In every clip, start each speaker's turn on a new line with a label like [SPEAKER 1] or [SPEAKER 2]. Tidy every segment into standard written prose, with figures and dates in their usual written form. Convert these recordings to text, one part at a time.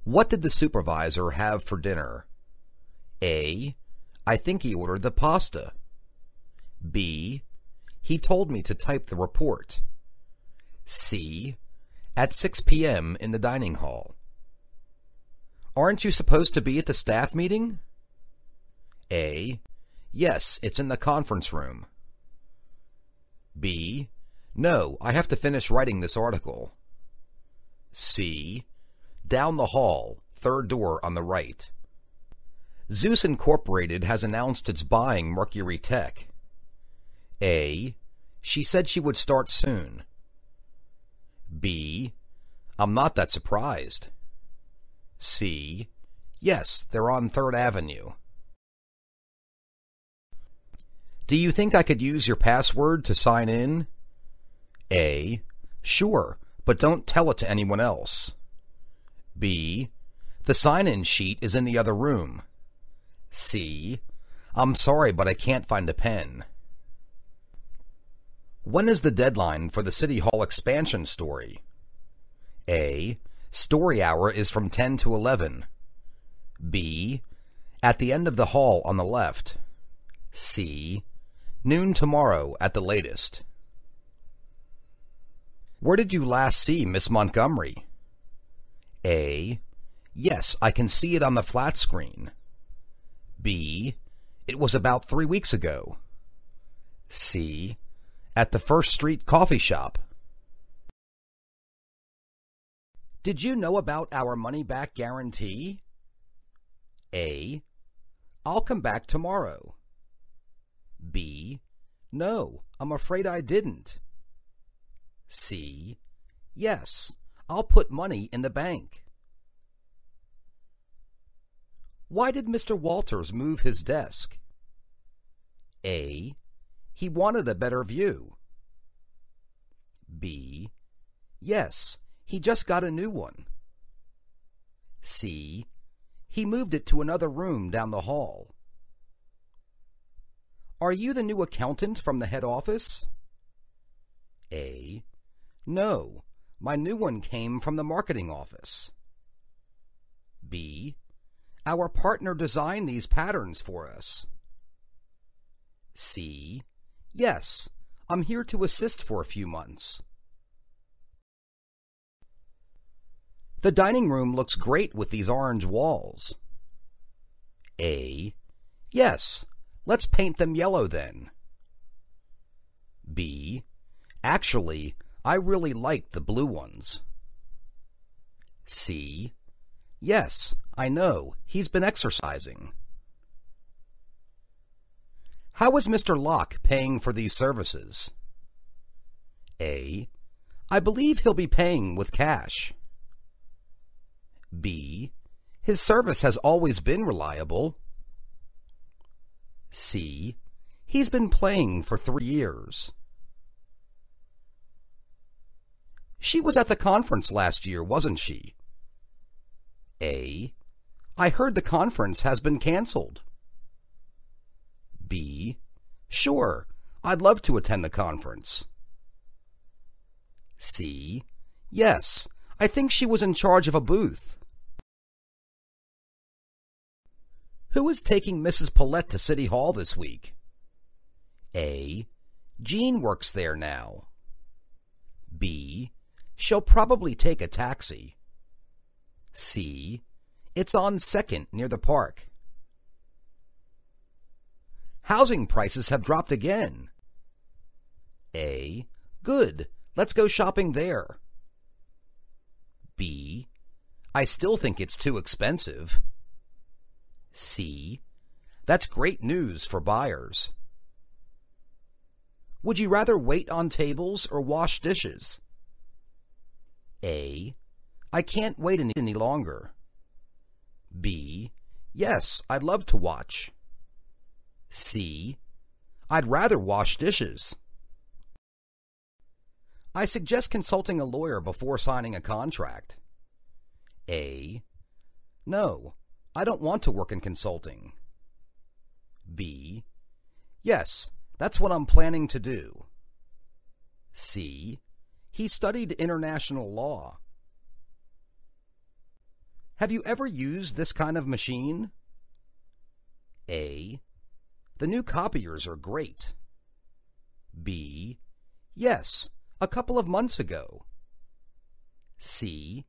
[SPEAKER 1] What did the supervisor have for dinner? A. I think he ordered the pasta. B. He told me to type the report. C. At 6 p.m. in the dining hall. Aren't you supposed to be at the staff meeting? A. Yes, it's in the conference room. B. No, I have to finish writing this article. C. Down the hall, third door on the right. Zeus Incorporated has announced it's buying Mercury Tech. A. She said she would start soon. B. I'm not that surprised. C. Yes, they're on 3rd Avenue. Do you think I could use your password to sign in? A. Sure, but don't tell it to anyone else. B. The sign-in sheet is in the other room. C. I'm sorry, but I can't find a pen. When is the deadline for the City Hall expansion story? A. Story hour is from 10 to 11. B. At the end of the hall on the left. C. Noon tomorrow at the latest. Where did you last see Miss Montgomery? A. Yes, I can see it on the flat screen. B. It was about 3 weeks ago. C. At the First Street coffee shop. Did you know about our money-back guarantee? A. I'll come back tomorrow. B. No, I'm afraid I didn't. C. Yes, I'll put money in the bank. Why did Mr. Walters move his desk? A. He wanted a better view. B. Yes, he just got a new one. C. He moved it to another room down the hall. Are you the new accountant from the head office? A. No, my new one came from the marketing office. B. Our partner designed these patterns for us. C. Yes, I'm here to assist for a few months. The dining room looks great with these orange walls. A. Yes, let's paint them yellow then. B. Actually, I really like the blue ones. C. Yes, I know, he's been exercising. How is Mr. Locke paying for these services? A. I believe he'll be paying with cash. B. His service has always been reliable. C. He's been playing for 3 years. She was at the conference last year, wasn't she? A. I heard the conference has been canceled. B. Sure, I'd love to attend the conference. C. Yes, I think she was in charge of a booth. Who is taking Mrs. Paulette to City Hall this week? A. Jean works there now. B. She'll probably take a taxi. C. It's on 2nd near the park. Housing prices have dropped again. A. Good. Let's go shopping there. B. I still think it's too expensive. C. That's great news for buyers. Would you rather wait on tables or wash dishes? A. I can't wait any longer. B. Yes, I'd love to watch. C. I'd rather wash dishes. I suggest consulting a lawyer before signing a contract. A. No, I don't want to work in consulting. B. Yes, that's what I'm planning to do. C. He studied international law. Have you ever used this kind of machine? A. The new copiers are great. B. Yes, a couple of months ago. C.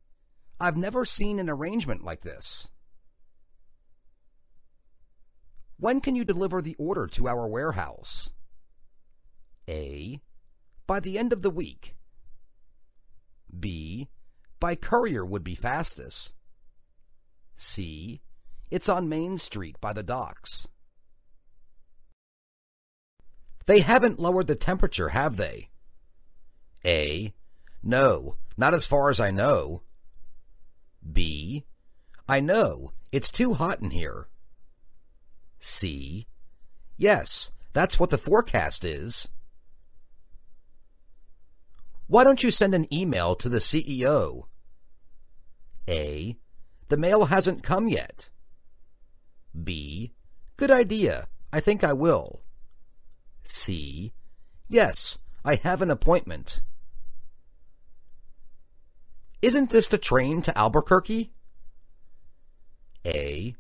[SPEAKER 1] I've never seen an arrangement like this. When can you deliver the order to our warehouse? A. By the end of the week. B. By courier would be fastest. C. It's on Main Street by the docks. They haven't lowered the temperature, have they? A. No, not as far as I know. B. I know, it's too hot in here. C. Yes, that's what the forecast is. Why don't you send an email to the CEO? A. The mail hasn't come yet. B. Good idea. I think I will. C. Yes, I have an appointment. Isn't this the train to Albuquerque? A.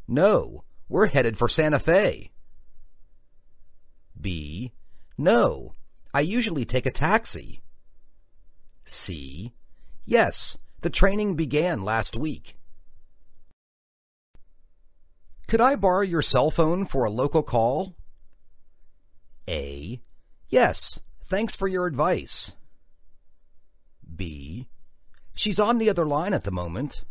[SPEAKER 1] No, we're headed for Santa Fe. B. No, I usually take a taxi. C. Yes, the training began last week. Could I borrow your cell phone for a local call? A. Yes, thanks for your advice. B. She's on the other line at the moment.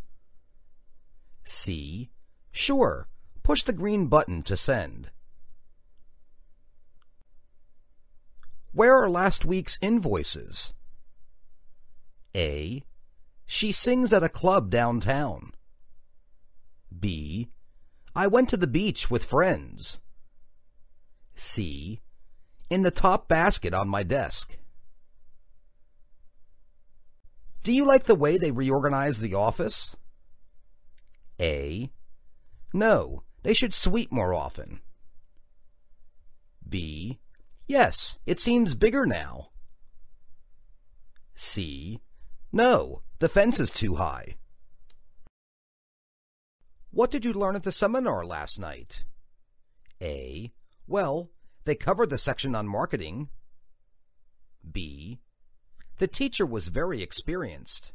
[SPEAKER 1] C. Sure, push the green button to send. Where are last week's invoices? A. She sings at a club downtown. B. I went to the beach with friends. C. In the top basket on my desk. Do you like the way they reorganize the office? A. No, they should sweep more often. B. Yes, it seems bigger now. C. No, the fence is too high. What did you learn at the seminar last night? A. Well, they covered the section on marketing. B. The teacher was very experienced.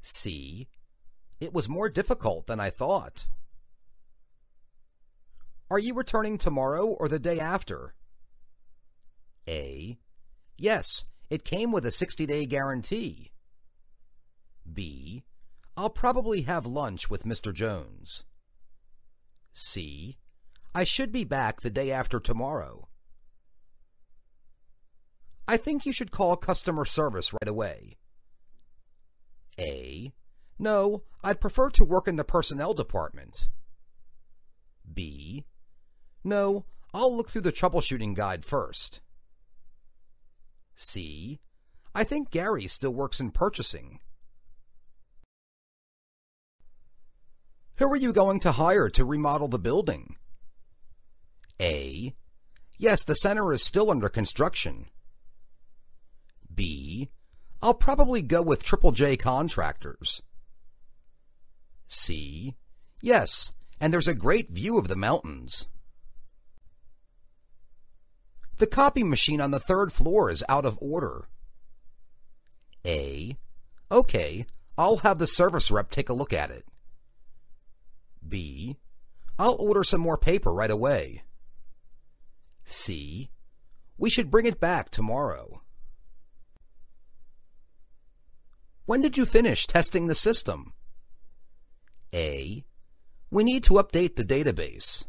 [SPEAKER 1] C. It was more difficult than I thought. Are you returning tomorrow or the day after? A. Yes, it came with a 60-day guarantee. B. I'll probably have lunch with Mr. Jones. C. I should be back the day after tomorrow. I think you should call customer service right away. A. No, I'd prefer to work in the personnel department. B. No, I'll look through the troubleshooting guide first. C. I think Gary still works in purchasing. Who are you going to hire to remodel the building? A. Yes, the center is still under construction. B. I'll probably go with Triple J Contractors. C. Yes, and there's a great view of the mountains. The copy machine on the third floor is out of order. A. Okay, I'll have the service rep take a look at it. B. I'll order some more paper right away. C. We should bring it back tomorrow. When did you finish testing the system? A. We need to update the database.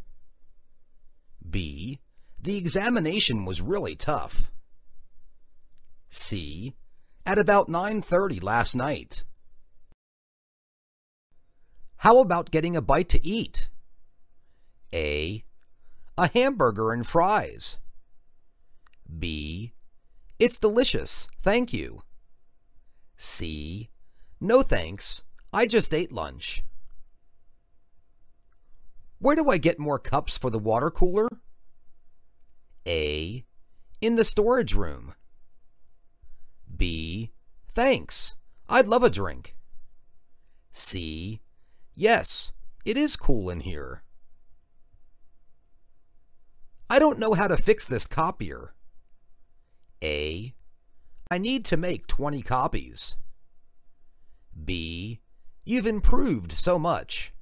[SPEAKER 1] B. The examination was really tough. C. At about 9:30 last night. How about getting a bite to eat? A. A hamburger and fries. B. It's delicious, thank you. C. No thanks, I just ate lunch. Where do I get more cups for the water cooler? A. In the storage room. B. Thanks, I'd love a drink. C. Yes, it is cool in here. I don't know how to fix this copier. A. I need to make 20 copies. B. You've improved so much.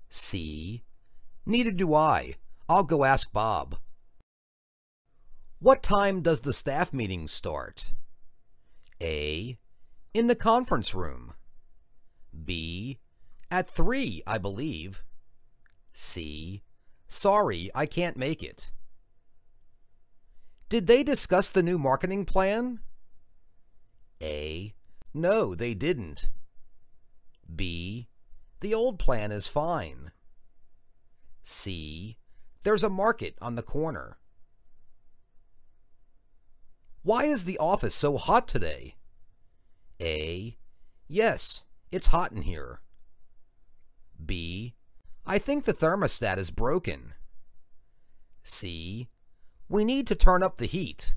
[SPEAKER 1] C. Neither do I. I'll go ask Bob. What time does the staff meeting start? A. In the conference room. B. At 3, I believe. C. Sorry, I can't make it. Did they discuss the new marketing plan? A. No, they didn't. B. The old plan is fine. C. There's a market on the corner. Why is the office so hot today? A. Yes, it's hot in here. B. I think the thermostat is broken. C. We need to turn up the heat.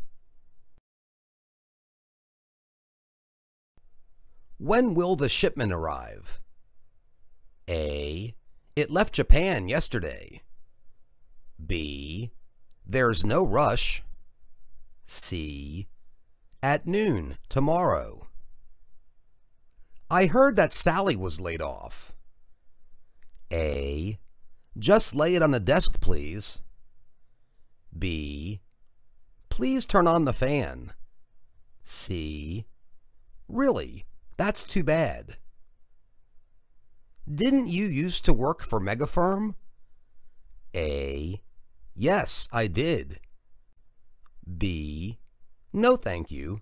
[SPEAKER 1] When will the shipment arrive? A. It left Japan yesterday. B. There's no rush. C. At noon tomorrow. I heard that Sally was laid off. A. Just lay it on the desk, please. B. Please turn on the fan. C. Really? That's too bad. Didn't you used to work for Megafirm? A. Yes, I did. B. No, thank you.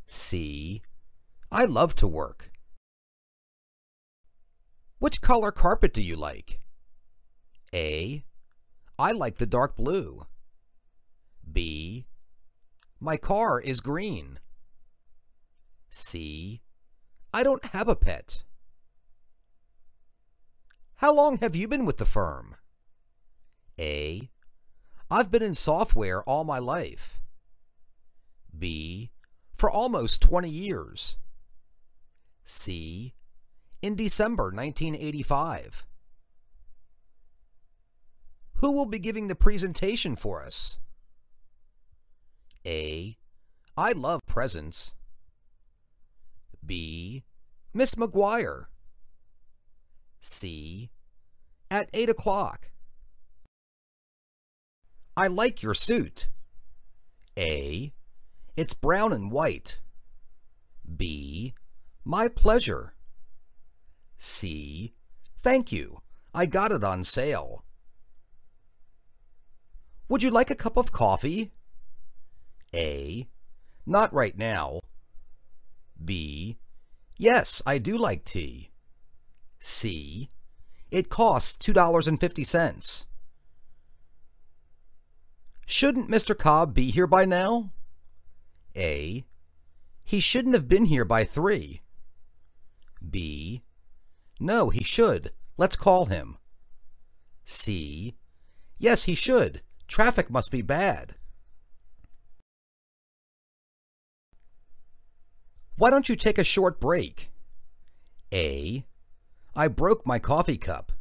[SPEAKER 1] C. I love to work. Which color carpet do you like? A. I like the dark blue. B. My car is green. C. I don't have a pet. How long have you been with the firm? A. I've been in software all my life. B. For almost 20 years. C. In December 1985. Who will be giving the presentation for us? A. I love presents. B. Miss McGuire. C. At 8 o'clock. I like your suit. A. It's brown and white. B. My pleasure. C. Thank you. I got it on sale. Would you like a cup of coffee? A. Not right now. B. Yes, I do like tea. C. It costs $2.50. Shouldn't Mr. Cobb be here by now? A. He shouldn't have been here by 3. B. No, he should. Let's call him. C. Yes, he should. Traffic must be bad. Why don't you take a short break? A. I broke my coffee cup.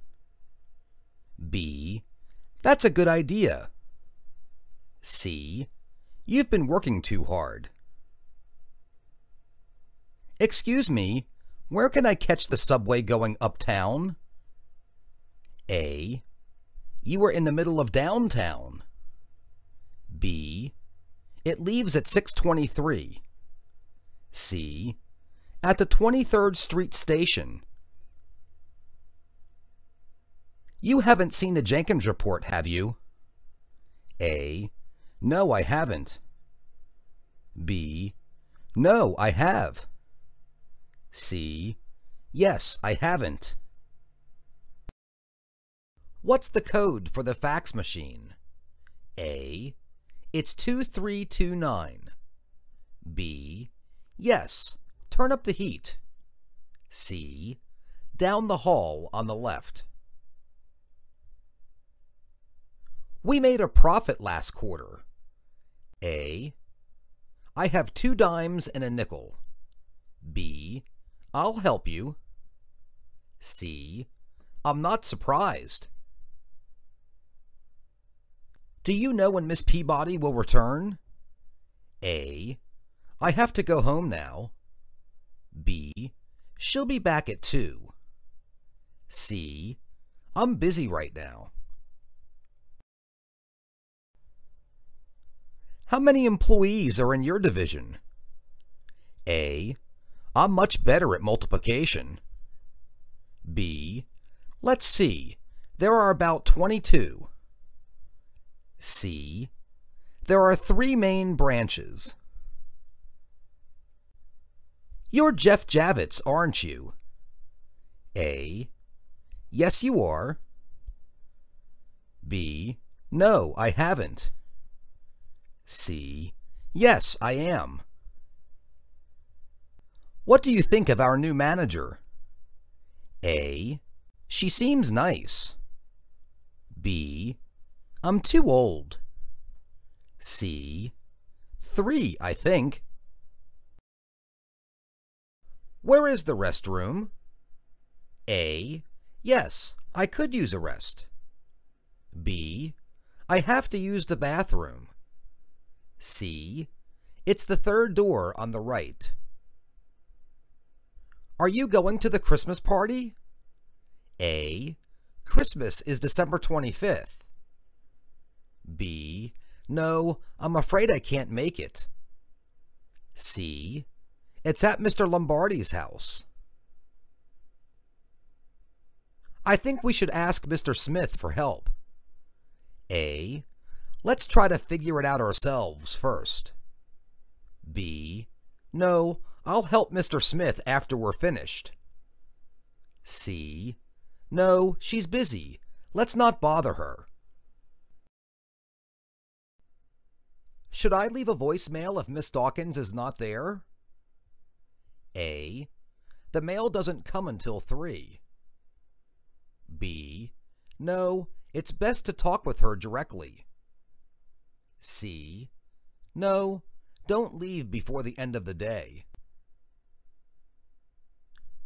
[SPEAKER 1] B. That's a good idea. C. You've been working too hard. Excuse me, where can I catch the subway going uptown? A. You were in the middle of downtown. B. It leaves at 6:23. C. At the 23rd Street station. You haven't seen the Jenkins report, have you? A. No, I haven't. B. No, I have. C. Yes, I haven't. What's the code for the fax machine? A. It's 2329. B. Yes, turn up the heat. C. Down the hall on the left. We made a profit last quarter. A. I have 2 dimes and a nickel. B. I'll help you. C. I'm not surprised. Do you know when Miss Peabody will return? A. I have to go home now. B. She'll be back at 2. C. I'm busy right now. How many employees are in your division? A. I'm much better at multiplication. B. Let's see. There are about 22. C. There are 3 main branches. You're Jeff Javits, aren't you? A. Yes, you are. B. No, I haven't. C. Yes, I am. What do you think of our new manager? A. She seems nice. B. I'm too old. C. 3, I think. Where is the restroom? A. Yes, I could use a rest. B. I have to use the bathroom. C. It's the 3rd door on the right. Are you going to the Christmas party? A. Christmas is December 25th. B. No, I'm afraid I can't make it. C. It's at Mr. Lombardi's house. I think we should ask Mr. Smith for help. A. Let's try to figure it out ourselves first. B. No, I'll help Mr. Smith after we're finished. C. No, she's busy. Let's not bother her. Should I leave a voicemail if Miss Dawkins is not there? A. The mail doesn't come until 3. B. No, it's best to talk with her directly. C. No, don't leave before the end of the day.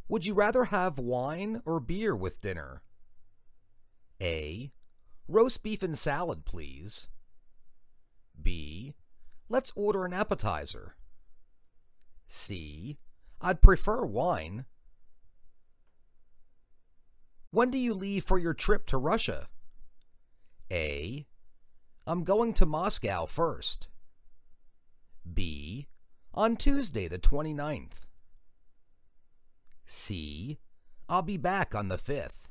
[SPEAKER 1] Would you rather have wine or beer with dinner? A. Roast beef and salad, please. B. Let's order an appetizer. C. I'd prefer wine. When do you leave for your trip to Russia? A. I'm going to Moscow first. B. On Tuesday the 29th. C. I'll be back on the 5th.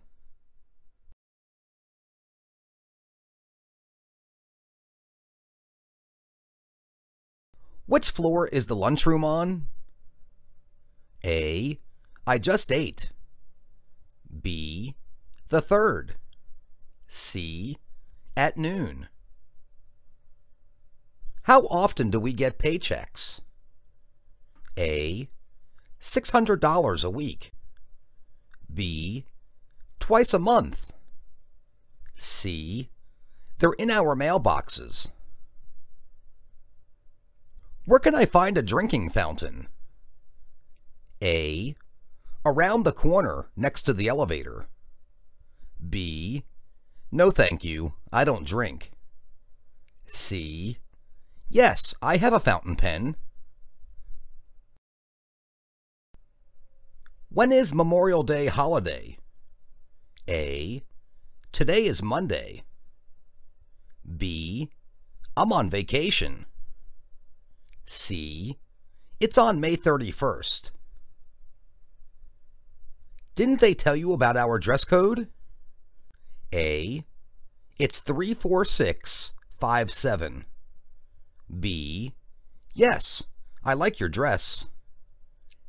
[SPEAKER 1] Which floor is the lunchroom on? A. I just ate. B. The 3rd. C. At noon. How often do we get paychecks? A. $600 a week. B. Twice a month. C. They're in our mailboxes. Where can I find a drinking fountain? A. Around the corner next to the elevator. B. No thank you, I don't drink. C. Yes, I have a fountain pen. When is Memorial Day holiday? A. Today is Monday. B. I'm on vacation. C. It's on May 31st. Didn't they tell you about our dress code? A. It's 34657. B. Yes, I like your dress.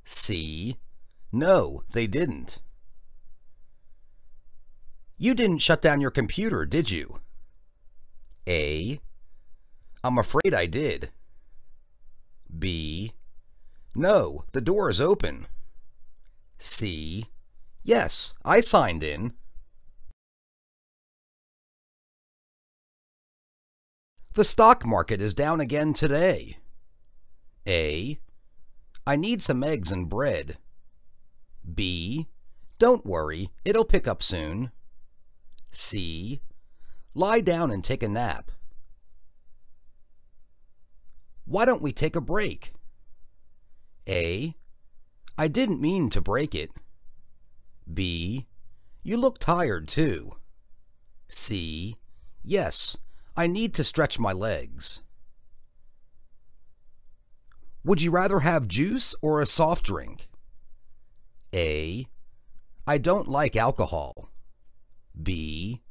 [SPEAKER 1] C. No, they didn't. You didn't shut down your computer, did you? A. I'm afraid I did. B. No, the door is open. C. Yes, I signed in. The stock market is down again today. A. I need some eggs and bread. B. Don't worry, it'll pick up soon. C. Lie down and take a nap. Why don't we take a break? A. I didn't mean to break it. B. You look tired too. C. Yes, I need to stretch my legs. Would you rather have juice or a soft drink? A. I don't like alcohol. B.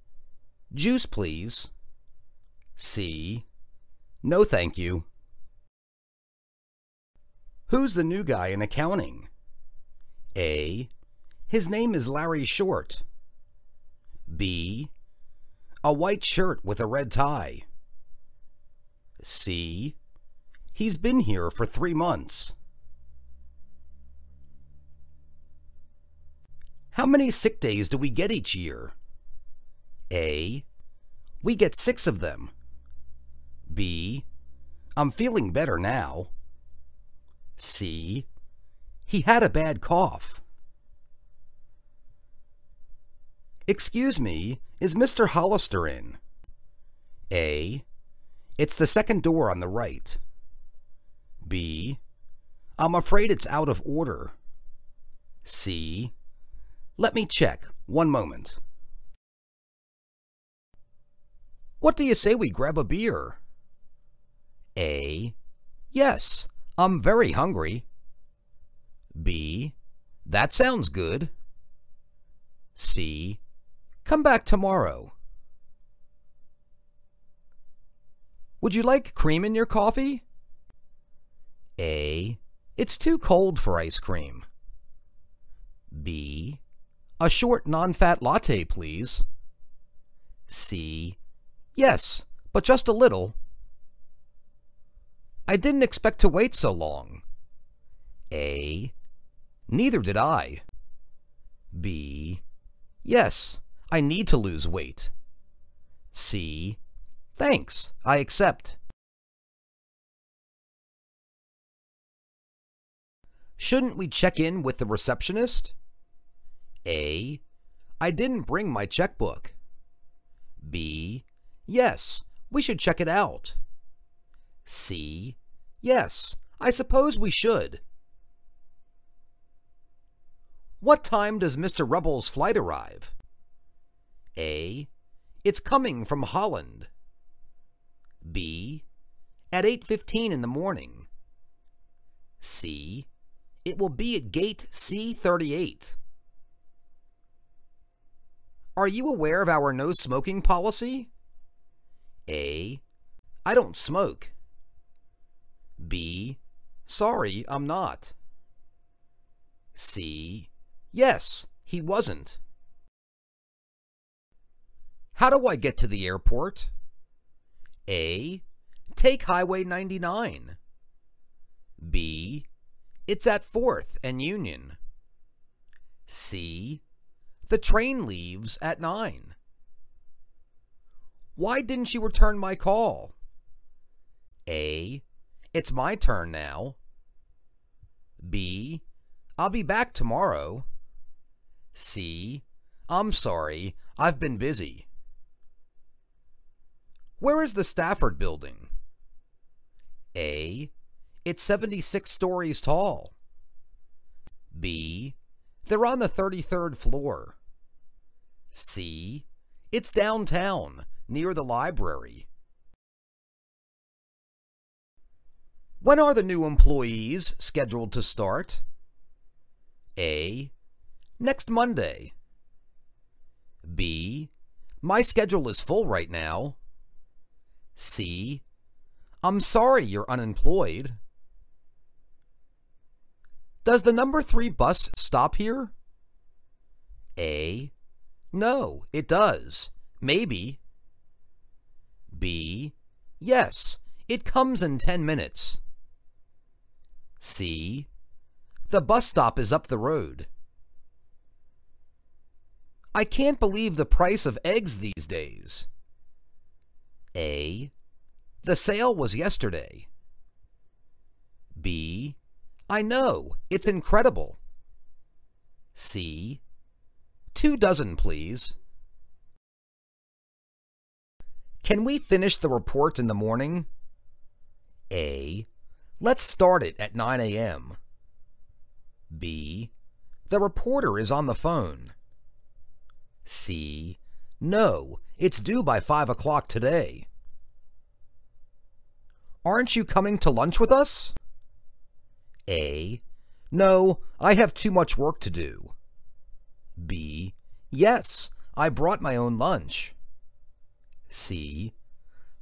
[SPEAKER 1] Juice, please. C. No, thank you. Who's the new guy in accounting? A. His name is Larry Short. B. A white shirt with a red tie. C. He's been here for 3 months. How many sick days do we get each year? A. We get 6 of them. B. I'm feeling better now. C. He had a bad cough. Excuse me, is Mr. Hollister in? A. It's the second door on the right. B. I'm afraid it's out of order. C. Let me check. One moment. What do you say we grab a beer? A. Yes, I'm very hungry. B. That sounds good. C. Come back tomorrow. Would you like cream in your coffee? A. It's too cold for ice cream. B. A short non-fat latte, please. C. Yes, but just a little. I didn't expect to wait so long. A. Neither did I. B. Yes, I need to lose weight. C. Thanks, I accept. Shouldn't we check in with the receptionist? A. I didn't bring my checkbook. B. Yes, we should check it out. C. Yes, I suppose we should. What time does Mr. Rubble's flight arrive? A. It's coming from Holland. B. At 8:15 in the morning. C. It will be at gate C38. Are you aware of our no smoking policy? A. I don't smoke. B. Sorry, I'm not. C. Yes, he wasn't. How do I get to the airport? A. Take Highway 99. B. It's at 4th and Union. C. The train leaves at 9. Why didn't you return my call? A. It's my turn now. B. I'll be back tomorrow. C. I'm sorry, I've been busy. Where is the Stafford building? A. It's 76 stories tall. B. They're on the 33rd floor. C. It's downtown, near the library. When are the new employees scheduled to start? A. Next Monday. B. My schedule is full right now. C. I'm sorry you're unemployed. Does the number 3 bus stop here? A. No, it does. Maybe. B. Yes, it comes in 10 minutes. C. The bus stop is up the road. I can't believe the price of eggs these days. A. The sale was yesterday. B. I know, it's incredible. C. 2 dozen, please. Can we finish the report in the morning? A. Let's start it at 9 a.m. B. The reporter is on the phone. C. No, it's due by 5 o'clock today. Aren't you coming to lunch with us? A. No, I have too much work to do. B. Yes, I brought my own lunch. C.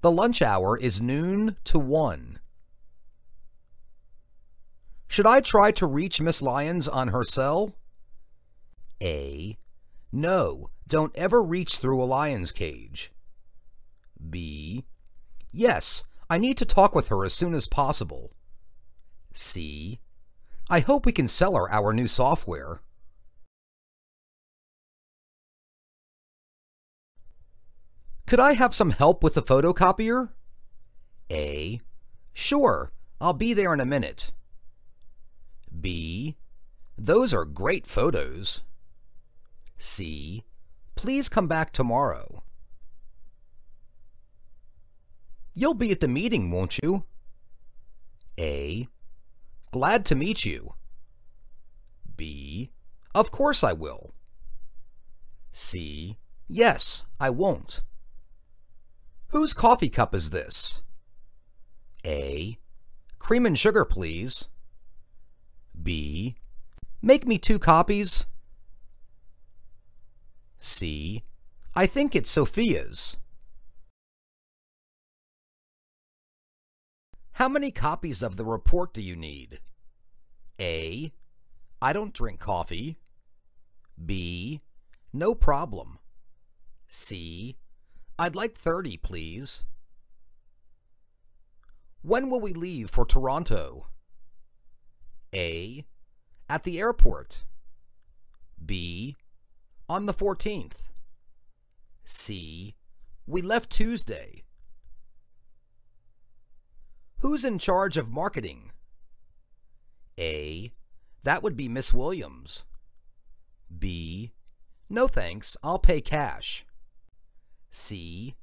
[SPEAKER 1] The lunch hour is noon to 1. Should I try to reach Miss Lyons on her cell? A. No, don't ever reach through a lion's cage. B. Yes, I need to talk with her as soon as possible. C. I hope we can sell her our new software. Could I have some help with the photocopier? A. Sure, I'll be there in a minute. B. Those are great photos. C. Please come back tomorrow. You'll be at the meeting, won't you? A. Glad to meet you. B. Of course I will. C. Yes, I won't. Whose coffee cup is this? A. Cream and sugar, please. B. Make me 2 copies. C. I think it's Sophia's. How many copies of the report do you need? A. I don't drink coffee. B. No problem. C. I'd like 30, please. When will we leave for Toronto? A. At the airport. B. On the 14th. C. We left Tuesday. Who's in charge of marketing? A. That would be Miss Williams. B. No thanks, I'll pay cash. C.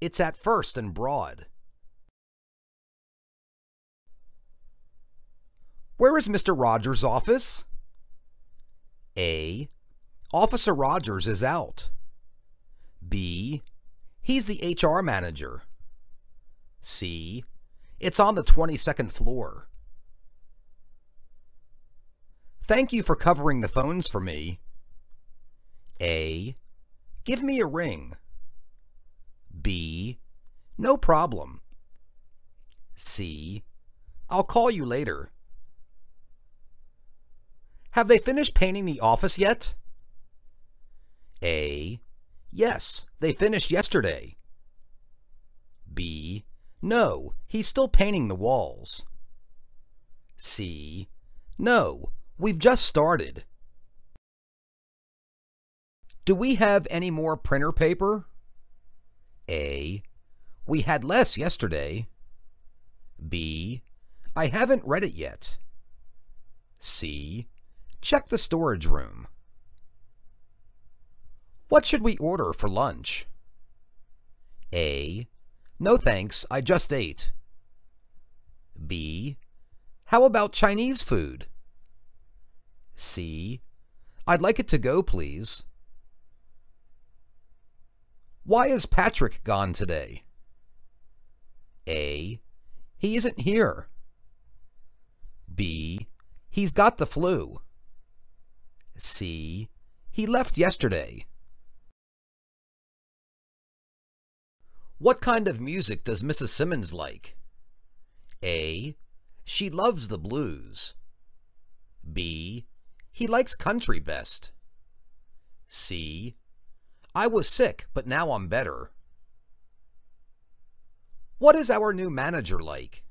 [SPEAKER 1] It's at First and Broad. Where is Mr. Rogers' office? A. Officer Rogers is out. B. He's the HR manager. C. It's on the 22nd floor. Thank you for covering the phones for me. A. Give me a ring. B. No problem. C. I'll call you later. Have they finished painting the office yet? A. Yes, they finished yesterday. B. No, he's still painting the walls. C. No, we've just started. Do we have any more printer paper? A. We had less yesterday. B. I haven't read it yet. C. Check the storage room. What should we order for lunch? A. No thanks, I just ate. B. How about Chinese food? C. I'd like it to go, please. Why is Patrick gone today? A. He isn't here. B. He's got the flu. C. He left yesterday. What kind of music does Mrs. Simmons like? A. She loves the blues. B. He likes country best. C. I was sick, but now I'm better. What is our new manager like?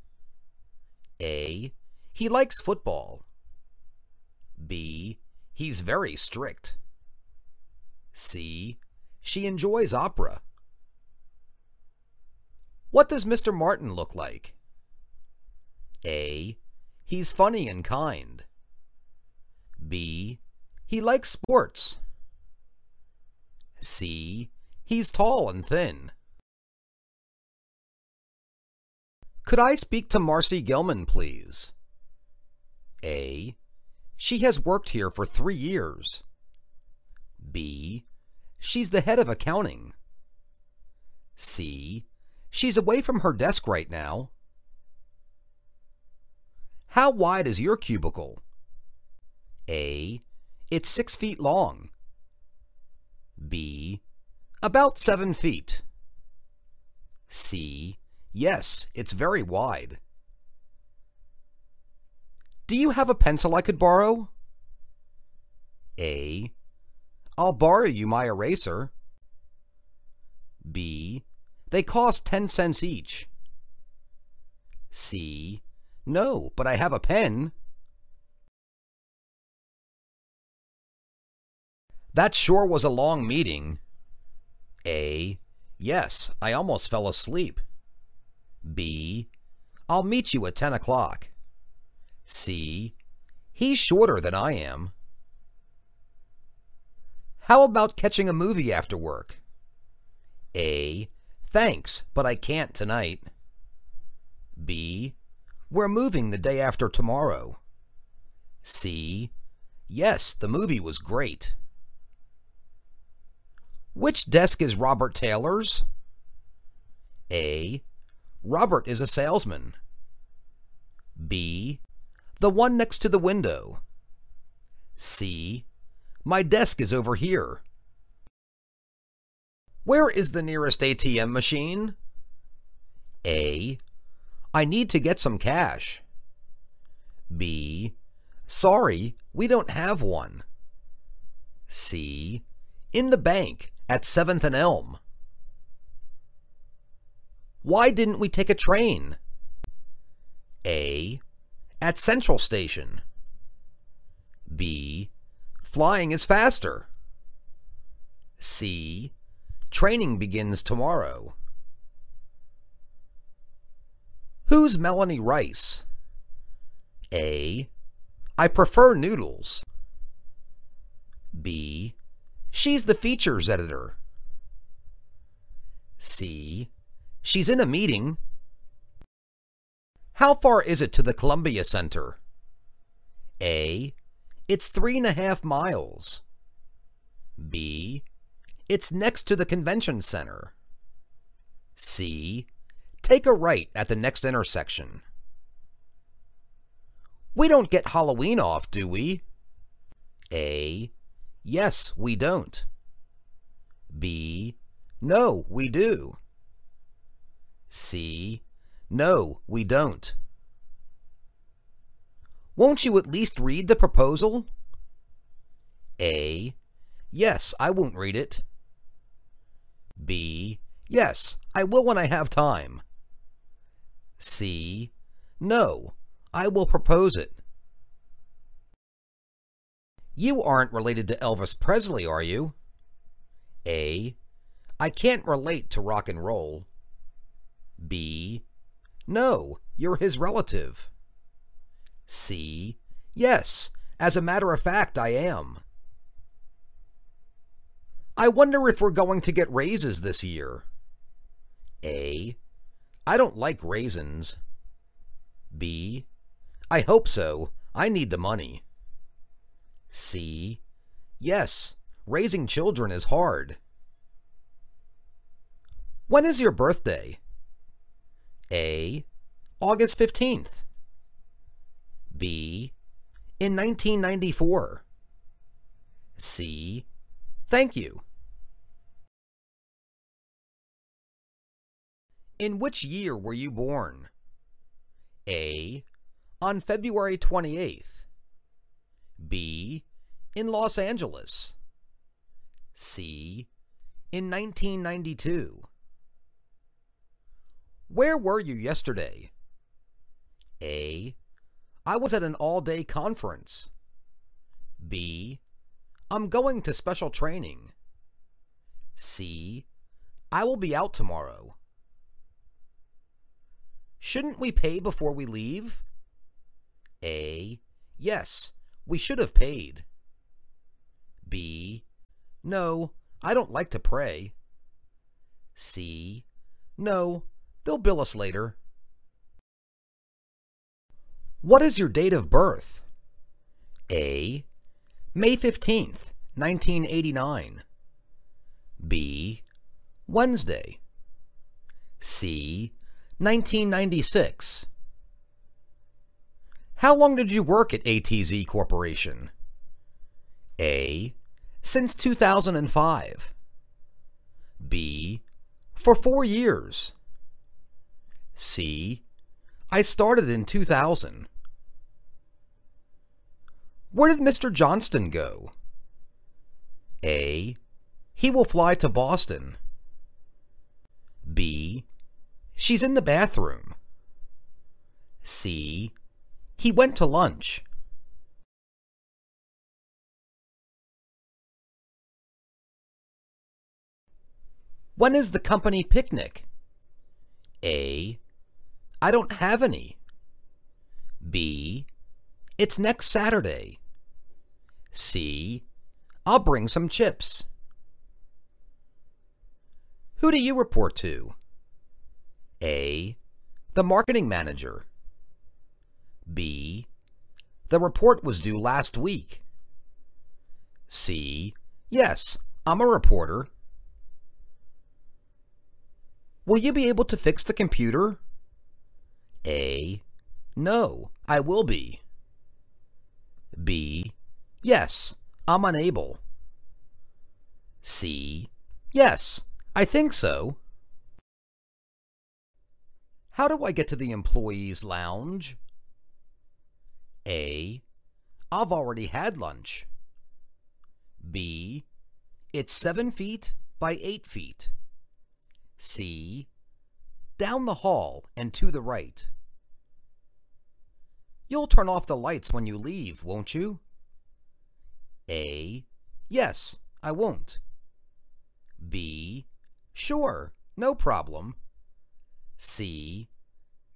[SPEAKER 1] A. He likes football. B. He's very strict. C. She enjoys opera. What does Mr. Martin look like? A. He's funny and kind. B. He likes sports. C. He's tall and thin. Could I speak to Marcy Gilman, please? A. She has worked here for 3 years. B. She's the head of accounting. C. She's away from her desk right now. How wide is your cubicle? A. It's 6 feet long. B. About 7 feet. C. Yes, it's very wide. Do you have a pencil I could borrow? A. I'll borrow you my eraser. B. They cost 10 cents each. C. No, but I have a pen. That sure was a long meeting. A. Yes, I almost fell asleep. B. I'll meet you at 10 o'clock. C. He's shorter than I am. How about catching a movie after work? A. Thanks, but I can't tonight. B. We're moving the day after tomorrow. C. Yes, the movie was great. Which desk is Robert Taylor's? A. Robert is a salesman. B. The one next to the window. C. My desk is over here. Where is the nearest ATM machine? A. I need to get some cash. B. Sorry, we don't have one. C. In the bank at 7th and Elm. Why didn't we take a train? A. At Central Station. B. Flying is faster. C. Training begins tomorrow. Who's Melanie Rice? A. I prefer noodles. B. She's the features editor. C. She's in a meeting. How far is it to the Columbia Center? A. It's 3.5 miles. B. It's next to the convention center. C. Take a right at the next intersection. We don't get Halloween off, do we? A. Yes, we don't. B. No, we do. C. No, we don't. Won't you at least read the proposal? A. Yes, I won't read it. B. Yes, I will when I have time. C. No, I will propose it. You aren't related to Elvis Presley, are you? A. I can't relate to rock and roll. B. No, you're his relative. C. Yes, as a matter of fact, I am. I wonder if we're going to get raises this year. A. I don't like raisins. B. I hope so. I need the money. C. Yes, raising children is hard. When is your birthday? A. August 15th. B. In 1994. C. Thank you. In which year were you born? A. On February 28th. B. In Los Angeles. C. In 1992. Where were you yesterday? A. I was at an all-day conference. B. I'm going to special training. C. I will be out tomorrow. Shouldn't we pay before we leave? A. Yes, we should have paid. B. No, I don't like to pray. C. No, they'll bill us later. What is your date of birth? A. May 15th, 1989. B. Wednesday. C. 1996. How long did you work at ATZ Corporation? A. Since 2005. B. For 4 years. C. I started in 2000. Where did Mr. Johnston go? A. He will fly to Boston. B. She's in the bathroom. C. He went to lunch. When is the company picnic? A. I don't have any. B. It's next Saturday. C. I'll bring some chips. Who do you report to? A. The marketing manager. B. The report was due last week. C. Yes, I'm a reporter. Will you be able to fix the computer? A. No, I will be. B. Yes, I'm unable. C. Yes, I think so. How do I get to the employees' lounge? A. I've already had lunch. B. It's 7 feet by 8 feet. C. Down the hall and to the right. You'll turn off the lights when you leave, won't you? A. Yes, I won't. B. Sure, no problem. C.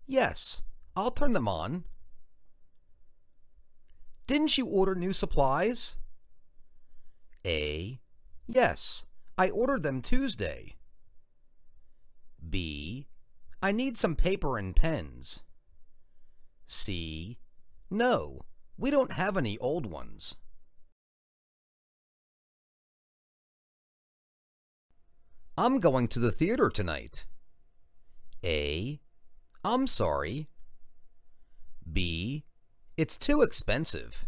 [SPEAKER 1] Yes, I'll turn them on. Didn't you order new supplies? A. Yes, I ordered them Tuesday. B. I need some paper and pens. C. No, we don't have any old ones. I'm going to the theater tonight. A. I'm sorry. B. It's too expensive.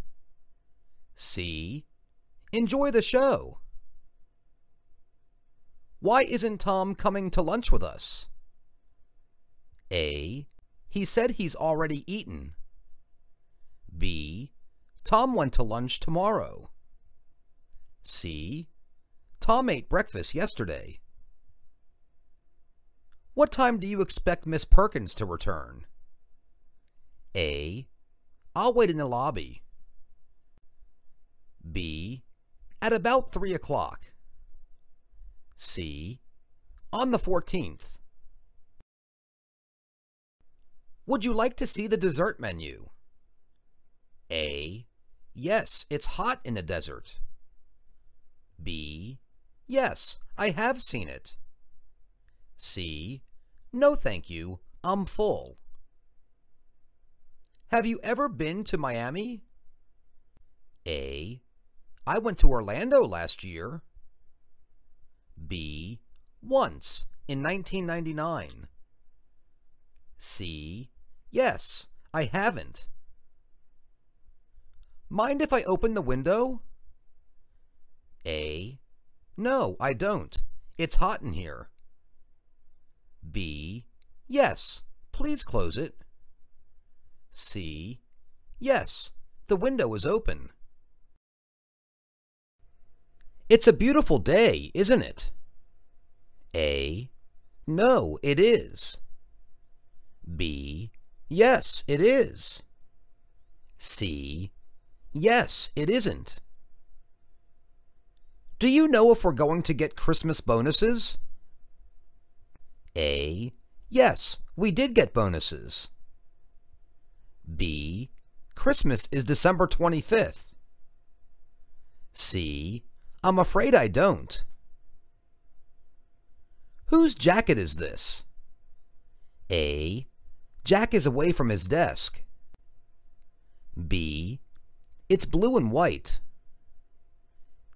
[SPEAKER 1] C. Enjoy the show. Why isn't Tom coming to lunch with us? A. He said he's already eaten. B. Tom went to lunch tomorrow. C. Tom ate breakfast yesterday. What time do you expect Miss Perkins to return? A. I'll wait in the lobby. B. At about 3 o'clock. C. On the 14th. Would you like to see the dessert menu? A. Yes, it's hot in the desert. B. Yes, I have seen it. C. No, thank you. I'm full. Have you ever been to Miami? A. I went to Orlando last year. B. Once, in 1999. C. Yes, I haven't. Mind if I open the window? A. No, I don't. It's hot in here. B. Yes, please close it. C. Yes, the window is open. It's a beautiful day, isn't it? A. No, it is. B. Yes, it is. C. Yes, it isn't. Do you know if we're going to get Christmas bonuses? A. Yes, we did get bonuses. B. Christmas is December 25th. C. I'm afraid I don't. Whose jacket is this? A. Jack is away from his desk. B. It's blue and white.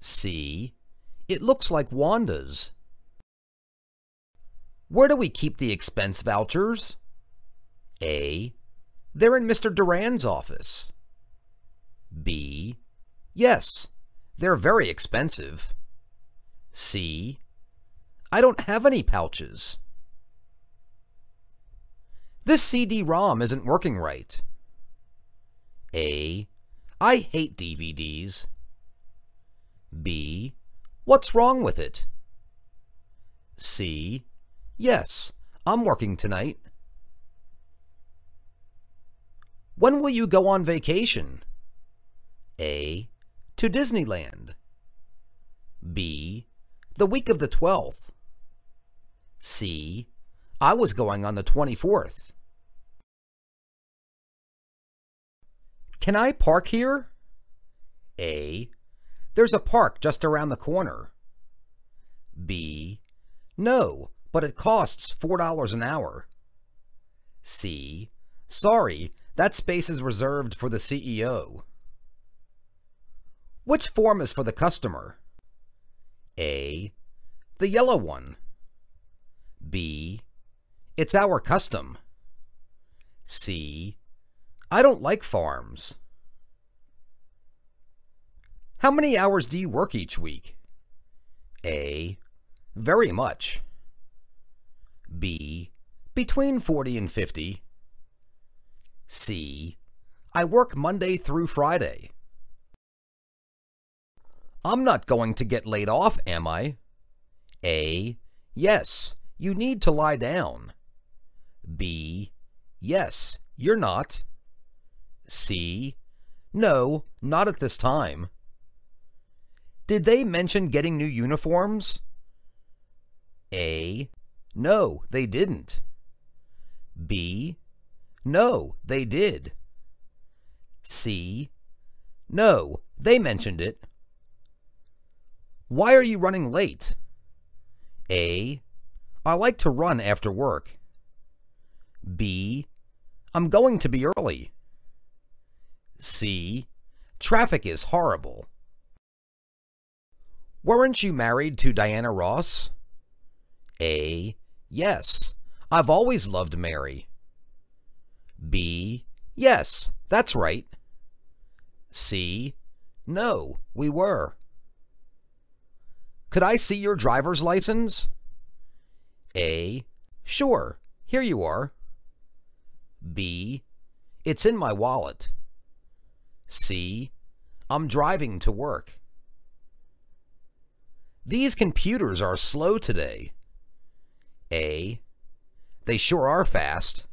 [SPEAKER 1] C. It looks like Wanda's. Where do we keep the expense vouchers? A. They're in Mr. Duran's office. B. Yes, they're very expensive. C. I don't have any pouches. This CD-ROM isn't working right. A. I hate DVDs. B. What's wrong with it? C. Yes, I'm working tonight. When will you go on vacation? A. To Disneyland. B. The week of the 12th. C. I was going on the 24th. Can I park here? A. There's a park just around the corner. B. No, but it costs $4 an hour. C. Sorry, that space is reserved for the CEO. Which form is for the customer? A. The yellow one. B. It's our custom. C. I don't like farms. How many hours do you work each week? A. Very much. B. Between 40 and 50. C. I work Monday through Friday. I'm not going to get laid off, am I? A. Yes, you need to lie down. B. Yes, you're not. C. No, not at this time. Did they mention getting new uniforms? A. No, they didn't. B. No, they did. C. No, they mentioned it. Why are you running late? A. I like to run after work. B. I'm going to be early. C. Traffic is horrible. Weren't you married to Diana Ross? A. Yes, I've always loved Mary. B. Yes, that's right. C. No, we were. Could I see your driver's license? A. Sure, here you are. B. It's in my wallet. C. I'm driving to work. These computers are slow today. A. They sure are fast.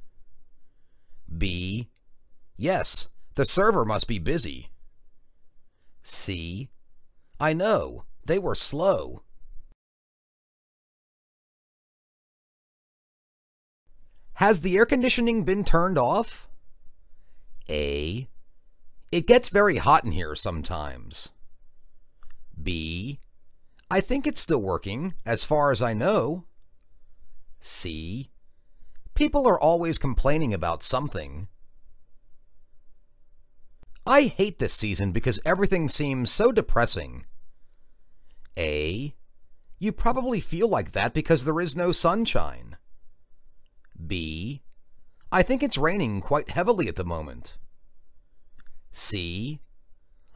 [SPEAKER 1] B. Yes, the server must be busy. C. I know, they were slow. Has the air conditioning been turned off? A. It gets very hot in here sometimes. B. I think it's still working, as far as I know. C. People are always complaining about something. I hate this season because everything seems so depressing. A. You probably feel like that because there is no sunshine. B. I think it's raining quite heavily at the moment. C.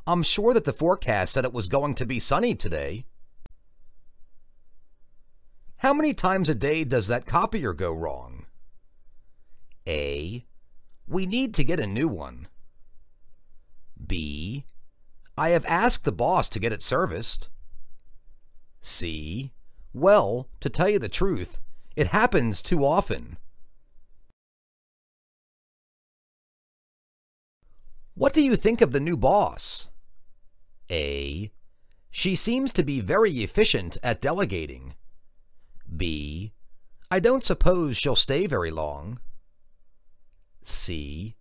[SPEAKER 1] I'm sure that the forecast said it was going to be sunny today. How many times a day does that copier go wrong? A. We need to get a new one. B. I have asked the boss to get it serviced. C. Well, to tell you the truth, it happens too often. What do you think of the new boss? A. She seems to be very efficient at delegating. B. I don't suppose she'll stay very long. C.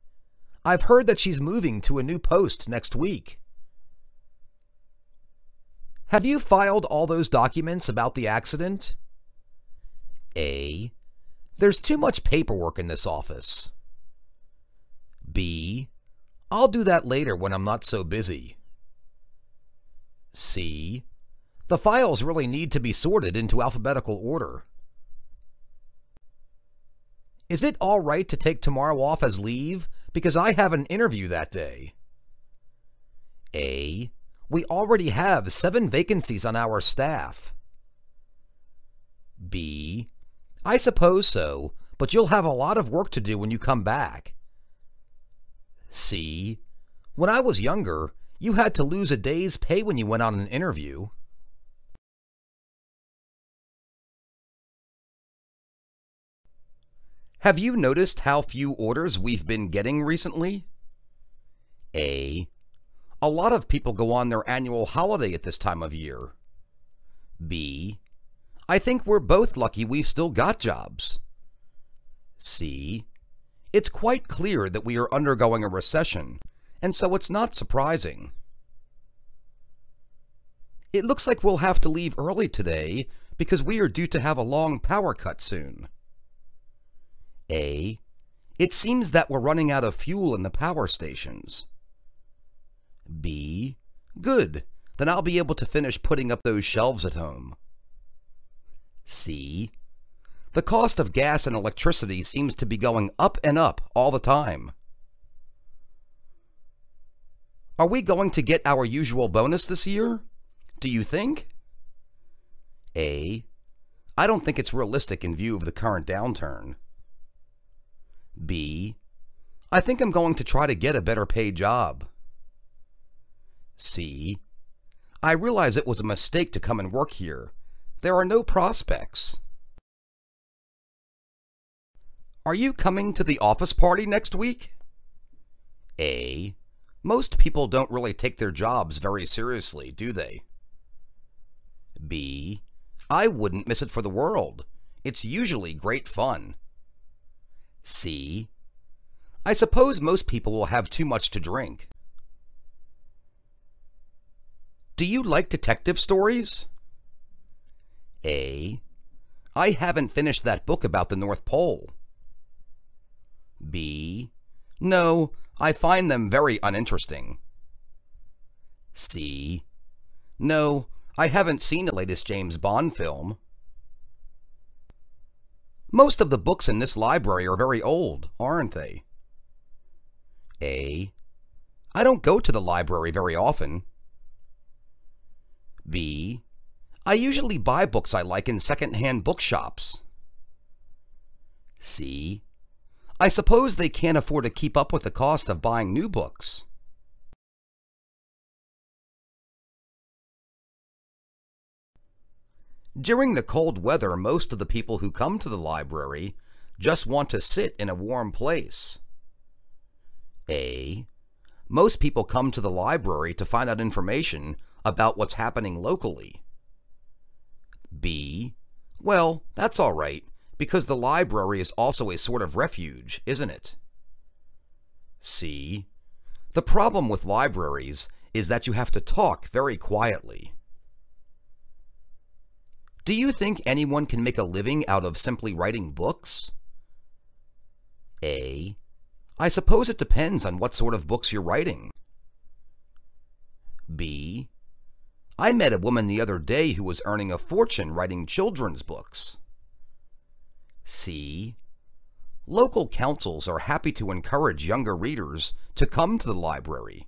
[SPEAKER 1] I've heard that she's moving to a new post next week. Have you filed all those documents about the accident? A. There's too much paperwork in this office. B. I'll do that later when I'm not so busy. C. The files really need to be sorted into alphabetical order. Is it all right to take tomorrow off as leave because I have an interview that day? A. We already have 7 vacancies on our staff. B. I suppose so, but you'll have a lot of work to do when you come back. C. When I was younger, you had to lose a day's pay when you went on an interview. Have you noticed how few orders we've been getting recently? A. A lot of people go on their annual holiday at this time of year. B. I think we're both lucky we've still got jobs. C. It's quite clear that we are undergoing a recession, and so it's not surprising. It looks like we'll have to leave early today because we are due to have a long power cut soon. A. It seems that we're running out of fuel in the power stations. B. Good. Then I'll be able to finish putting up those shelves at home. C. The cost of gas and electricity seems to be going up and up all the time. Are we going to get our usual bonus this year? Do you think? A. I don't think it's realistic in view of the current downturn. B. I think I'm going to try to get a better paid job. C. I realize it was a mistake to come and work here. There are no prospects. Are you coming to the office party next week? A. Most people don't really take their jobs very seriously, do they? B. I wouldn't miss it for the world. It's usually great fun. C. I suppose most people will have too much to drink. Do you like detective stories? A. I haven't finished that book about the North Pole. B. No, I find them very uninteresting. C. No, I haven't seen the latest James Bond film. Most of the books in this library are very old, aren't they? A. I don't go to the library very often. B. I usually buy books I like in second-hand bookshops. C. I suppose they can't afford to keep up with the cost of buying new books. During the cold weather, most of the people who come to the library just want to sit in a warm place. A. Most people come to the library to find out information about what's happening locally. B. Well, that's all right, because the library is also a sort of refuge, isn't it? C. The problem with libraries is that you have to talk very quietly. Do you think anyone can make a living out of simply writing books? A. I suppose it depends on what sort of books you're writing. B. I met a woman the other day who was earning a fortune writing children's books. C. Local councils are happy to encourage younger readers to come to the library.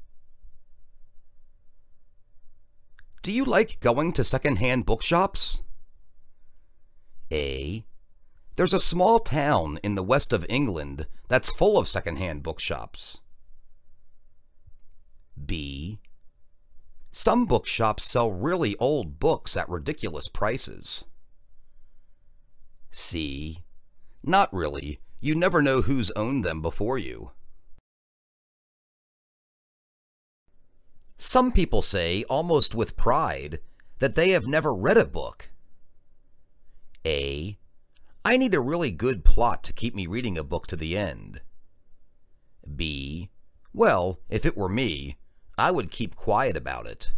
[SPEAKER 1] Do you like going to second-hand bookshops? A. There's a small town in the west of England that's full of second-hand bookshops. B. Some bookshops sell really old books at ridiculous prices. C. Not really. You never know who's owned them before you. Some people say, almost with pride, that they have never read a book. A. I need a really good plot to keep me reading a book to the end. B. Well, if it were me, I would keep quiet about it.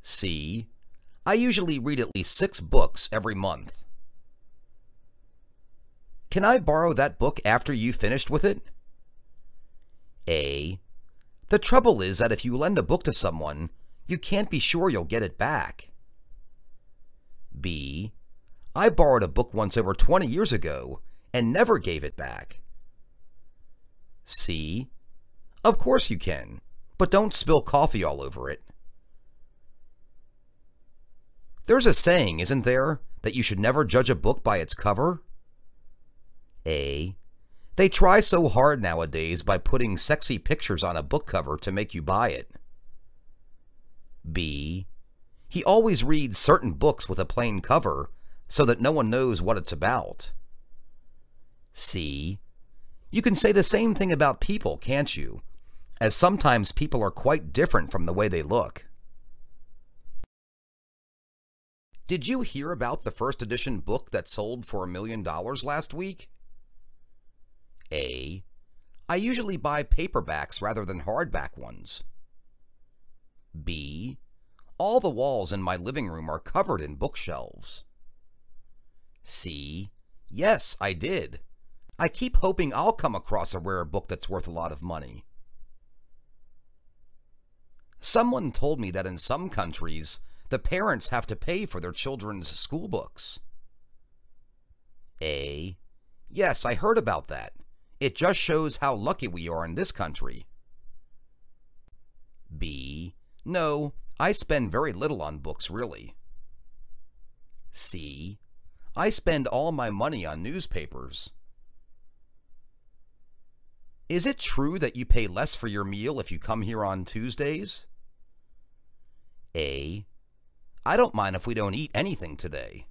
[SPEAKER 1] C. I usually read at least 6 books every month. Can I borrow that book after you've finished with it? A. The trouble is that if you lend a book to someone, you can't be sure you'll get it back. B. I borrowed a book once over 20 years ago and never gave it back. C. Of course you can, but don't spill coffee all over it. There's a saying, isn't there, that you should never judge a book by its cover? A. They try so hard nowadays by putting sexy pictures on a book cover to make you buy it. B. He always reads certain books with a plain cover so that no one knows what it's about. C. You can say the same thing about people, can't you? As sometimes people are quite different from the way they look. Did you hear about the first edition book that sold for $1 million last week? A. I usually buy paperbacks rather than hardback ones. B. All the walls in my living room are covered in bookshelves. C. Yes, I did. I keep hoping I'll come across a rare book that's worth a lot of money. Someone told me that in some countries, the parents have to pay for their children's school books. A. Yes, I heard about that. It just shows how lucky we are in this country. B. No, I spend very little on books, really. C. I spend all my money on newspapers. Is it true that you pay less for your meal if you come here on Tuesdays? A. I don't mind if we don't eat anything today.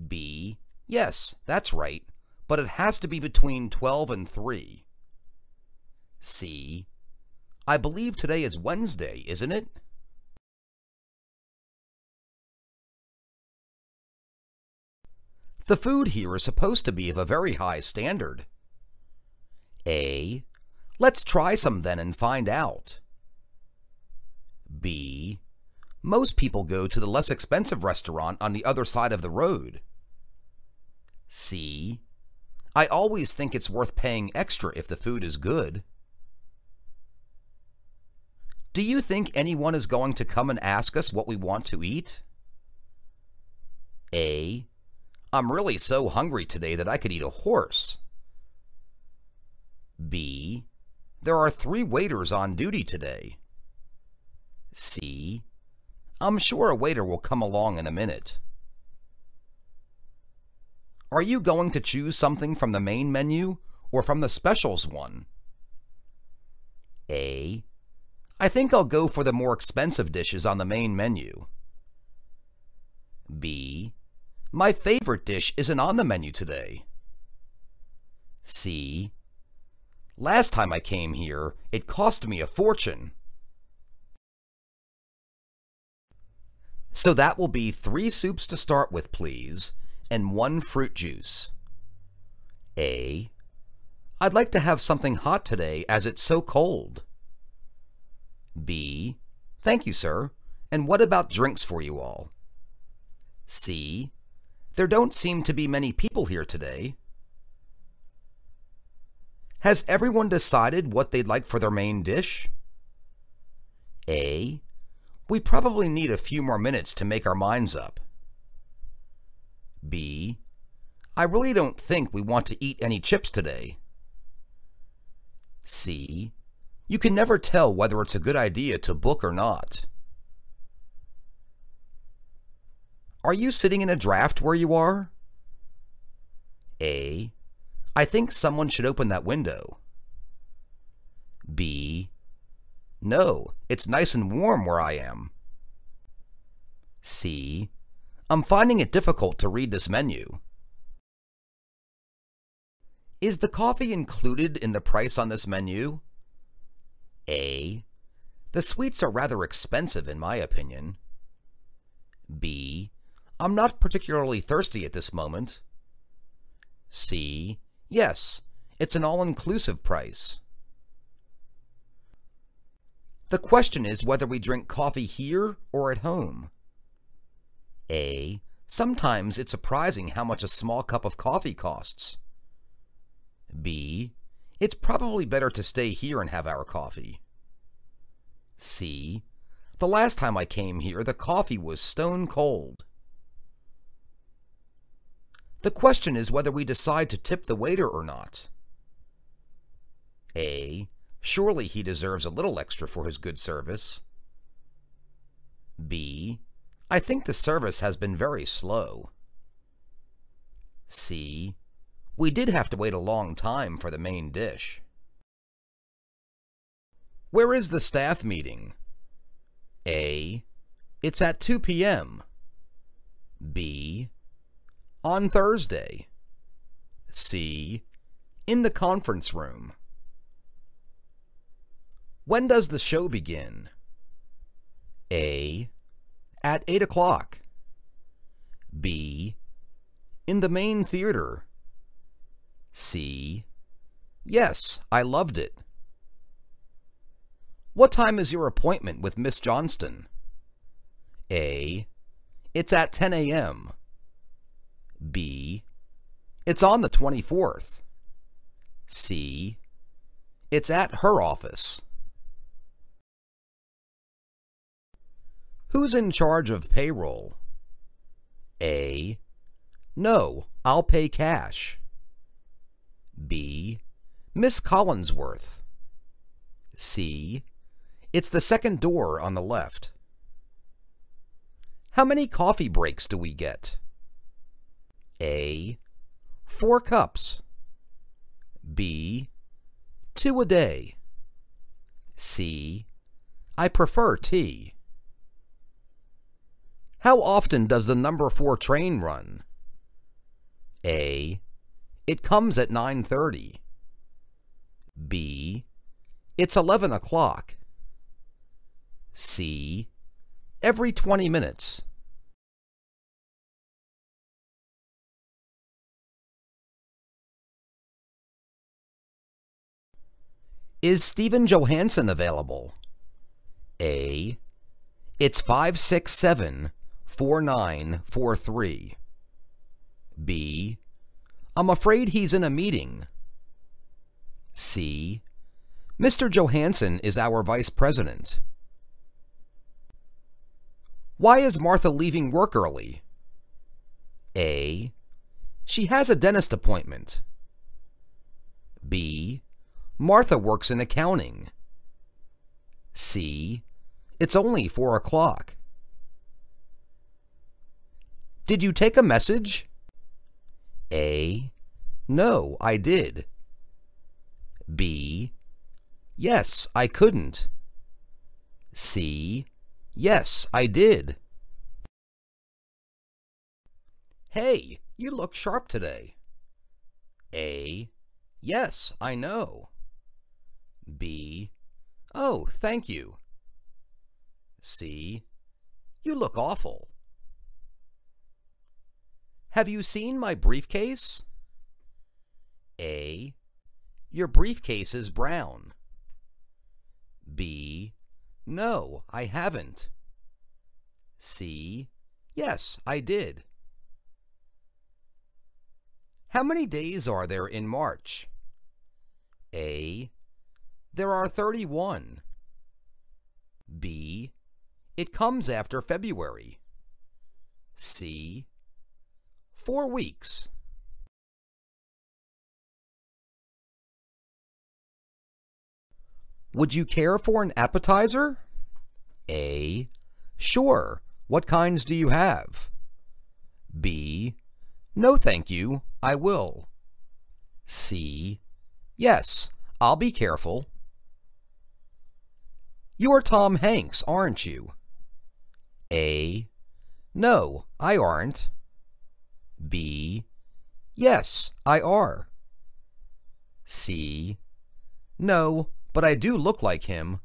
[SPEAKER 1] B. Yes, that's right, but it has to be between 12 and 3. C. I believe today is Wednesday, isn't it? The food here is supposed to be of a very high standard. A. Let's try some then and find out. B. Most people go to the less expensive restaurant on the other side of the road. C. I always think it's worth paying extra if the food is good. Do you think anyone is going to come and ask us what we want to eat? A. I'm really so hungry today that I could eat a horse. B. There are 3 waiters on duty today. C. I'm sure a waiter will come along in a minute. Are you going to choose something from the main menu or from the specials one? A. I think I'll go for the more expensive dishes on the main menu. B. My favorite dish isn't on the menu today. C. Last time I came here, it cost me a fortune. So that will be 3 soups to start with, please, and 1 fruit juice. A. I'd like to have something hot today as it's so cold. B. Thank you, sir. And what about drinks for you all? C. There don't seem to be many people here today. Has everyone decided what they'd like for their main dish? A. We probably need a few more minutes to make our minds up. B. I really don't think we want to eat any chips today. C. You can never tell whether it's a good idea to book or not. Are you sitting in a draft where you are? A. I think someone should open that window. B. No, it's nice and warm where I am. C. I'm finding it difficult to read this menu. Is the coffee included in the price on this menu? A. The sweets are rather expensive in my opinion. B. I'm not particularly thirsty at this moment. C. Yes, it's an all-inclusive price. The question is whether we drink coffee here or at home. A. Sometimes it's surprising how much a small cup of coffee costs. B. It's probably better to stay here and have our coffee. C. The last time I came here, the coffee was stone cold. The question is whether we decide to tip the waiter or not. A. Surely he deserves a little extra for his good service. B. I think the service has been very slow. C. We did have to wait a long time for the main dish. Where is the staff meeting? A. It's at 2 p.m. B. On Thursday. C. In the conference room. When does the show begin? A. At 8 o'clock. B. In the main theater. C. Yes, I loved it. What time is your appointment with Miss Johnston? A. It's at 10 a.m. B. It's on the 24th. C. It's at her office. Who's in charge of payroll? A. No, I'll pay cash. B. Miss Collinsworth. C. It's the second door on the left. How many coffee breaks do we get? A. 4 cups. B. 2 a day. C. I prefer tea. How often does the number 4 train run? A. It comes at 9:30. B. It's 11 o'clock. C. Every 20 minutes. Is Stephen Johansson available? A. It's 567-4943. B. I'm afraid he's in a meeting. C. Mr. Johansson is our vice president. Why is Martha leaving work early? A. She has a dentist appointment. B. Martha works in accounting. C. It's only 4 o'clock. Did you take a message? A. No, I did. B. Yes, I couldn't. C. Yes, I did. Hey, you look sharp today. A. Yes, I know. B. Oh, thank you. C. You look awful. Have you seen my briefcase? A. Your briefcase is brown. B. No, I haven't. C. Yes, I did. How many days are there in March? A. There are 31. B. It comes after February. C. 4 weeks. Would you care for an appetizer? A. Sure. What kinds do you have? B. No, thank you. I will. C. Yes, I'll be careful. You're Tom Hanks, aren't you? A. No, I aren't. B. Yes, I are. C. No, but I do look like him.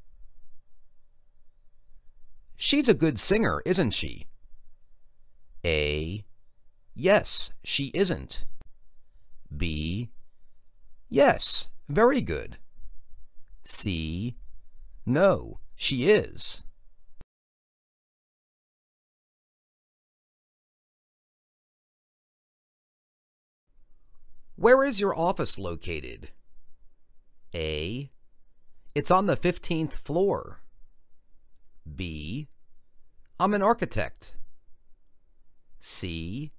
[SPEAKER 1] She's a good singer, isn't she? A. Yes, she isn't. B. Yes, very good. C. No, she is. Where is your office located? A. It's on the 15th floor. B. I'm an architect. C.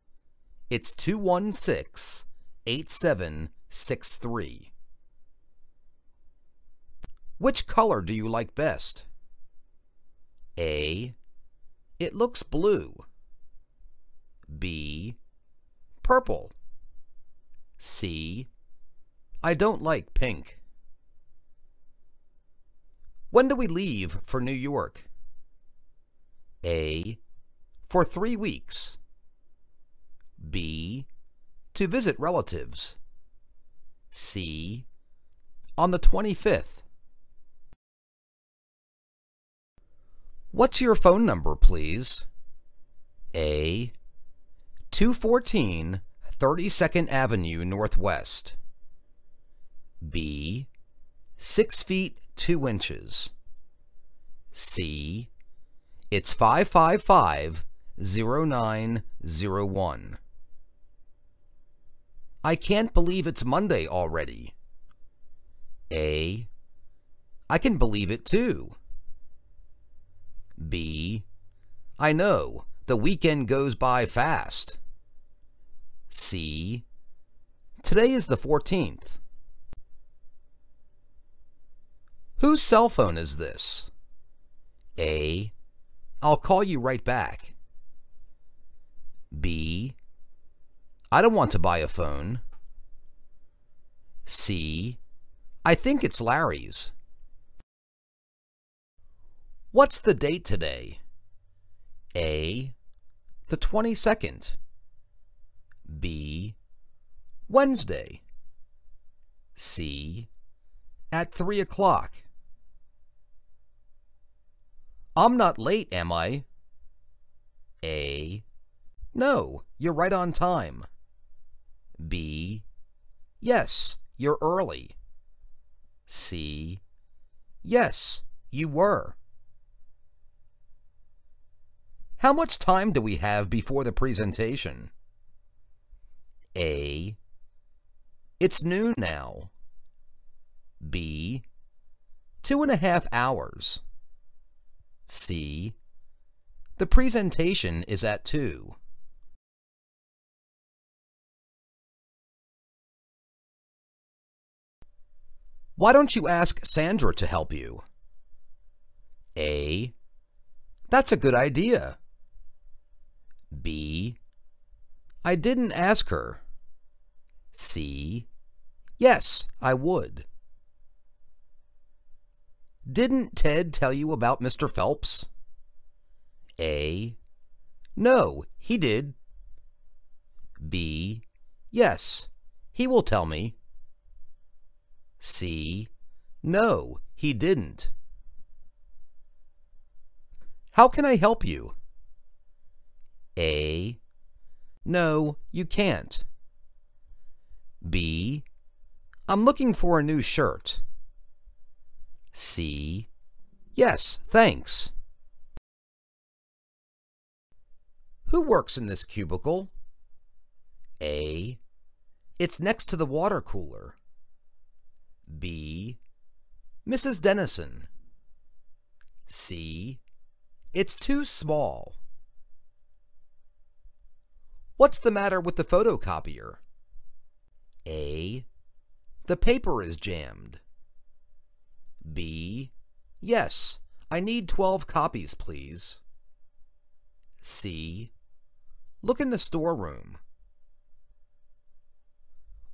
[SPEAKER 1] It's 216-8763. Which color do you like best? A. It looks blue. B. Purple. C. I don't like pink. When do we leave for New York? A. For 3 weeks. B. To visit relatives. C. On the 25th. What's your phone number, please? A. 214 32nd Avenue Northwest. B. 6 feet 2 inches. C. It's 555-0901. I can't believe it's Monday already. A. I can believe it too. B. I know, the weekend goes by fast. C. Today is the 14th. Whose cell phone is this? A. I'll call you right back. B. I don't want to buy a phone. C. I think it's Larry's. What's the date today? A. The 22nd. B. Wednesday. C. At 3 o'clock. I'm not late, am I? A. No, you're right on time. B. Yes, you're early. C. Yes, you were. How much time do we have before the presentation? A. It's noon now. B. 2.5 hours. C. The presentation is at 2. Why don't you ask Sandra to help you? A. That's a good idea. B. I didn't ask her. C. Yes, I would. Didn't Ted tell you about Mr. Phelps? A. No, he did. B. Yes, he will tell me. C. No, he didn't. How can I help you? A. No, you can't. B. I'm looking for a new shirt. C. Yes, thanks. Who works in this cubicle? A. It's next to the water cooler. B. Mrs. Dennison. C. It's too small. What's the matter with the photocopier? A. The paper is jammed. B. Yes, I need 12 copies, please. C. Look in the storeroom.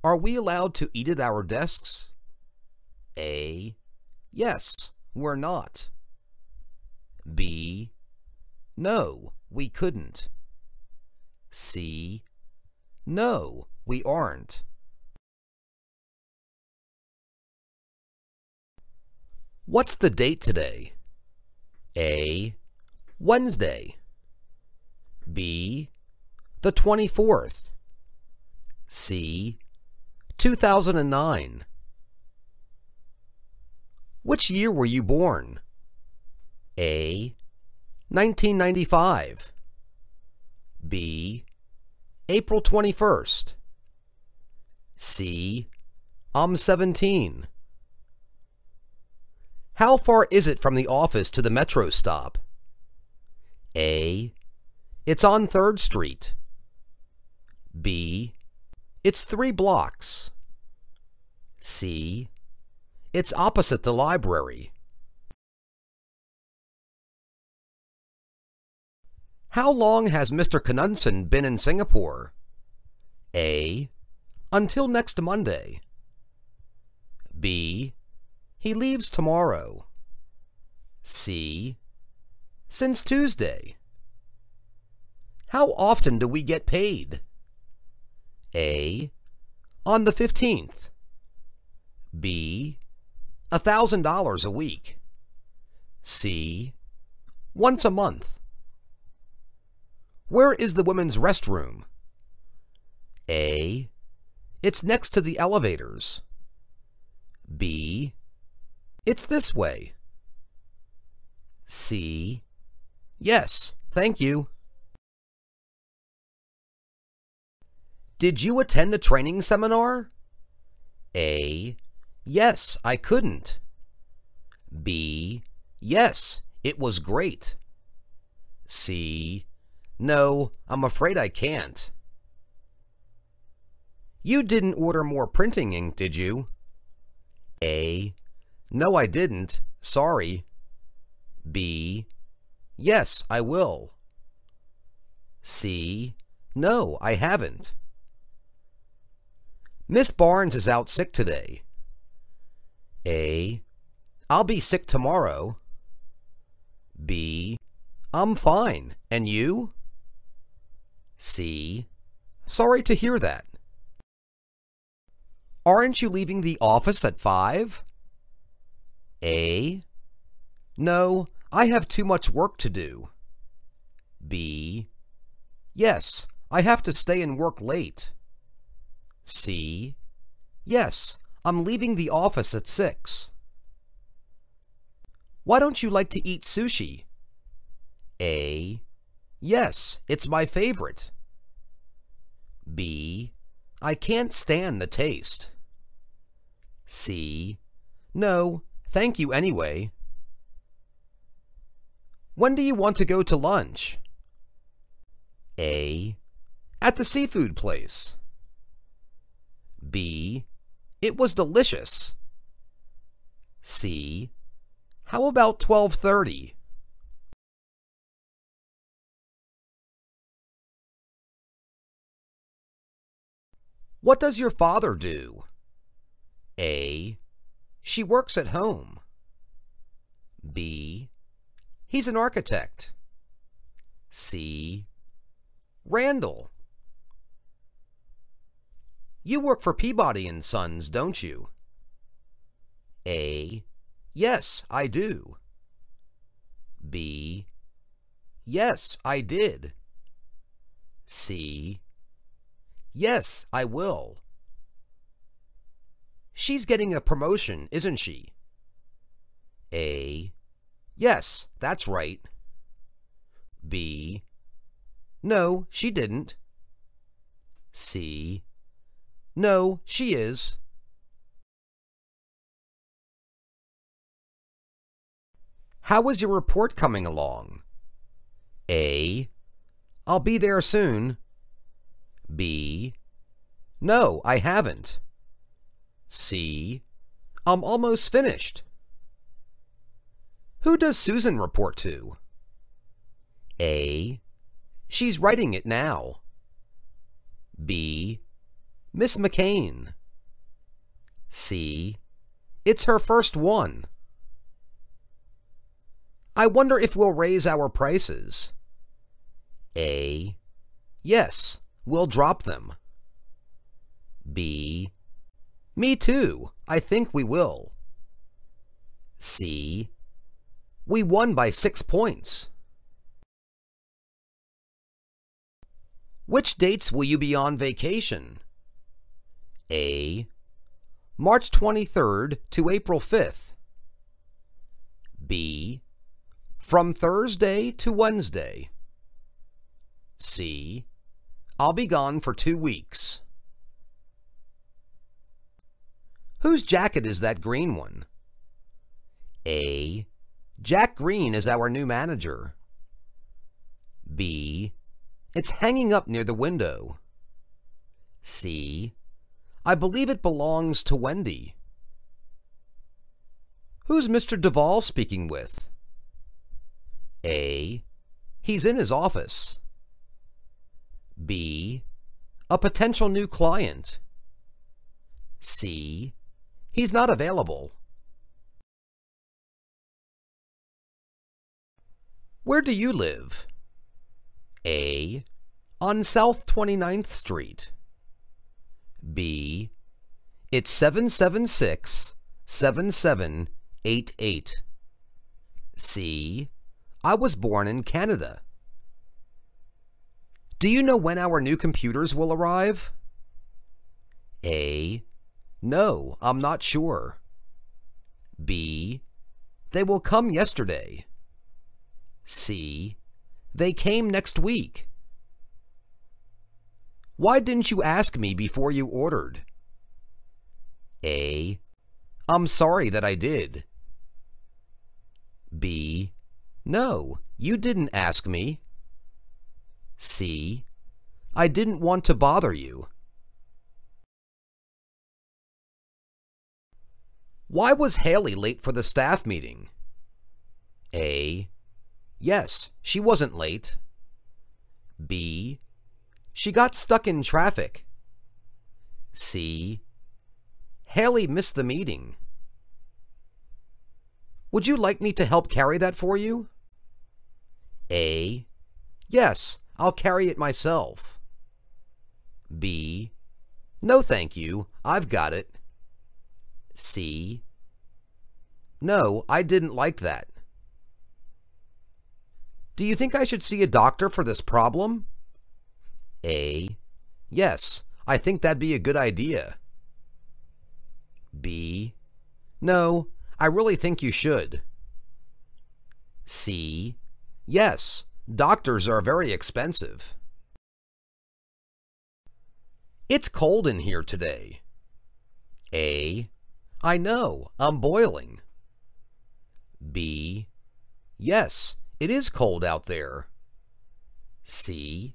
[SPEAKER 1] Are we allowed to eat at our desks? A. Yes, we're not. B. No, we couldn't. C. No, we aren't. What's the date today? A. Wednesday. B. The 24th. C. 2009. Which year were you born? A. 1995. B. April 21st. C. I'm 17. How far is it from the office to the metro stop? A. It's on 3rd Street. B. It's 3 blocks. C. It's opposite the library. How long has Mr. Knudsen been in Singapore? A. Until next Monday. B. He leaves tomorrow. C. Since Tuesday. How often do we get paid? A. On the 15th. B. $1,000 a week. C. Once a month. Where is the women's restroom? A. It's next to the elevators. B. It's this way. C. Yes, thank you. Did you attend the training seminar? A. Yes, I couldn't. B. Yes, it was great. C. No, I'm afraid I can't. You didn't order more printing ink, did you? A. No, I didn't. Sorry. B. Yes, I will. C. No, I haven't. Miss Barnes is out sick today. A. I'll be sick tomorrow. B. I'm fine. And you? C. Sorry to hear that. Aren't you leaving the office at 5? A. No, I have too much work to do. B. Yes, I have to stay and work late. C. Yes, I'm leaving the office at 6. Why don't you like to eat sushi? A. Yes, it's my favorite. B. I can't stand the taste. C. No, thank you anyway. When do you want to go to lunch? A. At the seafood place. B. It was delicious. C. How about 12:30? What does your father do? A. She works at home. B. He's an architect. C. Randall. You work for Peabody and Sons, don't you? A. Yes, I do. B. Yes, I did. C. Yes, I will. She's getting a promotion, isn't she? A. Yes, that's right. B. No, she didn't. C. No, she is. How is your report coming along? A. I'll be there soon. B. No, I haven't. C. I'm almost finished. Who does Susan report to? A. She's writing it now. B. Miss McCain. C. It's her first one. I wonder if we'll raise our prices. A. Yes, we'll drop them. B. Me too, I think we will. C. We won by 6 points. Which dates will you be on vacation? A. March 23rd to April 5th. B. From Thursday to Wednesday. C. I'll be gone for 2 weeks. Whose jacket is that green one? A. Jack Green is our new manager. B. It's hanging up near the window. C. I believe it belongs to Wendy. Who's Mr. Duvall speaking with? A. He's in his office. B. A potential new client. C. He's not available. Where do you live? A. On South 29th Street. B. It's 776-7788. C. I was born in Canada. Do you know when our new computers will arrive? A. No, I'm not sure. B. They will come yesterday. C. They came next week. Why didn't you ask me before you ordered? A. I'm sorry that I did. B. No, you didn't ask me. C. I didn't want to bother you. Why was Haley late for the staff meeting? A. Yes, she wasn't late. B. She got stuck in traffic. C. Haley missed the meeting. Would you like me to help carry that for you? A. Yes, I'll carry it myself. B. No, thank you. I've got it. C. No, I didn't like that. Do you think I should see a doctor for this problem? A. Yes, I think that'd be a good idea. B. No, I really think you should. C. Yes, doctors are very expensive. It's cold in here today. A. I know, I'm boiling. B. Yes, it is cold out there. C.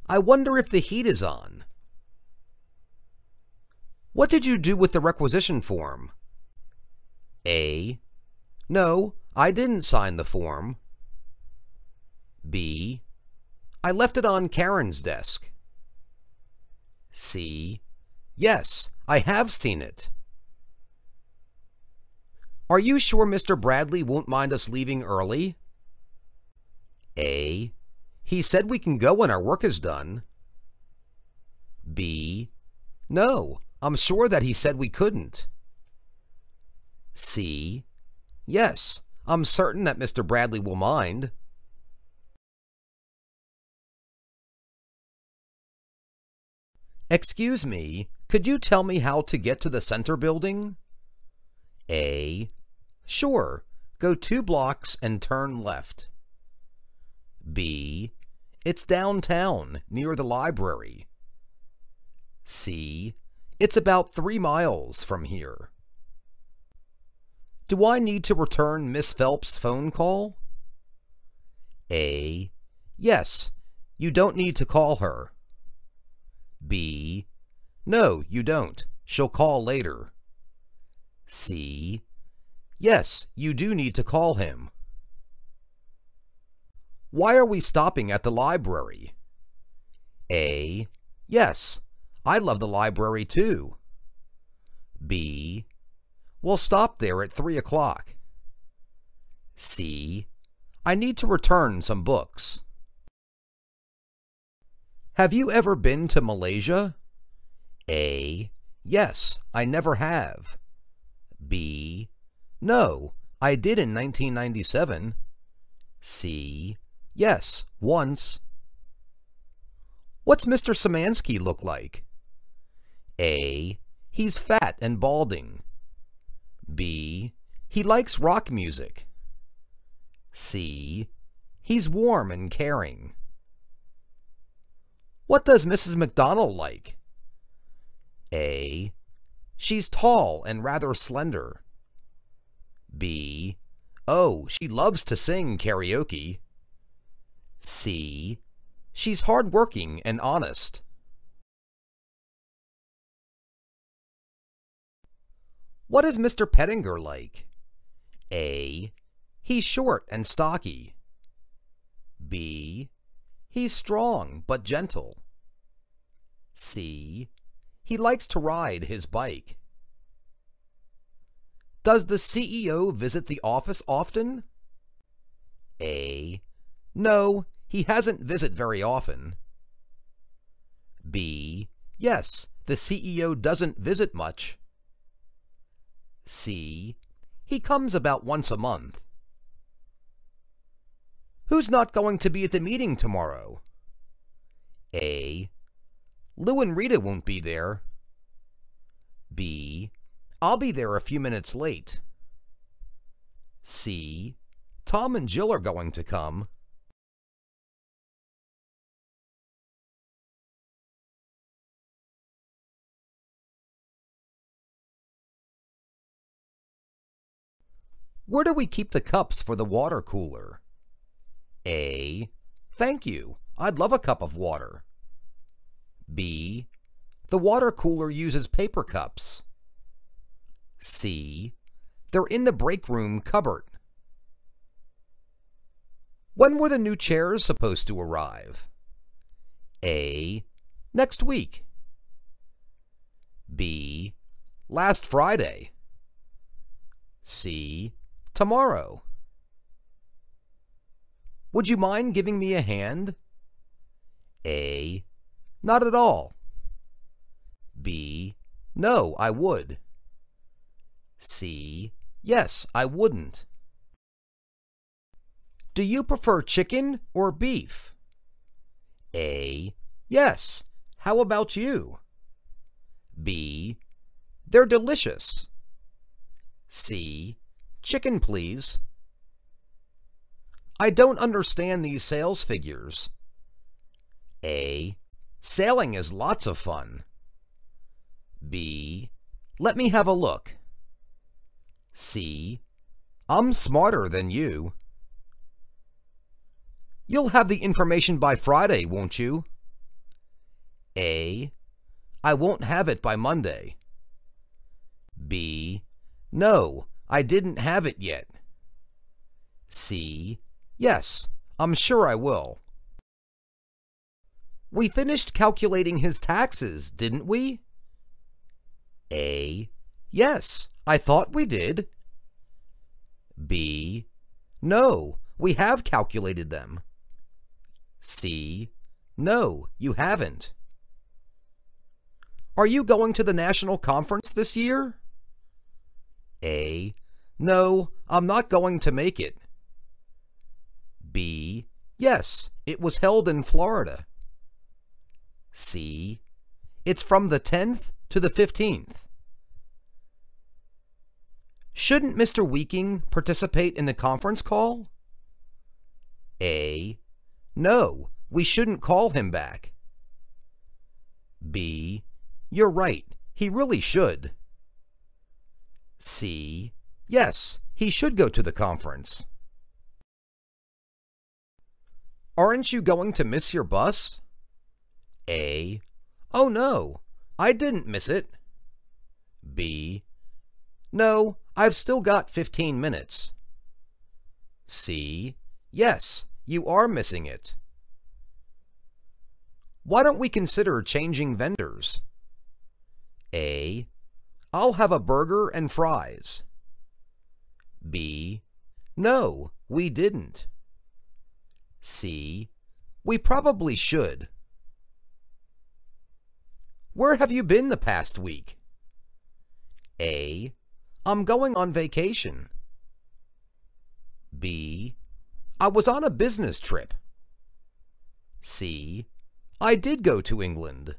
[SPEAKER 1] I wonder if the heat is on. What did you do with the requisition form? A. No, I didn't sign the form. B. I left it on Karen's desk. C. Yes, I have seen it. Are you sure Mr. Bradley won't mind us leaving early? A. He said we can go when our work is done. B. No, I'm sure that he said we couldn't. C. Yes, I'm certain that Mr. Bradley will mind. Excuse me, could you tell me how to get to the center building? A. Sure, go 2 blocks and turn left. B. It's downtown, near the library. C. It's about 3 miles from here. Do I need to return Miss Phelps' phone call? A. Yes, you don't need to call her. B. No, you don't. She'll call later. C. Yes, you do need to call him. Why are we stopping at the library? A. Yes, I love the library too. B. We'll stop there at 3 o'clock. C. I need to return some books. Have you ever been to Malaysia? A. Yes, I never have. B. No, I did in 1997. C. Yes, once. What's Mr. Szymanski look like? A. He's fat and balding. B. He likes rock music. C. He's warm and caring. What does Mrs. McDonald like? A. she's tall and rather slender. B, oh, she loves to sing karaoke. C, she's hardworking and honest. What is Mr. Pettinger like? A, he's short and stocky. B, he's strong but gentle. C, he likes to ride his bike. Does the CEO visit the office often? A, no, he hasn't visited very often. B, yes, the CEO doesn't visit much. C, he comes about once a month. Who's not going to be at the meeting tomorrow? A, Lou and Rita won't be there. B, I'll be there a few minutes late. C, Tom and Jill are going to come. Where do we keep the cups for the water cooler? A, thank you, I'd love a cup of water. B, the water cooler uses paper cups. C, they're in the break room cupboard. When were the new chairs supposed to arrive? A, next week. B, last Friday. C, tomorrow. Would you mind giving me a hand? A, not at all. B, no, I would. C, yes, I wouldn't. Do you prefer chicken or beef? A, yes. How about you? B, they're delicious. C, chicken, please. I don't understand these sales figures. A, sailing is lots of fun. B, let me have a look. C, I'm smarter than you. You'll have the information by Friday, won't you? A, I won't have it by Monday. B, no, I didn't have it yet. C, yes, I'm sure I will. We finished calculating his taxes, didn't we? A, yes, I thought we did. B, no, we have calculated them. C, no, you haven't. Are you going to the national conference this year? A, no, I'm not going to make it. B, yes, it was held in Florida. C, it's from the 10th to the 15th. Shouldn't Mr. Weeking participate in the conference call? A, no, we shouldn't call him back. B, you're right, he really should. C, yes, he should go to the conference. Aren't you going to miss your bus? A, oh no, I didn't miss it. B, no, I've still got 15 minutes. C, yes, you are missing it. Why don't we consider changing vendors? A, I'll have a burger and fries. B, no, we didn't. C, we probably should. Where have you been the past week? A, I'm going on vacation. B, I was on a business trip. C, I did go to England.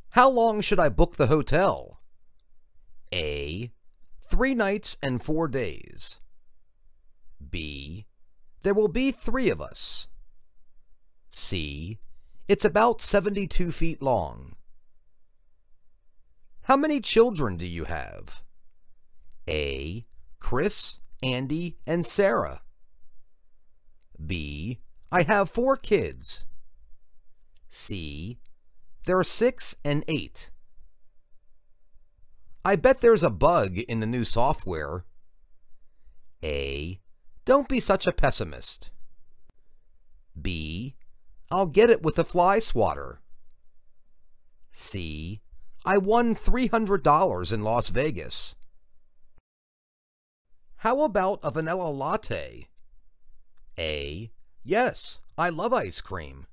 [SPEAKER 1] How long should I book the hotel? A, 3 nights and 4 days. B, there will be 3 of us. C, it's about 72 feet long. How many children do you have? A. Chris, Andy, and Sarah. B. I have 4 kids. C. There are 6 and 8. I bet there's a bug in the new software. A. Don't be such a pessimist. B. I'll get it with a fly swatter. C. I won $300 in Las Vegas. How about a vanilla latte? A. Yes, I love ice cream.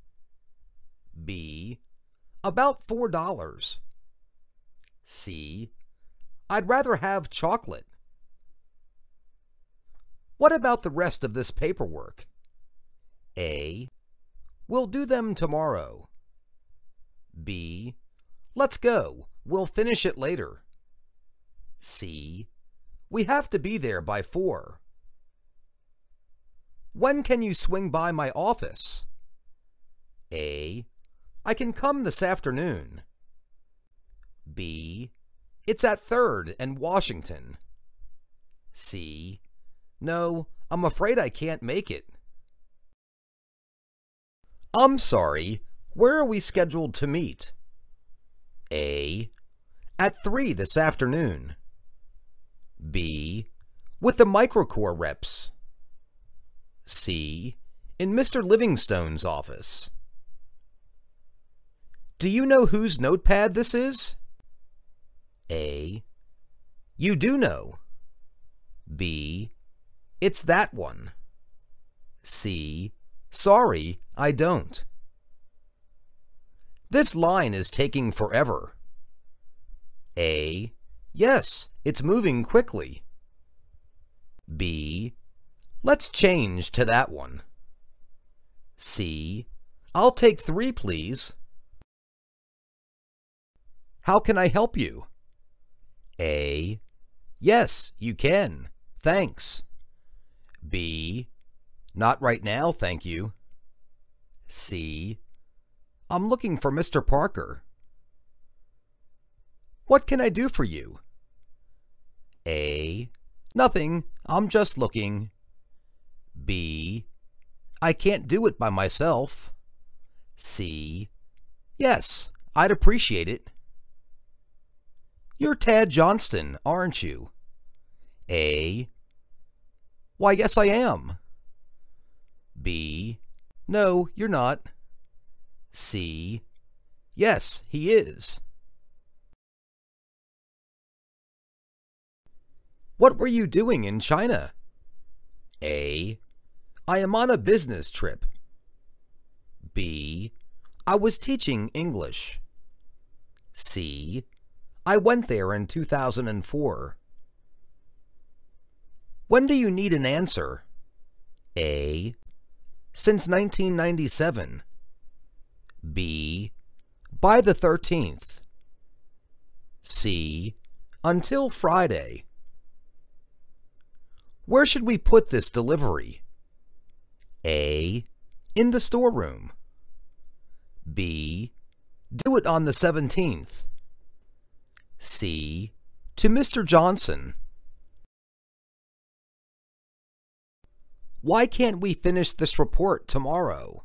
[SPEAKER 1] B. About $4. C. I'd rather have chocolate. What about the rest of this paperwork? A. We'll do them tomorrow. B. Let's go. We'll finish it later. C. We have to be there by 4. When can you swing by my office? A. I can come this afternoon. B. It's at 3rd and Washington. C. No, I'm afraid I can't make it. I'm sorry, where are we scheduled to meet? A. At 3 this afternoon. B. With the microcore reps. C. In Mr. Livingstone's office. Do you know whose notepad this is? A. You do know. B. It's that one. C. Sorry, I don't. This line is taking forever. A. Yes, it's moving quickly. B. Let's change to that one. C. I'll take 3, please. How can I help you? A. Yes, you can. Thanks. B. Not right now, thank you. C. I'm looking for Mr. Parker. What can I do for you? A. Nothing, I'm just looking. B. I can't do it by myself. C. Yes, I'd appreciate it. You're Tad Johnston, aren't you? A. Why, yes, I am. B. No, you're not. C. Yes, he is. What were you doing in China? A. I am on a business trip. B. I was teaching English. C. I went there in 2004. When do you need an answer? A. Since 1997. B. By the 13th. C. Until Friday. Where should we put this delivery? A. In the storeroom. B. Do it on the 17th. C. To Mr. Johnson. Why can't we finish this report tomorrow?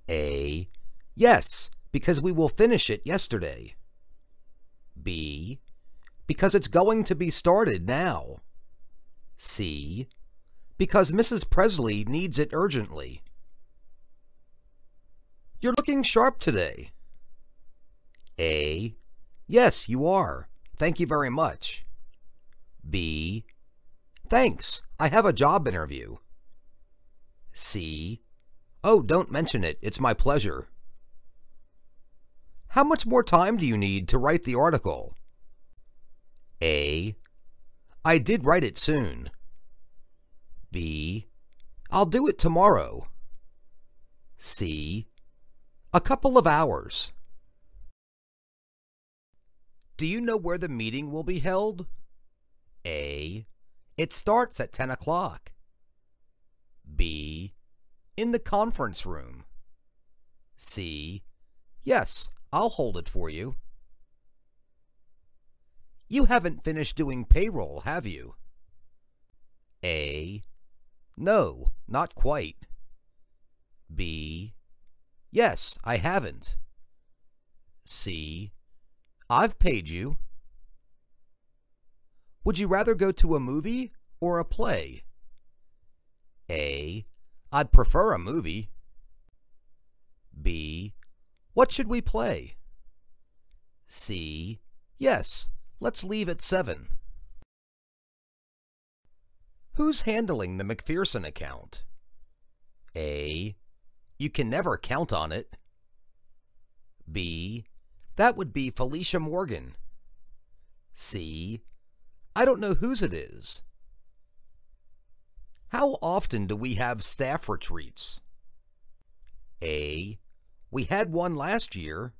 [SPEAKER 1] A. Yes, because we will finish it yesterday. B. Because it's going to be started now. C. Because Mrs. Presley needs it urgently. You're looking sharp today. A. Yes, you are. Thank you very much. B. Thanks, I have a job interview. C. Oh, don't mention it. It's my pleasure. How much more time do you need to write the article? A. I did write it soon. B. I'll do it tomorrow. C. A couple of hours. Do you know where the meeting will be held? A. It starts at 10 o'clock. B. In the conference room. C. Yes, I'll hold it for you. You haven't finished doing payroll, have you? A. No, not quite. B. Yes, I haven't. C. I've paid you. Would you rather go to a movie or a play? A. I'd prefer a movie. B. What should we play? C. Yes, let's leave at 7. Who's handling the McPherson account? A. You can never count on it. B. That would be Felicia Morgan. C. I don't know whose it is. How often do we have staff retreats? A. We had one last year.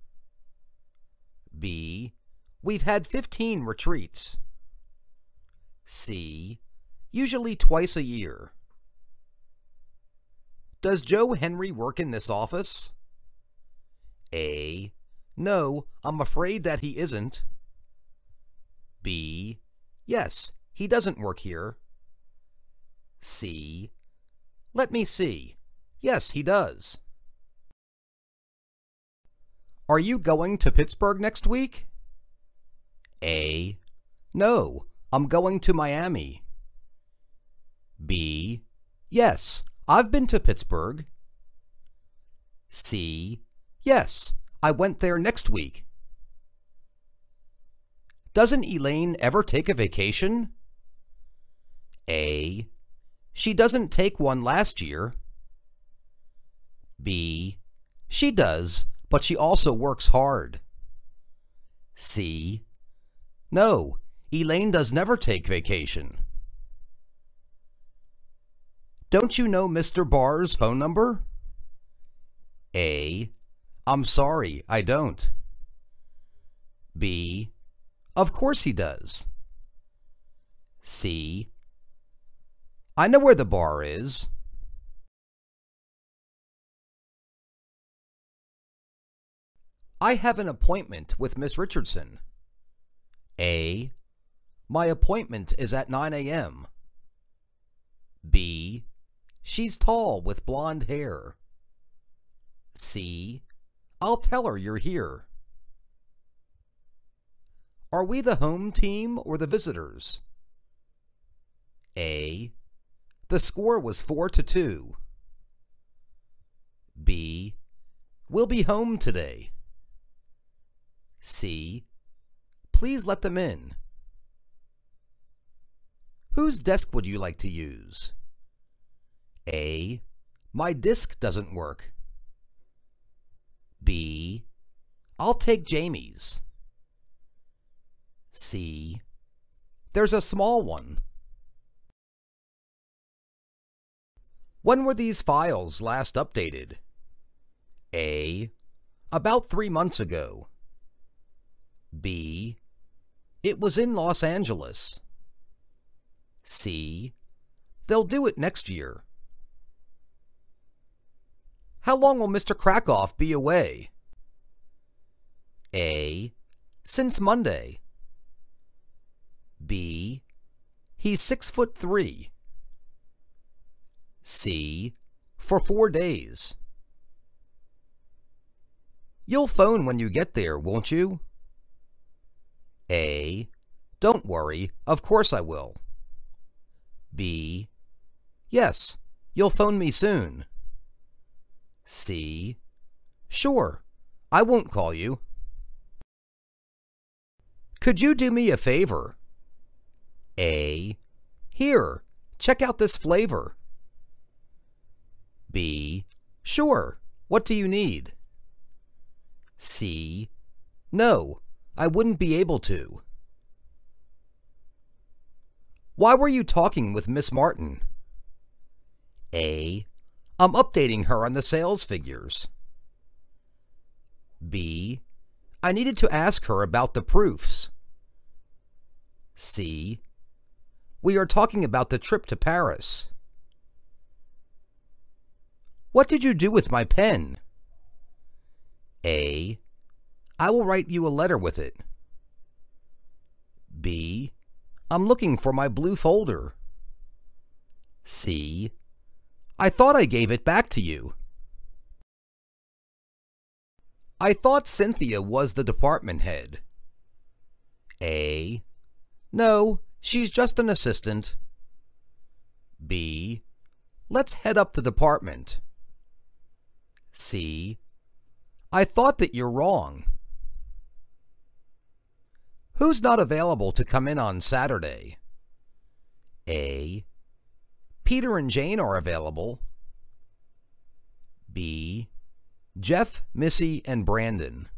[SPEAKER 1] B. We've had 15 retreats. C. Usually twice a year. Does Joe Henry work in this office? A. No, I'm afraid that he isn't. B. Yes, he doesn't work here. C. Let me see. Yes, he does. Are you going to Pittsburgh next week? A. No, I'm going to Miami. B. Yes, I've been to Pittsburgh. C. Yes, I went there next week. Doesn't Elaine ever take a vacation? A. She doesn't take one last year. B. She does, but she also works hard. C. No, Elaine does never take vacation. Don't you know Mr. Barr's phone number? A. I'm sorry, I don't. B. Of course he does. C. I know where the bar is. I have an appointment with Miss Richardson. A. My appointment is at 9 a.m. B. She's tall with blonde hair. C. I'll tell her you're here. Are we the home team or the visitors? A. The score was 4-2. B. We'll be home today. C. Please let them in. Whose desk would you like to use? A. My disk doesn't work. B. I'll take Jamie's. C. There's a small one. When were these files last updated? A. About 3 months ago. B. It was in Los Angeles. C. They'll do it next year. How long will Mr. Krakoff be away? A. Since Monday. B. He's 6'3". C. For 4 days. You'll phone when you get there, won't you? A. Don't worry, of course I will. B. Yes, you'll phone me soon. C. Sure, I won't call you. Could you do me a favor? A. Here, check out this flavor. B. Sure, what do you need? C. No, I wouldn't be able to. Why were you talking with Miss Martin? A. I'm updating her on the sales figures. B. I needed to ask her about the proofs. C. We are talking about the trip to Paris. What did you do with my pen? A. I will write you a letter with it. B. I'm looking for my blue folder. C. I thought I gave it back to you. I thought Cynthia was the department head. A. No, she's just an assistant. B. Let's head up the department. C. I thought that you're wrong. Who's not available to come in on Saturday? A. Peter and Jane are available. B. Jeff, Missy, and Brandon.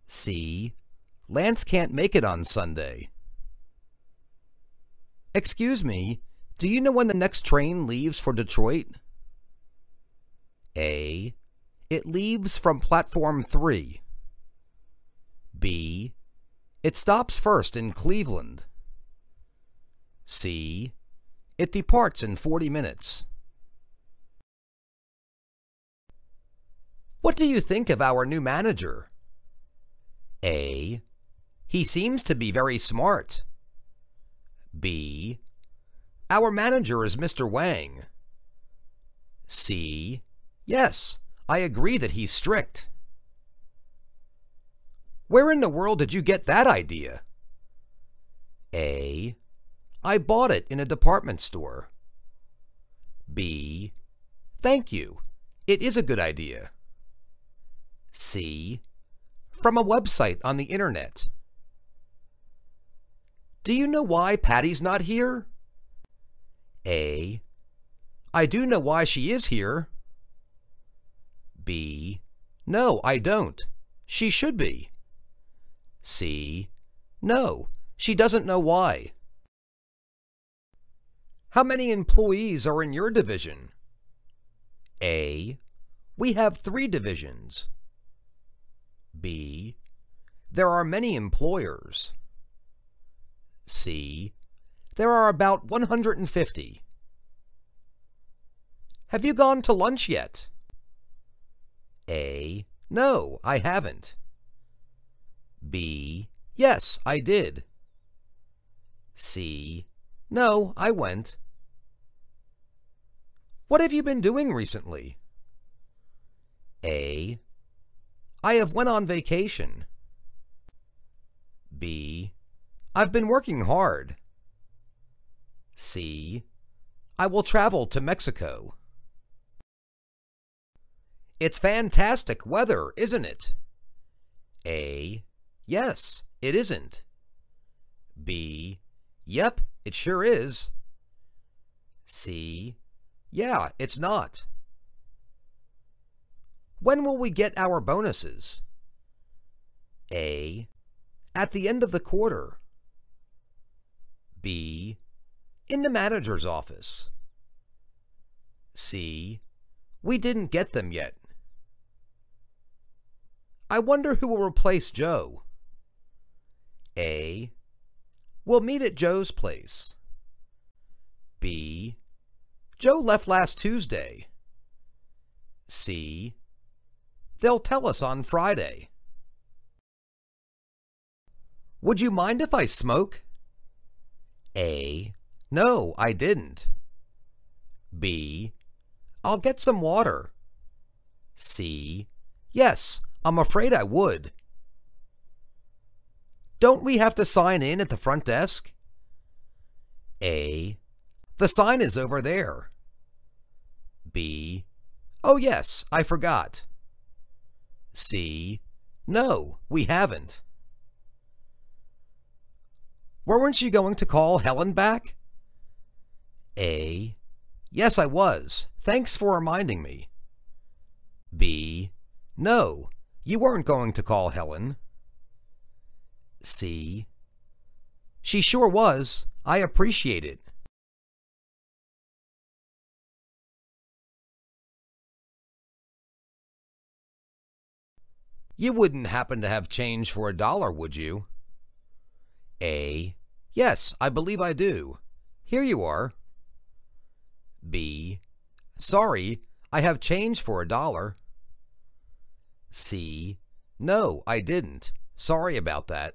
[SPEAKER 1] C. Lance can't make it on Sunday. Excuse me, do you know when the next train leaves for Detroit? A. It leaves from platform 3. B. It stops first in Cleveland. C. It departs in 40 minutes. What do you think of our new manager? A. He seems to be very smart. B. Our manager is Mr. Wang. C. Yes, I agree that he's strict. Where in the world did you get that idea? A. I bought it in a department store. B. Thank you. It is a good idea. C. From a website on the internet. Do you know why Patty's not here? A. I do know why she is here. B. No, I don't. She should be. C. No, she doesn't know why. How many employees are in your division? A. We have 3 divisions. B. There are many employers. C. There are about 150. Have you gone to lunch yet? A. No, I haven't. B. Yes, I did. C. No, I went. What have you been doing recently? A. I have went on vacation. B. I've been working hard. C. I will travel to Mexico. It's fantastic weather, isn't it? A. Yes, it isn't. B. Yep, it sure is. C. Yeah, it's not. When will we get our bonuses? A. At the end of the quarter. B. In the manager's office. C. We didn't get them yet. I wonder who will replace Joe. A. We'll meet at Joe's place. B. Joe left last Tuesday. C. They'll tell us on Friday. Would you mind if I smoke? A. No, I didn't. B. I'll get some water. C. Yes, I'm afraid I would. Don't we have to sign in at the front desk? A. The sign is over there. B. Oh yes, I forgot. C. No, we haven't. Weren't you going to call Helen back? A. Yes, I was. Thanks for reminding me. B. No, you weren't going to call Helen. C. She sure was. I appreciate it. You wouldn't happen to have change for $1, would you? A. Yes, I believe I do. Here you are. B. Sorry, I have change for $1. C. No, I didn't. Sorry about that.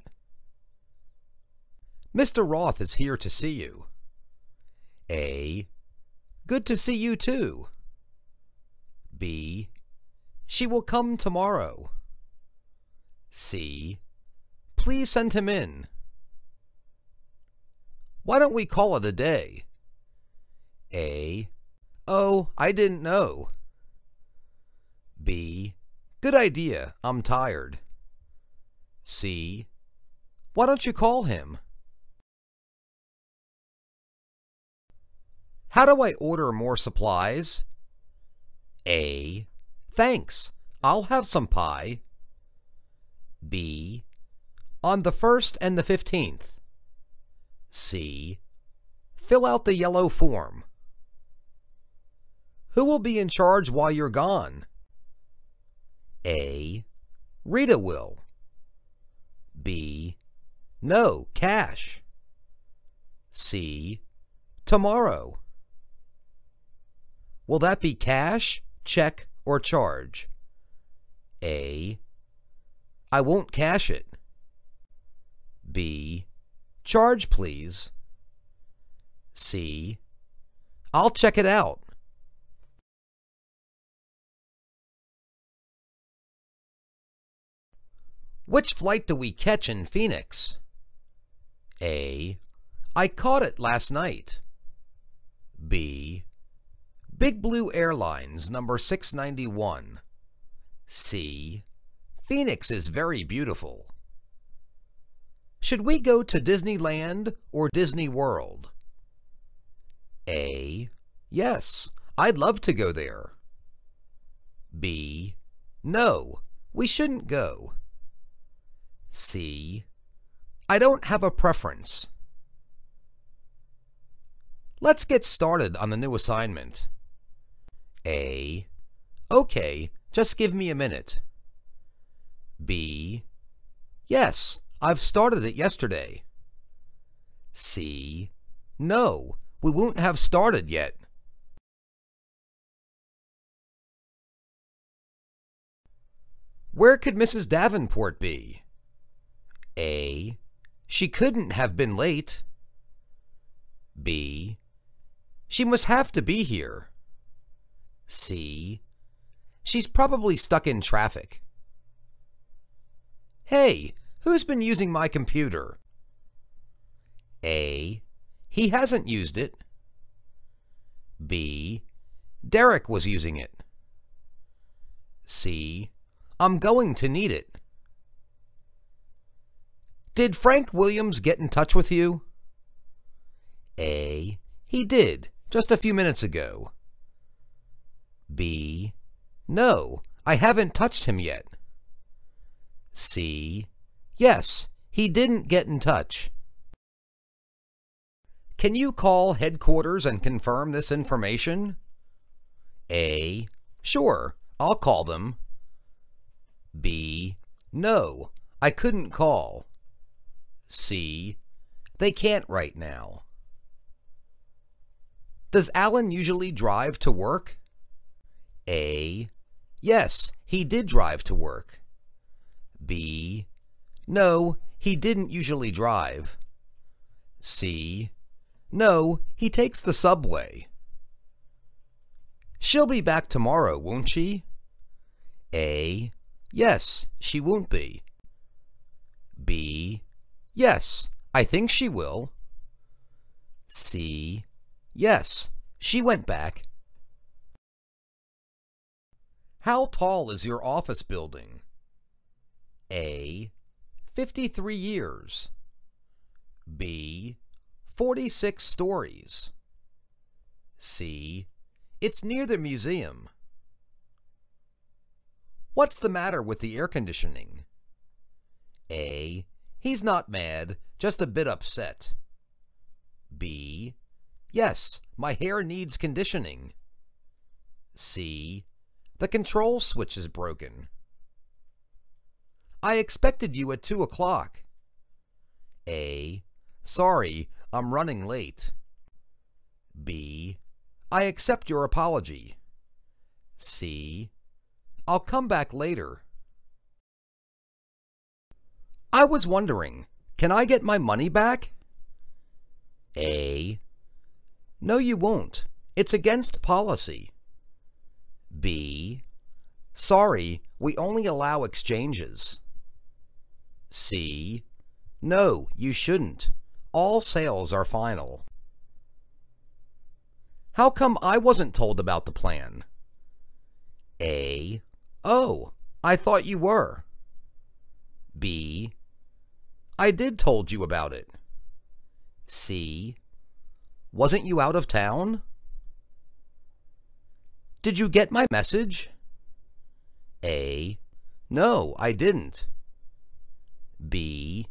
[SPEAKER 1] Mr. Roth is here to see you. A. Good to see you too. B. She will come tomorrow. C. Please send him in. Why don't we call it a day? A. Oh, I didn't know. B. Good idea, I'm tired. C. Why don't you call him? How do I order more supplies? A. Thanks, I'll have some pie. B. On the 1st and the 15th. C. Fill out the yellow form. Who will be in charge while you're gone? A. Rita will. B. No, cash. C. Tomorrow. Will that be cash, check, or charge? A. I won't cash it. B. Charge, please. C. I'll check it out. Which flight do we catch in Phoenix? A. I caught it last night. B. Big Blue Airlines, number 691. C. Phoenix is very beautiful. Should we go to Disneyland or Disney World? A. Yes, I'd love to go there. B. No, we shouldn't go. C. I don't have a preference. Let's get started on the new assignment. A. Okay, just give me a minute. B. Yes, I've started it yesterday. C. No, we won't have started yet. Where could Mrs. Davenport be? A. She couldn't have been late. B. She must have to be here. C. She's probably stuck in traffic. Hey, who's been using my computer? A. He hasn't used it. B. Derek was using it. C. I'm going to need it. Did Frank Williams get in touch with you? A. He did, just a few minutes ago. B. No, I haven't touched him yet. C. Yes, he didn't get in touch. Can you call headquarters and confirm this information? A. Sure, I'll call them. B. No, I couldn't call. C. They can't right now. Does Alan usually drive to work? A. Yes, he did drive to work. B. No, he didn't usually drive. C. No, he takes the subway. She'll be back tomorrow, won't she? A. Yes, she won't be. B. Yes, I think she will. C. Yes, she went back. How tall is your office building? A. 53 years. B. 46 stories. C. It's near the museum. What's the matter with the air conditioning? A. He's not mad, just a bit upset. B. Yes, my hair needs conditioning. C. The control switch is broken. I expected you at 2 o'clock. A. Sorry, I'm running late. B. I accept your apology. C. I'll come back later. I was wondering, can I get my money back? A. No, you won't. It's against policy. B. Sorry, we only allow exchanges. C. No, you shouldn't. All sales are final. How come I wasn't told about the plan? A. Oh, I thought you were. B. I did told you about it. C. Wasn't you out of town? Did you get my message? A. No, I didn't. B.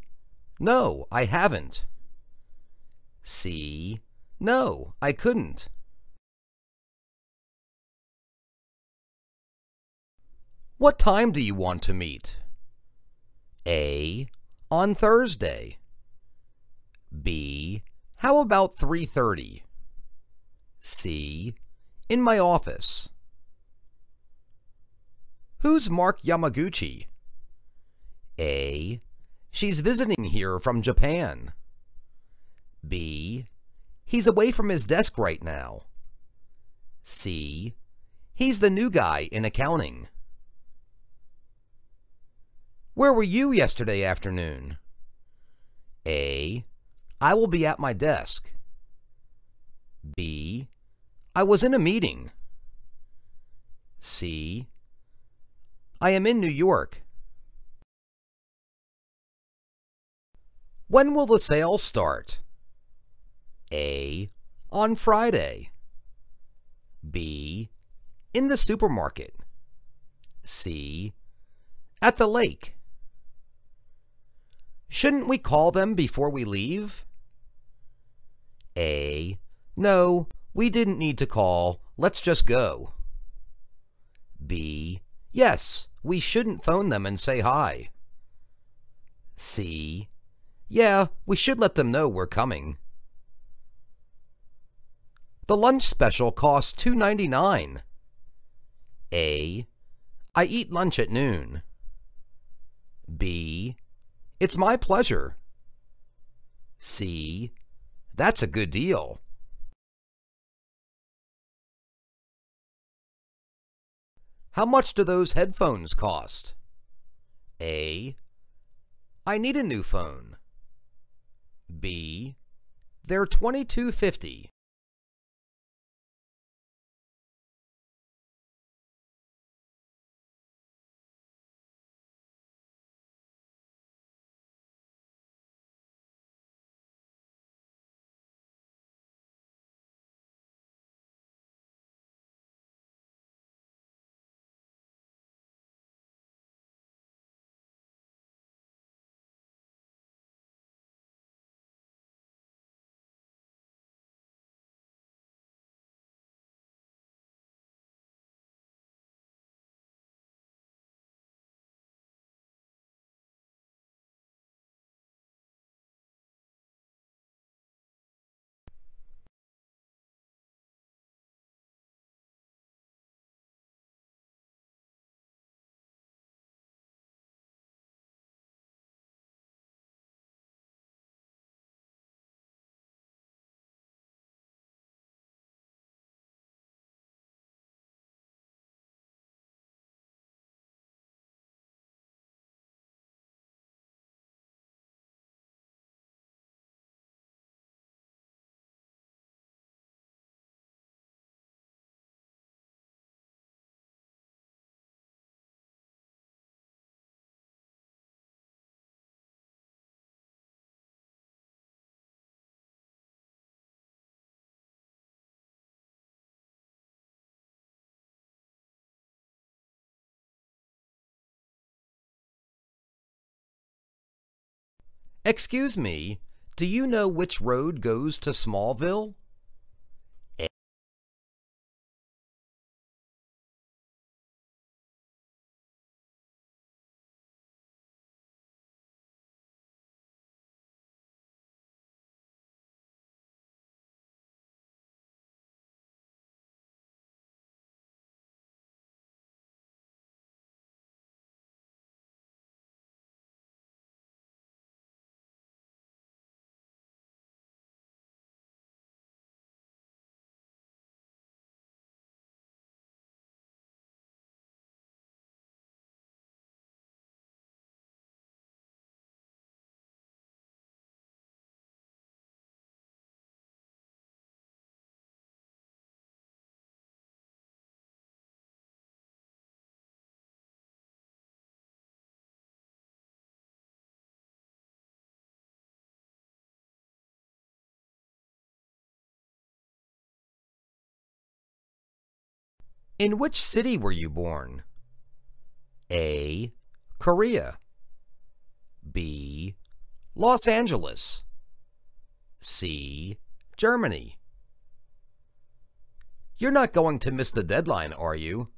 [SPEAKER 1] No, I haven't. C. No, I couldn't. What time do you want to meet? A. On Thursday. B. How about 3:30? C. In my office. Who's Mark Yamaguchi? A. She's visiting here from Japan. B. He's away from his desk right now. C. He's the new guy in accounting. Where were you yesterday afternoon? A. I will be at my desk. B. I was in a meeting. C. I am in New York. When will the sale start? A. On Friday. B. In the supermarket. C. At the lake. Shouldn't we call them before we leave? A. No, we didn't need to call. Let's just go. B. Yes, we shouldn't phone them and say hi. C. Yeah, we should let them know we're coming. The lunch special costs $2.99. A. I eat lunch at noon. B. It's my pleasure. C. That's a good deal. How much do those headphones cost? A. I need a new phone. B. They're $22.50. Excuse me, do you know which road goes to Smallville? In which city were you born? A. Korea. B. Los Angeles. C. Germany. You're not going to miss the deadline, are you?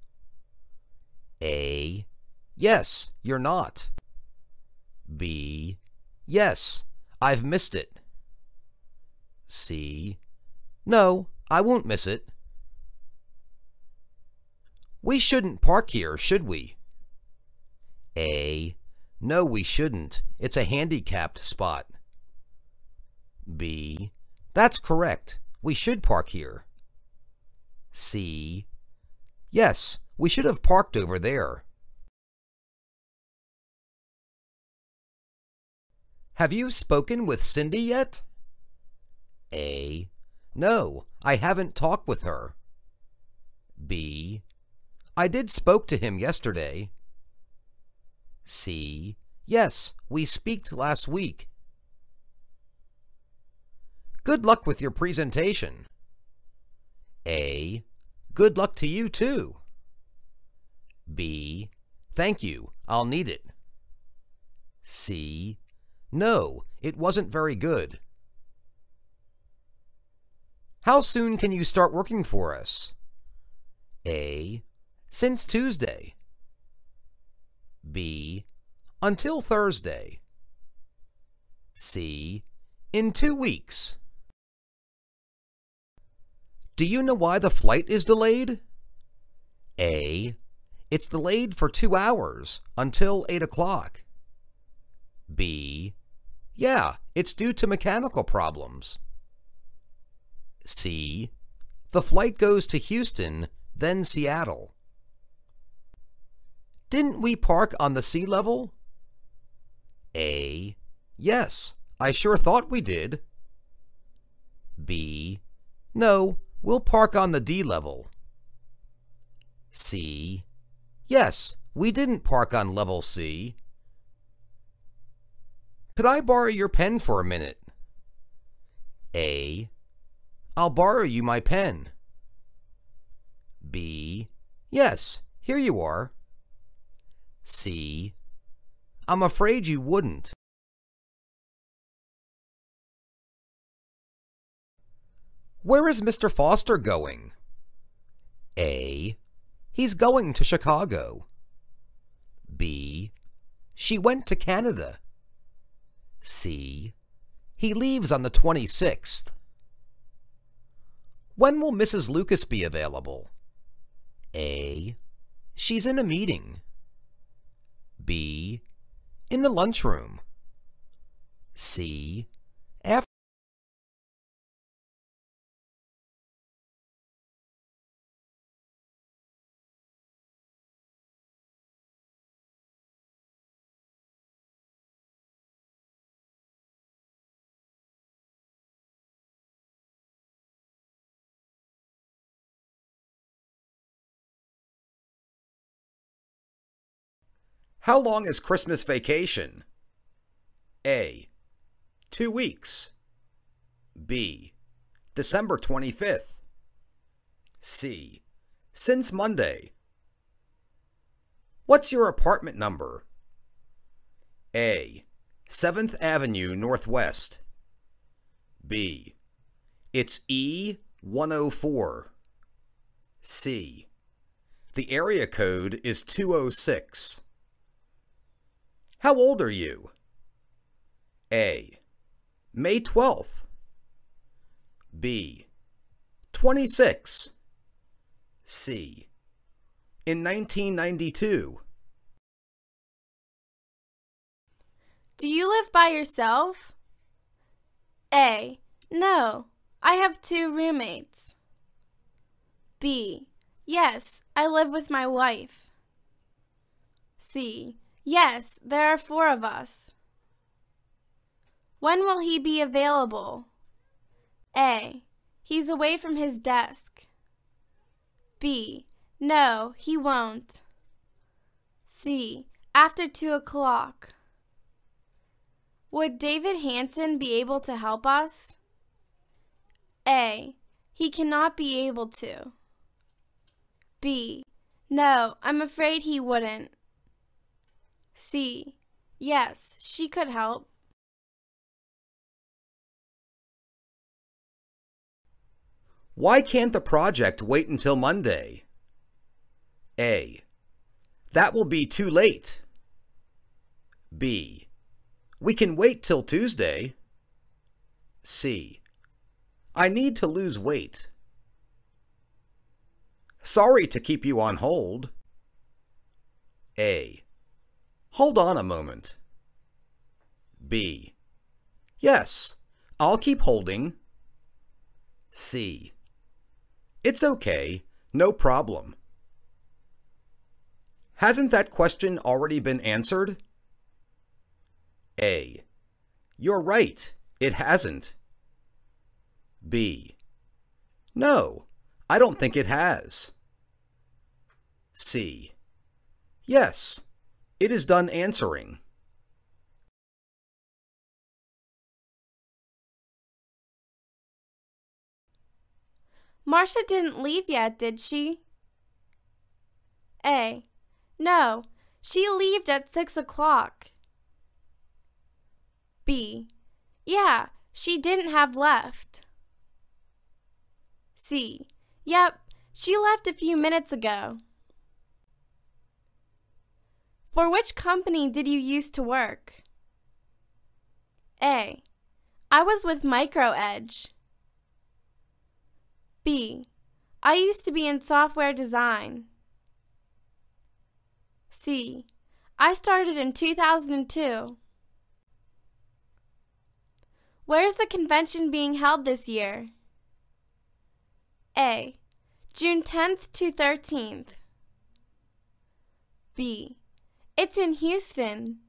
[SPEAKER 1] A. Yes, you're not. B. Yes, I've missed it. C. No, I won't miss it. We shouldn't park here, should we? A. No, we shouldn't. It's a handicapped spot. B. That's correct. We should park here. C. Yes, we should have parked over there. Have you spoken with Cindy yet? A. No, I haven't talked with her. B. I did spoke to him yesterday. C. Yes, we speaked last week. Good luck with your presentation. A. Good luck to you too. B. Thank you, I'll need it. C. No, it wasn't very good. How soon can you start working for us? A. Since Tuesday. B. Until Thursday. C. In 2 weeks. Do you know why the flight is delayed? A. It's delayed for 2 hours, until 8 o'clock. B. Yeah, it's due to mechanical problems. C. The flight goes to Houston, then Seattle. Didn't we park on the sea level? A. Yes, I sure thought we did. B. No, we'll park on the D level. C. Yes, we didn't park on level C. Could I borrow your pen for a minute? A. I'll borrow you my pen. B. Yes, here you are. C. I'm afraid you wouldn't. Where is Mr. Foster going? A. He's going to Chicago. B. She went to Canada. C. He leaves on the 26th. When will Mrs. Lucas be available? A. She's in a meeting. B. In the lunchroom. C. After. How long is Christmas vacation? A. 2 weeks. B. December 25th. C. Since Monday. What's your apartment number? A. 7th Avenue Northwest. B. It's E104. C. The area code is 206. How old are you? A. May 12th. B. 26. C. In 1992.
[SPEAKER 2] Do you live by yourself? A. No, I have 2 roommates. B. Yes, I live with my wife. C. Yes, there are 4 of us. When will he be available? A. He's away from his desk. B. No, he won't. C. After 2 o'clock. Would David Hansen be able to help us? A. He cannot be able to. B. No, I'm afraid he wouldn't. C. Yes, she could help.
[SPEAKER 1] Why can't the project wait until Monday? A. That will be too late. B. We can wait till Tuesday. C. I need to lose weight. Sorry to keep you on hold. A. Hold on a moment. B. Yes, I'll keep holding. C. It's okay, no problem. Hasn't that question already been answered? A. You're right, it hasn't. B. No, I don't think it has. C. Yes, it is done answering.
[SPEAKER 2] Marcia didn't leave yet, did she? A. No, she left at 6 o'clock. B. Yeah, she didn't have left. C. Yep, she left a few minutes ago. For which company did you used to work? A. I was with MicroEdge. B. I used to be in software design. C. I started in 2002. Where's the convention being held this year? A. June 10th to 13th. B. It's in Houston.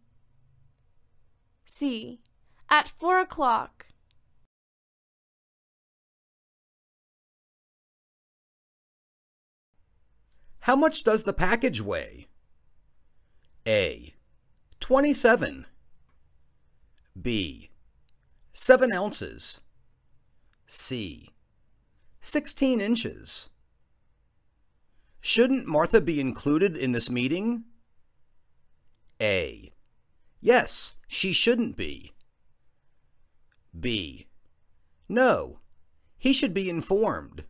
[SPEAKER 2] C. At 4 o'clock.
[SPEAKER 1] How much does the package weigh? A. 27. B. 7 ounces. C. 16 inches. Shouldn't Martha be included in this meeting? A. Yes, she shouldn't be. B. No, he should be informed.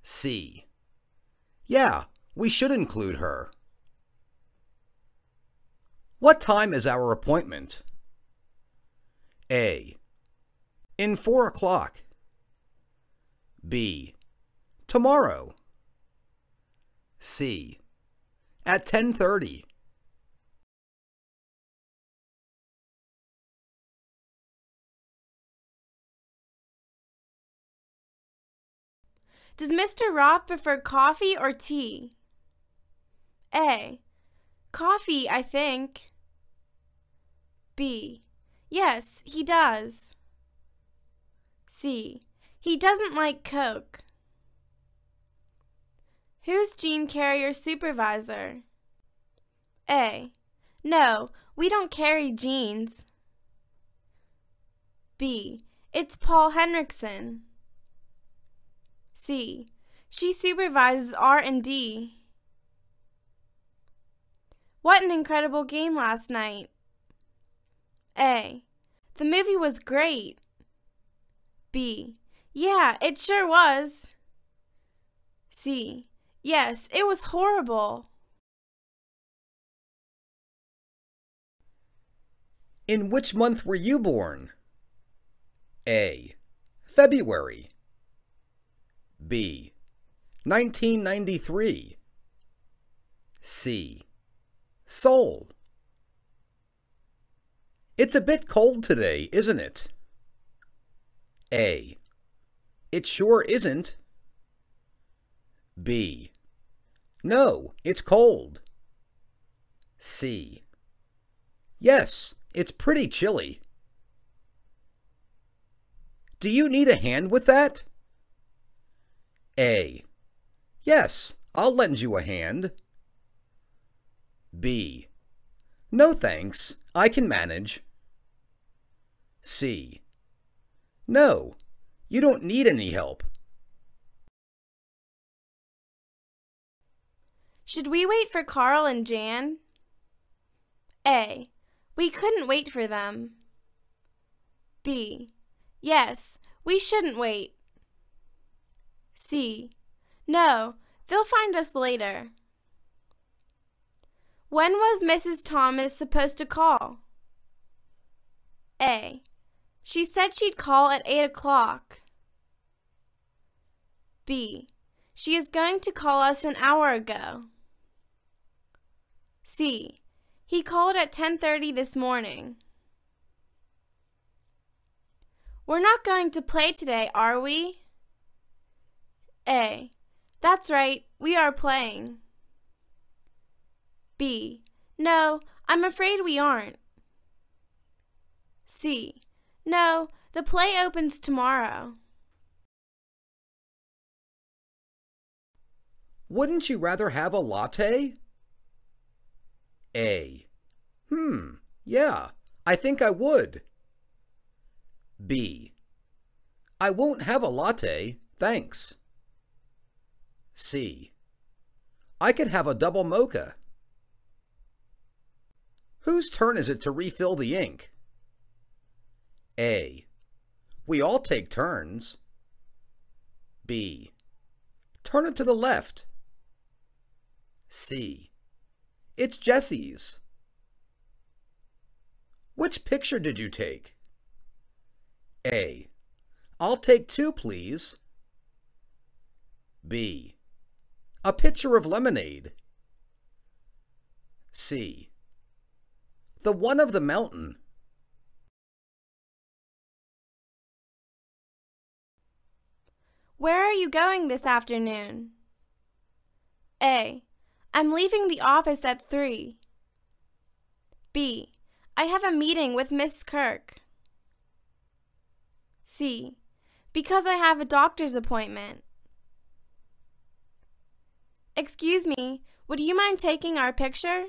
[SPEAKER 1] C. Yeah, we should include her. What time is our appointment? A. In 4 o'clock. B. Tomorrow. C. At 10:30.
[SPEAKER 2] Does Mr. Roth prefer coffee or tea? A. Coffee, I think. B. Yes, he does. C. He doesn't like Coke. Who's Gene Carrier's supervisor? A. No, we don't carry Genes. B. It's Paul Henriksen. C. She supervises R&D. What an incredible game last night. A. The movie was great. B. Yeah, it sure was. C. Yes, it was horrible.
[SPEAKER 1] In which month were you born? A. February. B. 1993. C. Seoul. It's a bit cold today, isn't it? A. It sure isn't. B. No, it's cold. C. Yes, it's pretty chilly. Do you need a hand with that? A. Yes, I'll lend you a hand. B. No thanks, I can manage. C. No, you don't need any help.
[SPEAKER 2] Should we wait for Carl and Jan? A. We couldn't wait for them. B. Yes, we shouldn't wait. C. No, they'll find us later. When was Mrs. Thomas supposed to call? A. She said she'd call at 8 o'clock. B. She is going to call us an hour ago. C. He called at 10:30 this morning. We're not going to play today, are we? A. That's right, we are playing. B. No, I'm afraid we aren't. C. No, the play opens tomorrow.
[SPEAKER 1] Wouldn't you rather have a latte? A. Yeah, I think I would. B. I won't have a latte, thanks. C. I can have a double mocha. Whose turn is it to refill the ink? A. We all take turns. B. Turn it to the left. C. It's Jessie's. Which picture did you take? A. I'll take 2, please. B. A pitcher of lemonade. C. The one of the mountain.
[SPEAKER 2] Where are you going this afternoon? A. I'm leaving the office at 3. B. I have a meeting with Miss Kirk. C. Because I have a doctor's appointment. Excuse me, would you mind taking our picture?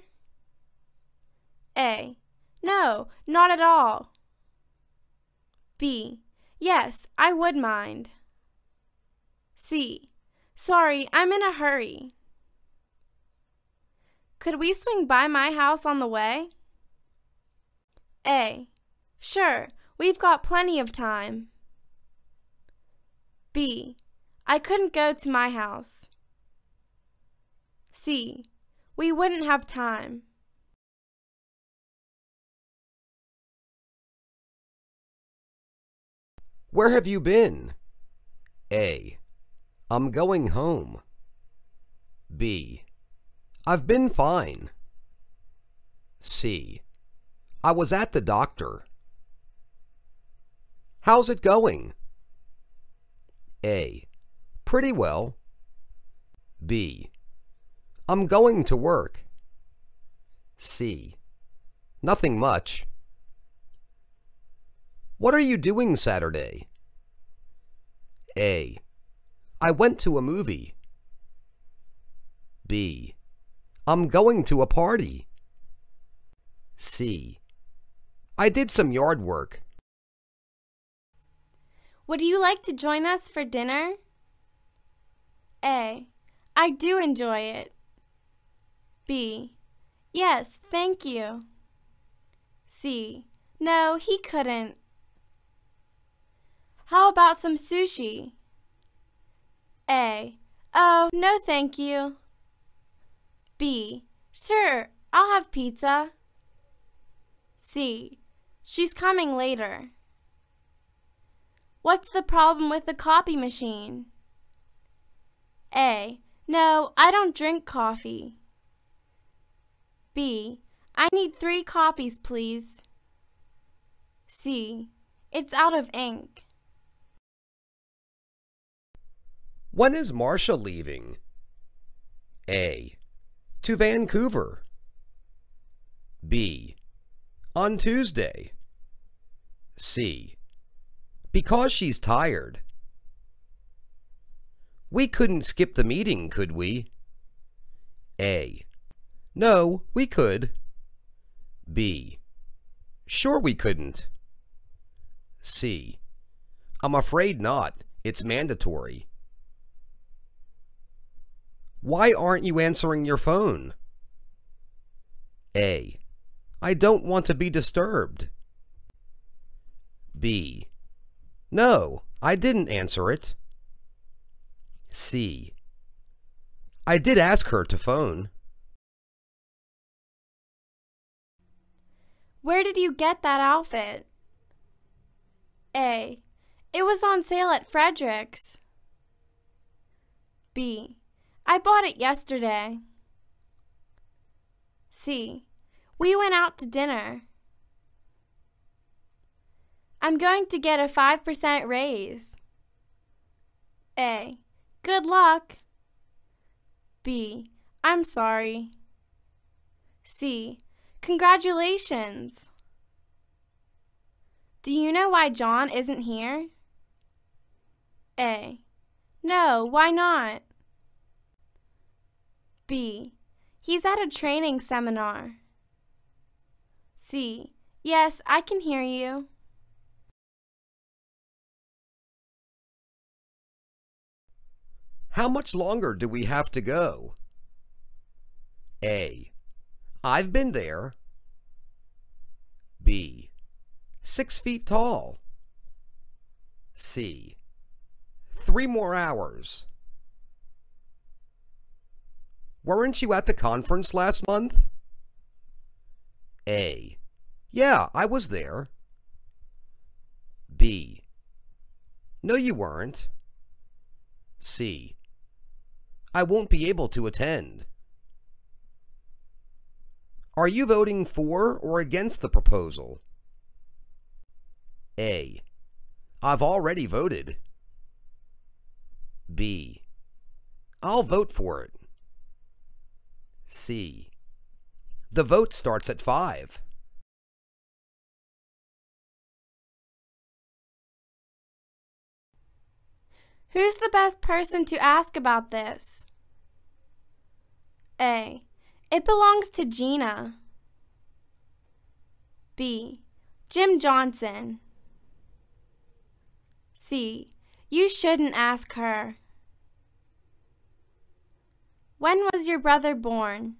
[SPEAKER 2] A. No, not at all. B. Yes, I would mind. C. Sorry, I'm in a hurry. Could we swing by my house on the way? A. Sure, we've got plenty of time. B. I couldn't go to my house. C. We wouldn't have time.
[SPEAKER 1] Where have you been? A. I'm going home. B. I've been fine. C. I was at the doctor. How's it going? A. Pretty well. B. I'm going to work. C. Nothing much. What are you doing Saturday? A. I went to a movie. B. I'm going to a party. C. I did some yard work.
[SPEAKER 2] Would you like to join us for dinner? A. I do enjoy it. B. Yes, thank you. C. No, he couldn't. How about some sushi? A. Oh, no thank you. B. Sure, I'll have pizza. C. She's coming later. What's the problem with the copy machine? A. No, I don't drink coffee. B. I need 3 copies, please. C. It's out of ink.
[SPEAKER 1] When is Marcia leaving? A. To Vancouver. B. On Tuesday. C. Because she's tired. We couldn't skip the meeting, could we? A. No, we could. B. Sure we couldn't. C. I'm afraid not. It's mandatory. Why aren't you answering your phone? A. I don't want to be disturbed. B. No, I didn't answer it. C. I did ask her to phone.
[SPEAKER 2] Where did you get that outfit? A. It was on sale at Frederick's. B. I bought it yesterday. C. We went out to dinner. I'm going to get a 5% raise. A. Good luck. B. I'm sorry. C. Congratulations. Do you know why John isn't here? A. No, why not? B. He's at a training seminar. C. Yes, I can hear you.
[SPEAKER 1] How much longer do we have to go? A. I've been there. B. 6 feet tall. C. 3 more hours. Weren't you at the conference last month? A. Yeah, I was there. B. No, you weren't. C. I won't be able to attend. Are you voting for or against the proposal? A. I've already voted. B. I'll vote for it. C. The vote starts at 5.
[SPEAKER 2] Who's the best person to ask about this? A. It belongs to Gina. B. Jim Johnson. C. You shouldn't ask her. When was your brother born?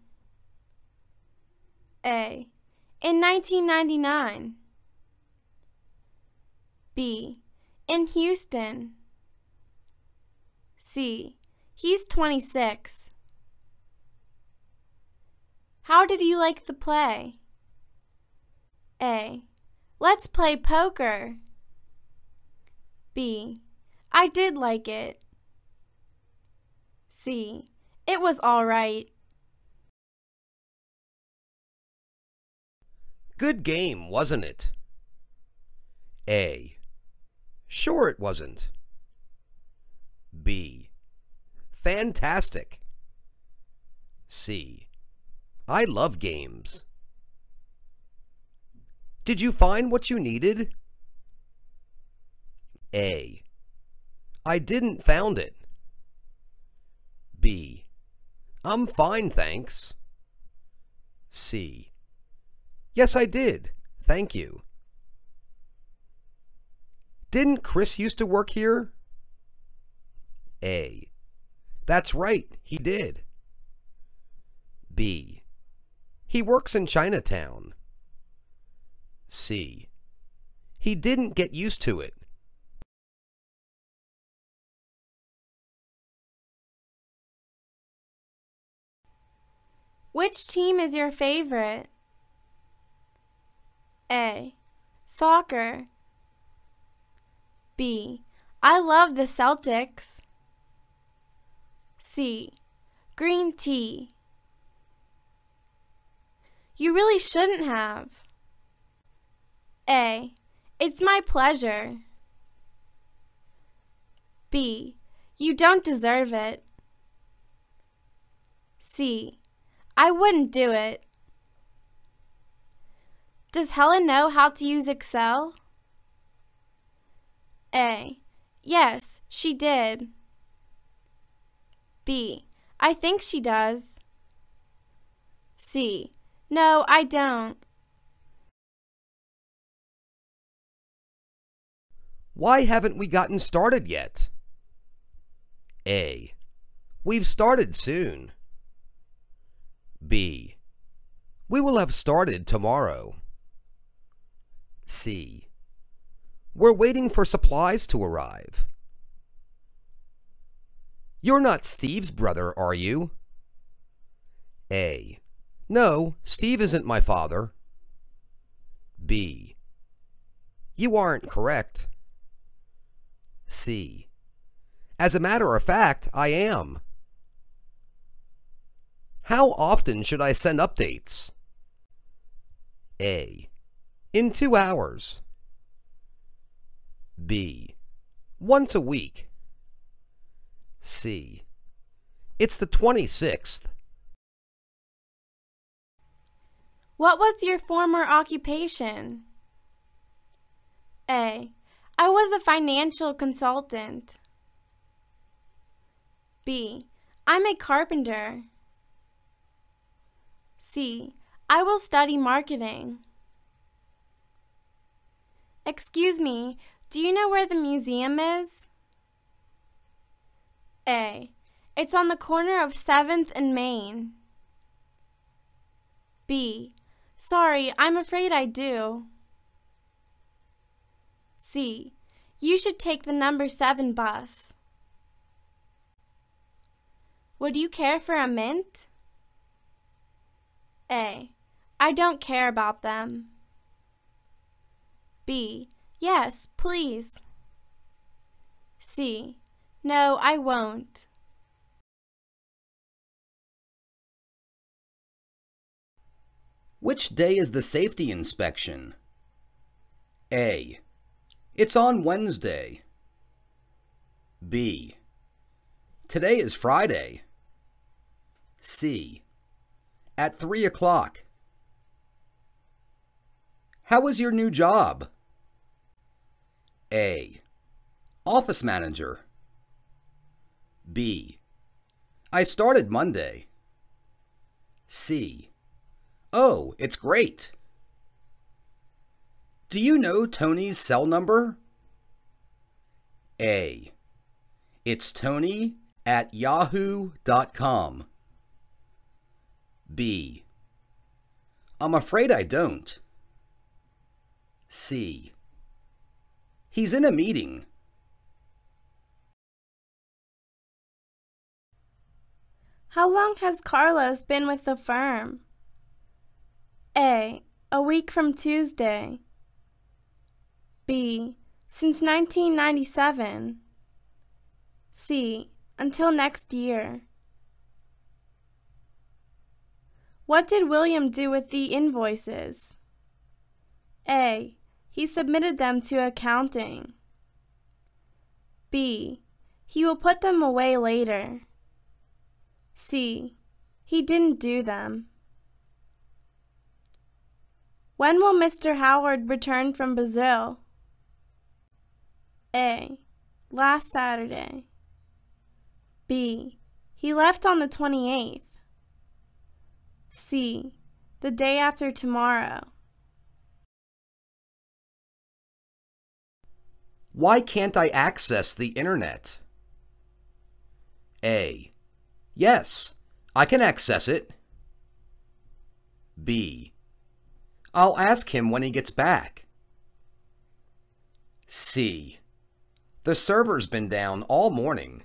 [SPEAKER 2] A. In 1999. B. In Houston. C. He's 26. How did you like the play? A. Let's play poker. B. I did like it. C. It was all right.
[SPEAKER 1] Good game, wasn't it? A. Sure it wasn't. B. Fantastic. C. I love games. Did you find what you needed? A. I didn't found it. B. I'm fine, thanks. C. Yes, I did. Thank you. Didn't Chris used to work here? A. That's right, he did. B. He works in Chinatown. C. He didn't get used to it.
[SPEAKER 2] Which team is your favorite? A. Soccer. B. I love the Celtics. C. Green tea. You really shouldn't have. A. It's my pleasure. B. You don't deserve it. C. I wouldn't do it. Does Helen know how to use Excel? A. Yes, she did. B. I think she does. C. No, I don't.
[SPEAKER 1] Why haven't we gotten started yet? A. We've started soon. B. We will have started tomorrow. C. We're waiting for supplies to arrive. You're not Steve's brother, are you? A. No, Steve isn't my father. B. You aren't correct. C. As a matter of fact, I am. How often should I send updates? A. In 2 hours. B. Once a week. C. It's the 26th.
[SPEAKER 2] What was your former occupation? A. I was a financial consultant. B. I'm a carpenter. C. I will study marketing. Excuse me, do you know where the museum is? A. It's on the corner of 7th and Main. B. Sorry, I'm afraid I do. C. You should take the number 7 bus. Would you care for a mint? A. I don't care about them. B. Yes, please. C. No, I won't.
[SPEAKER 1] Which day is the safety inspection? A. It's on Wednesday. B. Today is Friday. C. At 3 o'clock. How is your new job? A. Office manager. B. I started Monday. C. Oh, it's great. Do you know Tony's cell number? A. It's Tony@yahoo.com. B. I'm afraid I don't. C. He's in a meeting.
[SPEAKER 2] How long has Carlos been with the firm? A. A week from Tuesday. B. Since 1997. C. Until next year. What did William do with the invoices? A. He submitted them to accounting. B. He will put them away later. C. He didn't do them. When will Mr. Howard return from Brazil? A. Last Saturday. B. He left on the 28th. C. The day after tomorrow.
[SPEAKER 1] Why can't I access the internet? A. Yes, I can access it. B. I'll ask him when he gets back. C. The server's been down all morning.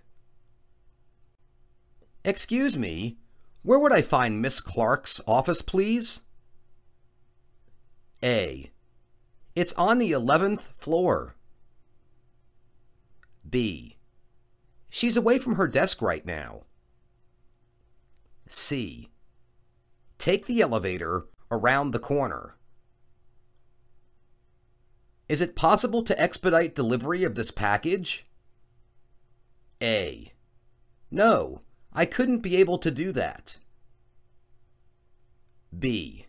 [SPEAKER 1] Excuse me, where would I find Miss Clark's office, please? A. It's on the 11th floor. B. She's away from her desk right now. C. Take the elevator around the corner. Is it possible to expedite delivery of this package? A. No, I couldn't be able to do that. B.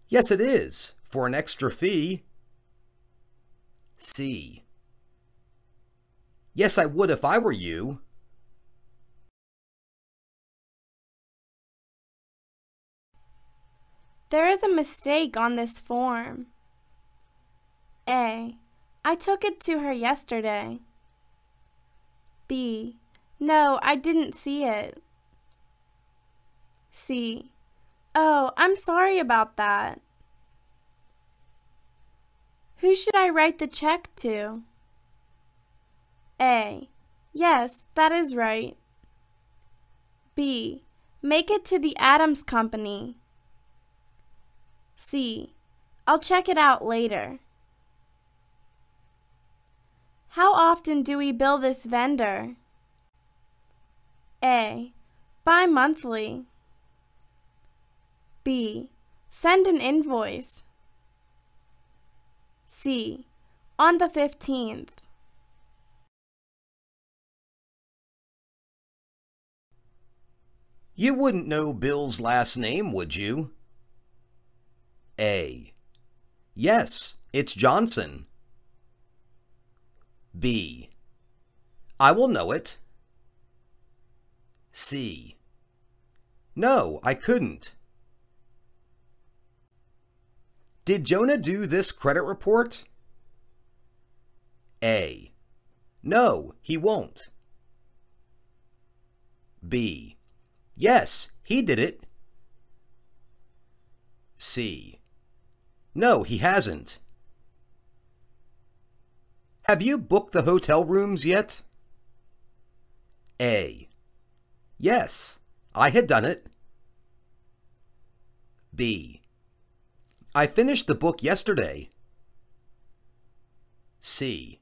[SPEAKER 1] Yes, it is, for an extra fee. C. Yes, I would if I were you.
[SPEAKER 2] There is a mistake on this form. A. I took it to her yesterday. B. No, I didn't see it. C. Oh, I'm sorry about that. Who should I write the check to? A. Yes, that is right. B. Make it to the Adams Company. C. I'll check it out later. How often do we bill this vendor? A. Bi-monthly. B. Send an invoice. C. On the 15th.
[SPEAKER 1] You wouldn't know Bill's last name, would you? A. Yes, it's Johnson. B. I will know it. C. No, I couldn't. Did Jonah do this credit report? A. No, he won't. B. Yes, he did it. C. No, he hasn't. Have you booked the hotel rooms yet? A. Yes, I had done it. B. I finished the book yesterday. C.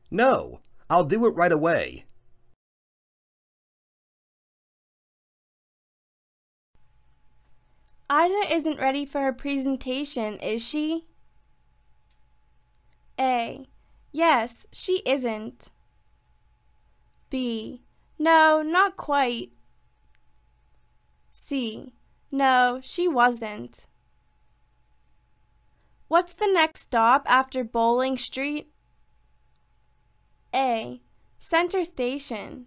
[SPEAKER 1] No, I'll do it right away.
[SPEAKER 2] Ida isn't ready for her presentation, is she? A. Yes, she isn't. B. No, not quite. C. No, she wasn't. What's the next stop after Bowling Street? A. Center Station.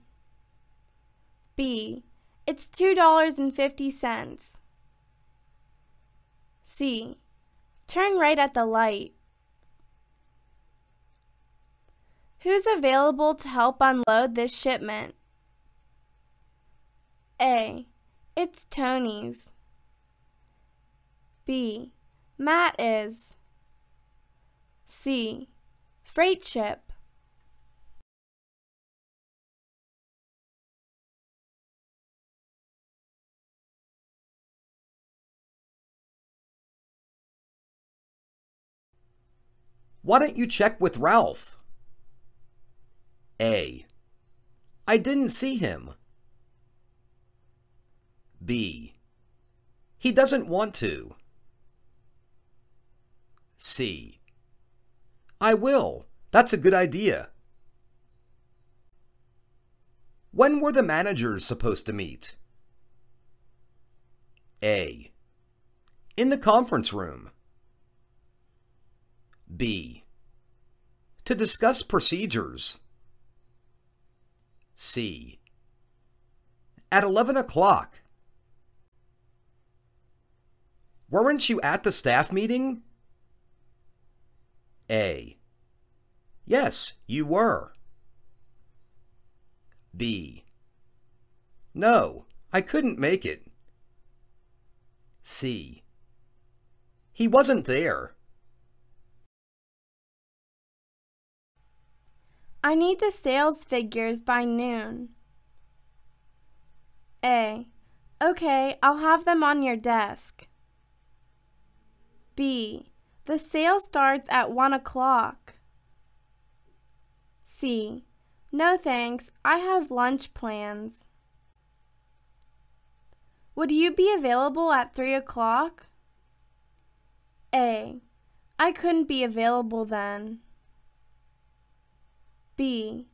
[SPEAKER 2] B. It's $2.50. C. Turn right at the light. Who's available to help unload this shipment? A. It's Tony's. B. Matt is. C. Freight ship.
[SPEAKER 1] Why don't you check with Ralph? A. I didn't see him. B. He doesn't want to. C. I will. That's a good idea. When were the managers supposed to meet? A. In the conference room. B. To discuss procedures. C. At 11 o'clock. Weren't you at the staff meeting? A. Yes, you were. B. No, I couldn't make it. C. He wasn't there.
[SPEAKER 2] I need the sales figures by noon. A. Okay, I'll have them on your desk. B. The sale starts at 1 o'clock. C. No thanks, I have lunch plans. Would you be available at 3 o'clock? A. I couldn't be available then. B.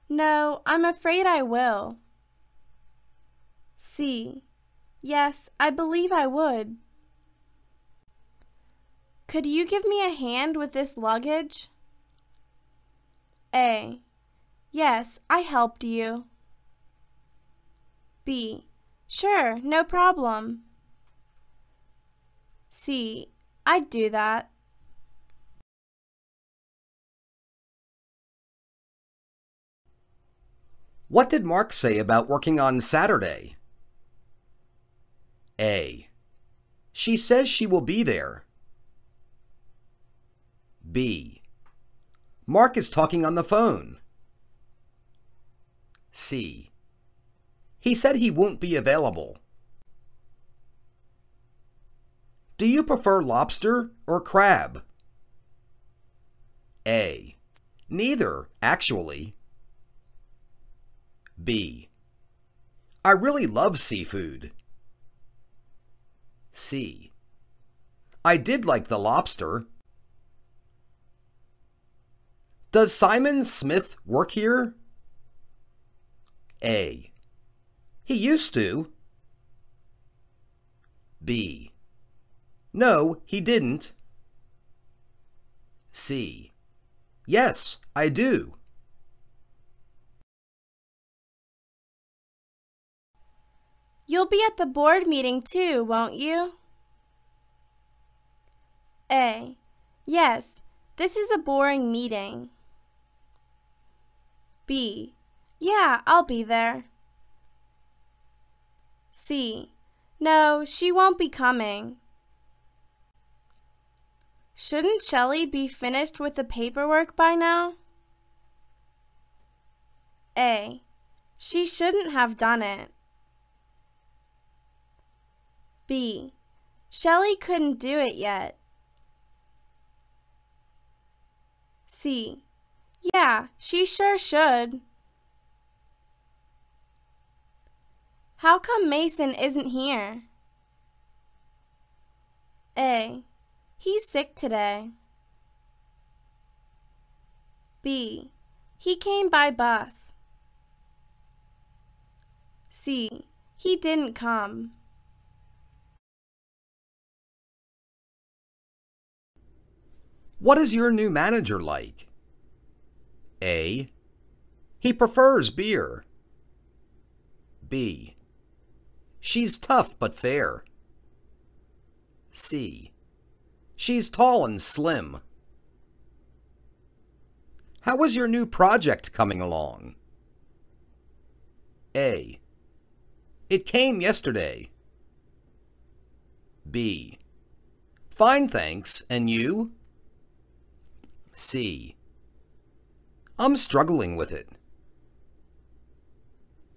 [SPEAKER 2] No, I'm afraid I will. C. Yes, I believe I would. Could you give me a hand with this luggage? A. Yes, I helped you. B. Sure, no problem. C. I'd do that.
[SPEAKER 1] What did Mark say about working on Saturday? A. She says she will be there. B. Mark is talking on the phone. C. He said he won't be available. Do you prefer lobster or crab? A. Neither, actually. B. I really love seafood. C. I did like the lobster. Does Simon Smith work here? A. He used to. B. No, he didn't. C. Yes, I do.
[SPEAKER 2] You'll be at the board meeting too, won't you? A. Yes, this is a boring meeting. B. Yeah, I'll be there. C. No, she won't be coming. Shouldn't Shelley be finished with the paperwork by now? A. She shouldn't have done it. B. Shelley couldn't do it yet. C. Yeah, she sure should. How come Mason isn't here? A. He's sick today. B. He came by bus. C. He didn't come.
[SPEAKER 1] What is your new manager like? A. He prefers beer. B. She's tough but fair. C. She's tall and slim. How is your new project coming along? A. It came yesterday. B. Fine, thanks. And you? C. I'm struggling with it.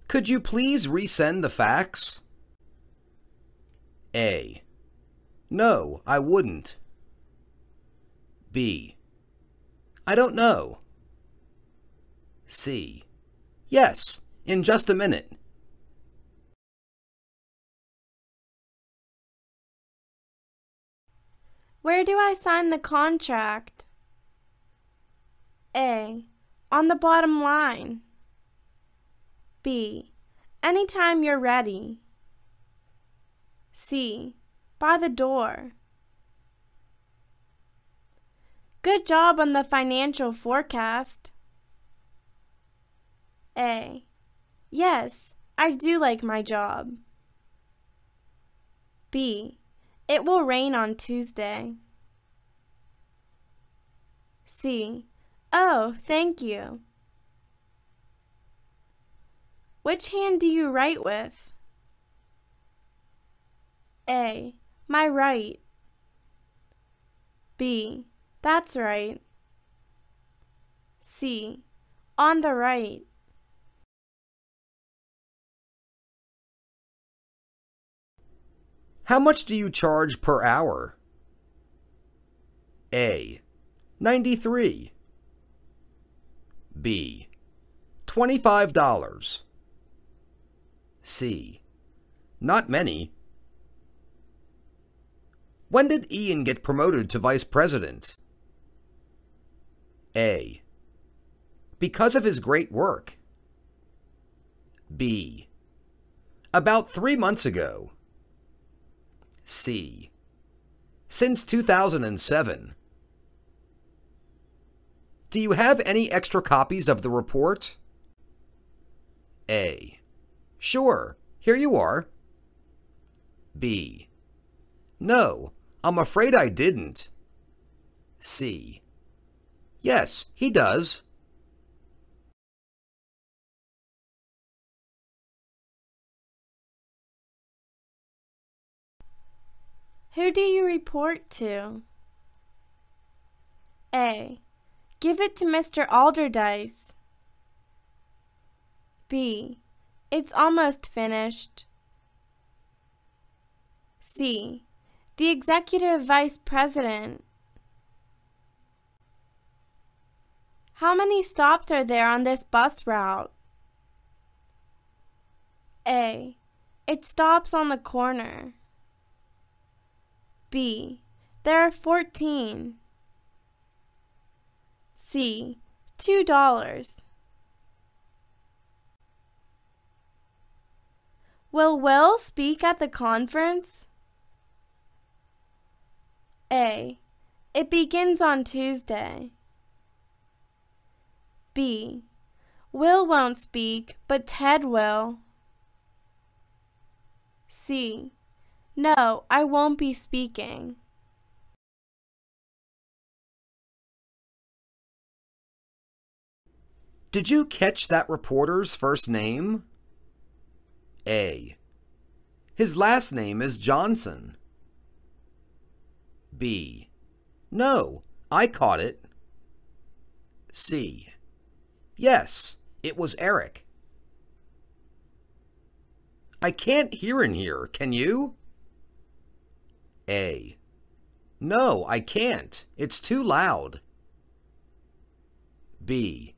[SPEAKER 1] Could you please resend the fax? A. No, I wouldn't. B. I don't know. C. Yes, in just a minute.
[SPEAKER 2] Where do I sign the contract? A. On the bottom line. B. Anytime you're ready. C. By the door. Good job on the financial forecast. A. Yes, I do like my job. B. It will rain on Tuesday. C. Oh, thank you. Which hand do you write with? A. My right. B. That's right. C. On the right.
[SPEAKER 1] How much do you charge per hour? A. 93. B. $25. C. Not many. When did Ian get promoted to vice president? A. Because of his great work. B. About 3 months ago. C. Since 2007. Do you have any extra copies of the report? A. Sure, here you are. B. No, I'm afraid I didn't. C. Yes, he does.
[SPEAKER 2] Who do you report to? A. Give it to Mr. Alderdice. B. It's almost finished. C. The Executive Vice President. How many stops are there on this bus route? A. It stops on the corner. B. There are 14. C. $2. Will Will speak at the conference? A. It begins on Tuesday. B. Will won't speak, but Ted will. C. No, I won't be speaking.
[SPEAKER 1] Did you catch that reporter's first name? A. His last name is Johnson. B. No, I caught it. C. Yes, it was Eric. I can't hear in here, can you? A. No, I can't. It's too loud. B.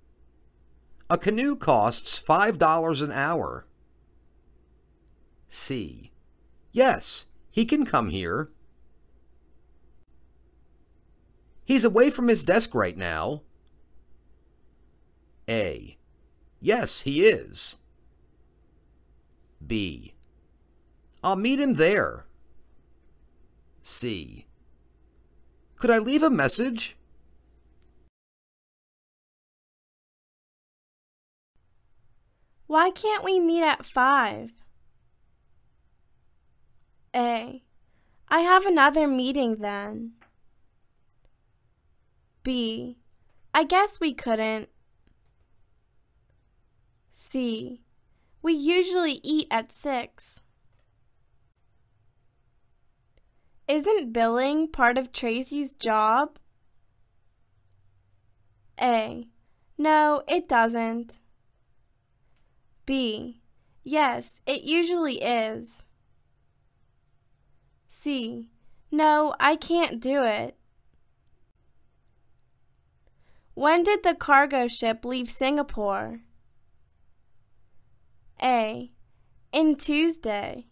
[SPEAKER 1] A canoe costs $5 an hour. C. Yes, he can come here. He's away from his desk right now. A. Yes, he is. B. I'll meet him there. C. Could I leave a message?
[SPEAKER 2] Why can't we meet at 5? A. I have another meeting then. B. I guess we couldn't. C. We usually eat at 6. Isn't billing part of Tracy's job? A. No, it doesn't. B. Yes, it usually is. C. No, I can't do it. When did the cargo ship leave Singapore? A. In Tuesday.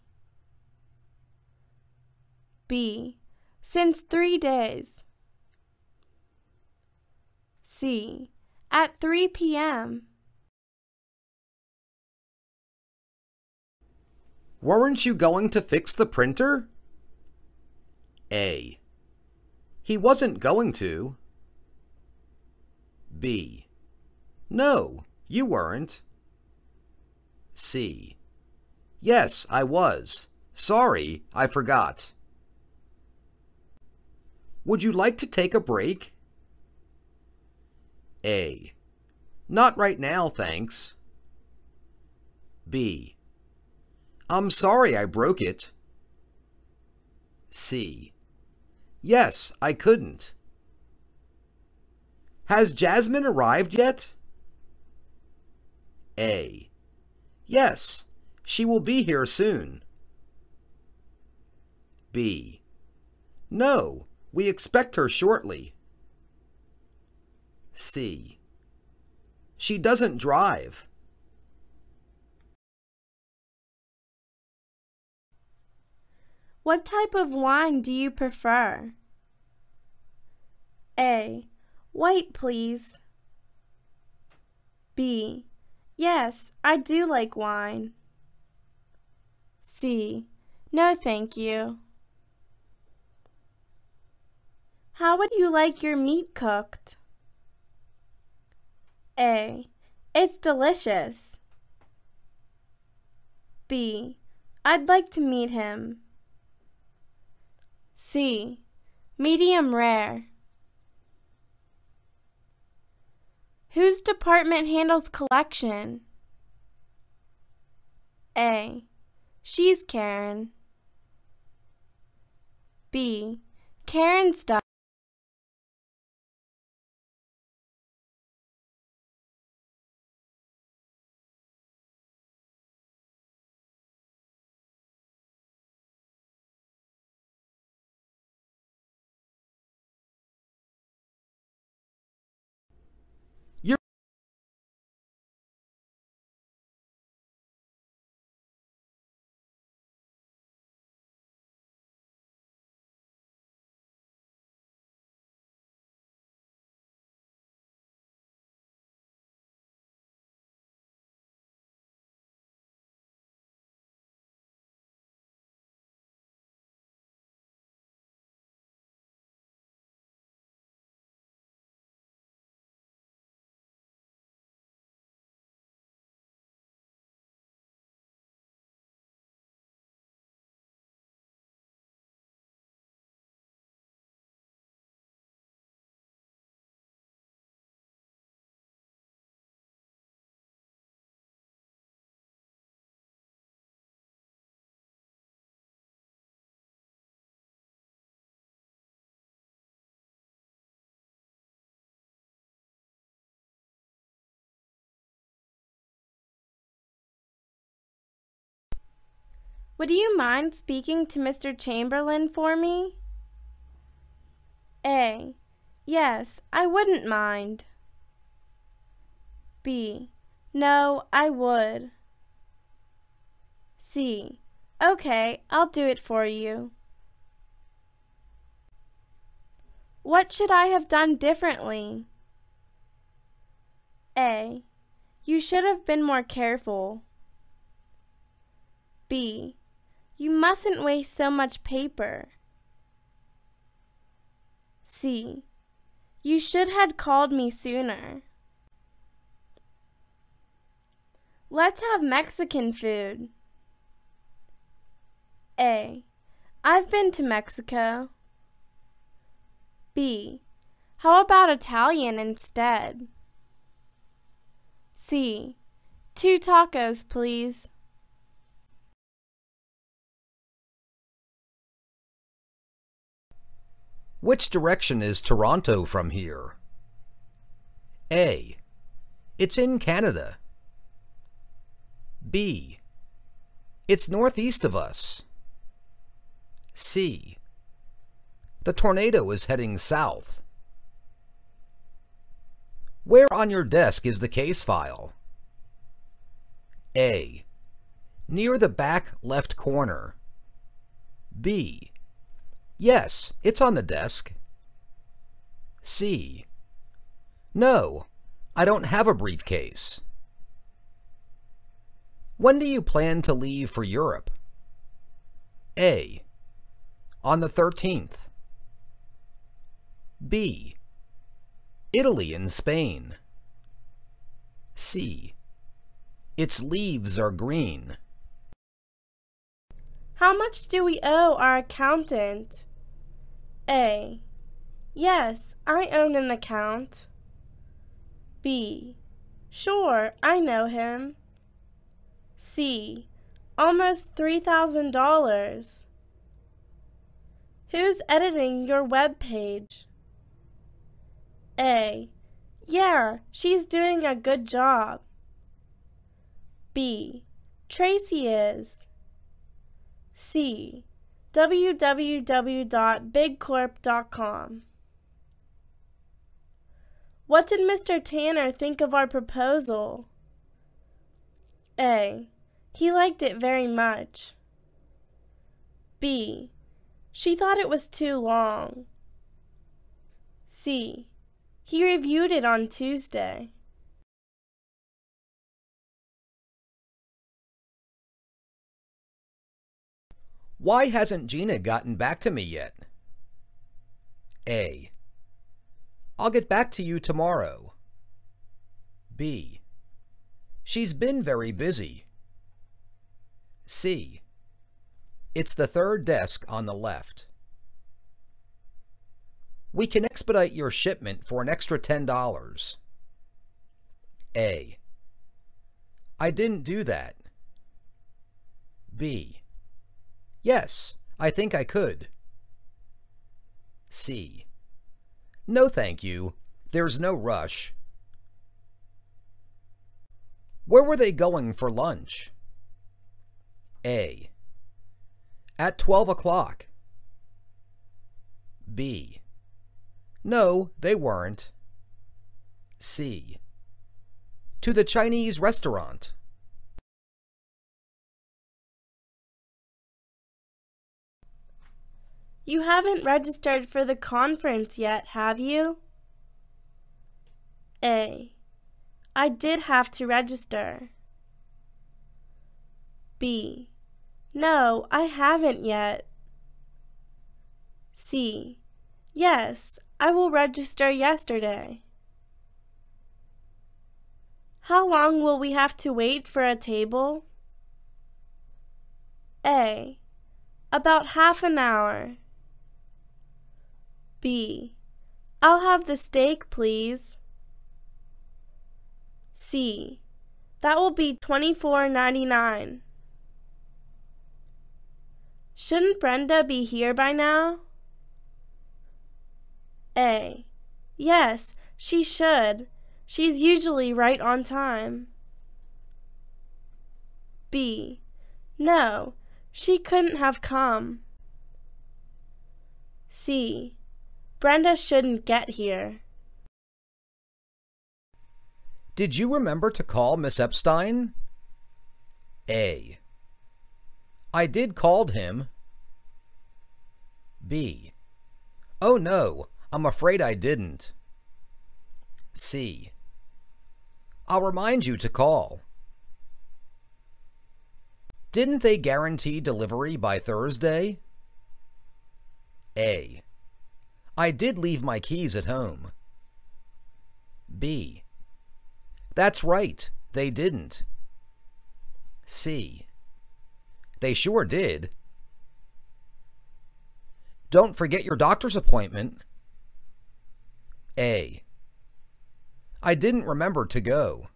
[SPEAKER 2] B. Since 3 days. C. At 3 p.m.
[SPEAKER 1] Weren't you going to fix the printer? A. He wasn't going to. B. No, you weren't. C. Yes, I was. Sorry, I forgot. Would you like to take a break? A. Not right now, thanks. B. I'm sorry I broke it. C. Yes, I couldn't. Has Jasmine arrived yet? A. Yes, she will be here soon. B. No, we expect her shortly. C. She doesn't drive.
[SPEAKER 2] What type of wine do you prefer? A. White, please. B. Yes, I do like wine. C. No, thank you. How would you like your meat cooked? A. It's delicious. B. I'd like to meet him. C. Medium rare. Whose department handles collection? A. She's Karen. B. Karen stuff.
[SPEAKER 1] You're
[SPEAKER 2] Would you mind speaking to Mr. Chamberlain for me? A. Yes, I wouldn't mind. B. No, I would. C. Okay, I'll do it for you. What should I have done differently? A. You should have been more careful. B. You mustn't waste so much paper. C. You should have called me sooner. Let's have Mexican food. A. I've been to Mexico. B. How about Italian instead? C. 2 tacos, please.
[SPEAKER 1] Which direction is Toronto from here? A. It's in Canada. B. It's northeast of us. C. The tornado is heading south. Where on your desk is the case file? A. Near the back left corner. B. Yes, it's on the desk. C. No, I don't have a briefcase. When do you plan to leave for Europe? A. On the 13th. B. Italy and Spain. C. Its leaves are green.
[SPEAKER 2] How much do we owe our accountant? A. Yes, I own an account. B. Sure, I know him. C. Almost $3,000. Who's editing your web page? A. Yeah, she's doing a good job. B. Tracy is. C. www.bigcorp.com. What did Mr. Tanner think of our proposal? A. He liked it very much. B. She thought it was too long. C. He reviewed it on Tuesday.
[SPEAKER 1] Why hasn't Gina gotten back to me yet? A. I'll get back to you tomorrow. B. She's been very busy. C. It's the third desk on the left. We can expedite your shipment for an extra $10. A. I didn't do that. B. Yes, I think I could. C. No, thank you. There's no rush. Where were they going for lunch? A. At 12 o'clock. B. No, they weren't. C. To the Chinese restaurant.
[SPEAKER 2] You haven't registered for the conference yet, have you? A. I did have to register. B. No, I haven't yet. C. Yes, I will register yesterday. How long will we have to wait for a table? A. About half an hour. B. I'll have the steak, please. C. That will be $24.99. Shouldn't Brenda be here by now? A. Yes, she should. She's usually right on time. B. No, she couldn't have come. C. Brenda shouldn't get here.
[SPEAKER 1] Did you remember to call Miss Epstein? A. I did called him. B. Oh no, I'm afraid I didn't. C. I'll remind you to call. Didn't they guarantee delivery by Thursday? A. I did leave my keys at home. B. That's right, they didn't. C. They sure did. Don't forget your doctor's appointment. A. I didn't remember to go.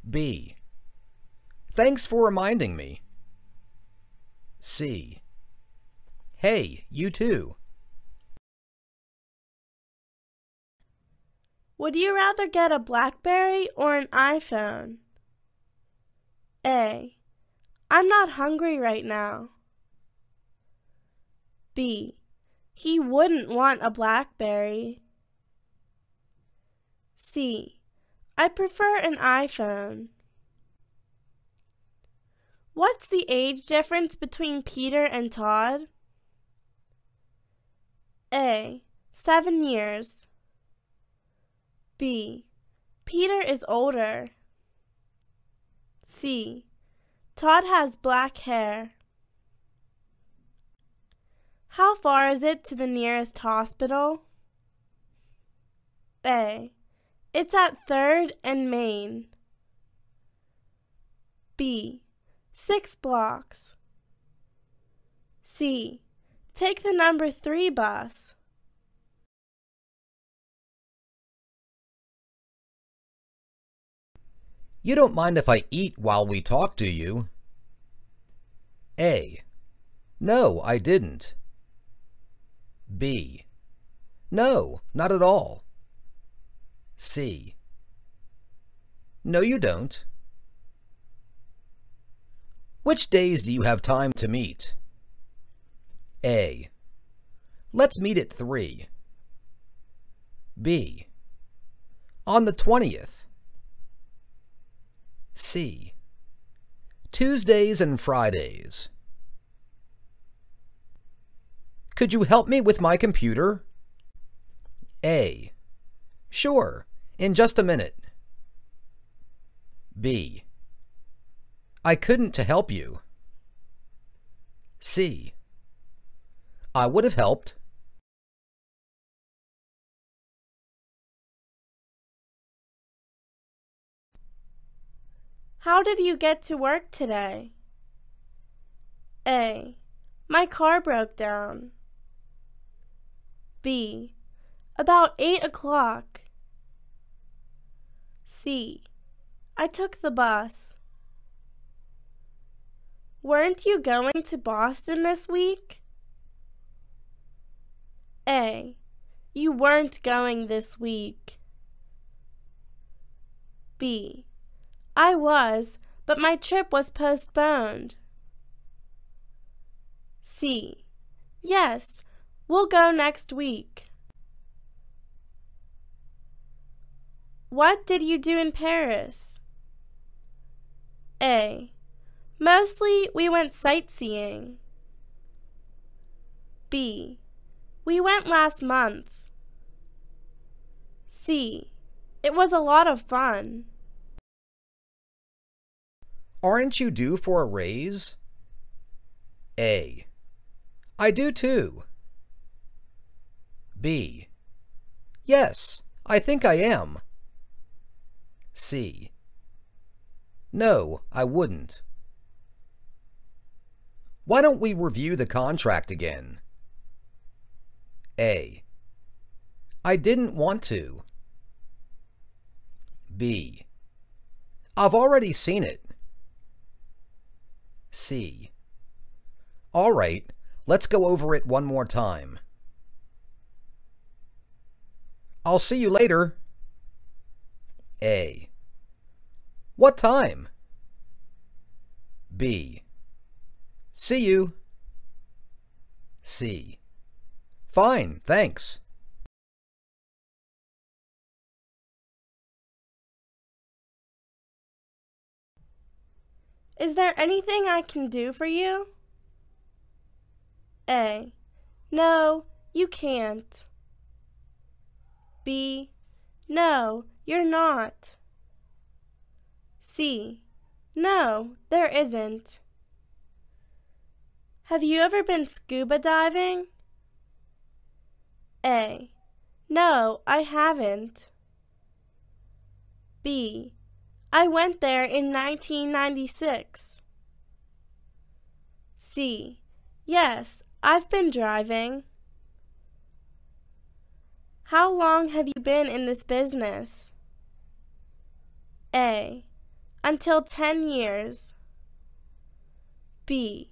[SPEAKER 1] B. Thanks for reminding me. C. Hey, you too.
[SPEAKER 2] Would you rather get a BlackBerry or an iPhone? A. I'm not hungry right now. B. He wouldn't want a BlackBerry. C. I prefer an iPhone. What's the age difference between Peter and Todd? A. 7 years. B. Peter is older. C. Todd has black hair. How far is it to the nearest hospital? A. It's at 3rd and Main. B. 6 blocks. C. Take the number 3 bus.
[SPEAKER 1] You don't mind if I eat while we talk, do you? A. No, I didn't. B. No, not at all. C. No, you don't. Which days do you have time to meet? A. Let's meet at 3. B. On the 20th. C. Tuesdays and Fridays. Could you help me with my computer? A. Sure, in just a minute. B. I couldn't to help you. C. I would have helped.
[SPEAKER 2] How did you get to work today? A. My car broke down. B. About 8 o'clock. C. I took the bus. Weren't you going to Boston this week? A. You weren't going this week. B. I was, but my trip was postponed. C. Yes, we'll go next week. What did you do in Paris? A. Mostly we went sightseeing. B. We went last month. C. It was a lot of fun.
[SPEAKER 1] Aren't you due for a raise? A. I do too. B. Yes, I think I am. C. No, I wouldn't. Why don't we review the contract again? A. I didn't want to. B. I've already seen it. C. All right, let's go over it one more time. I'll see you later. A. What time? B. See you. C. Fine, thanks.
[SPEAKER 2] Is there anything I can do for you? A. No, you can't. B. No, you're not. C. No, there isn't. Have you ever been scuba diving? A. No, I haven't. B. I went there in 1996. C. Yes, I've been driving. How long have you been in this business? A. Until 10 years. B.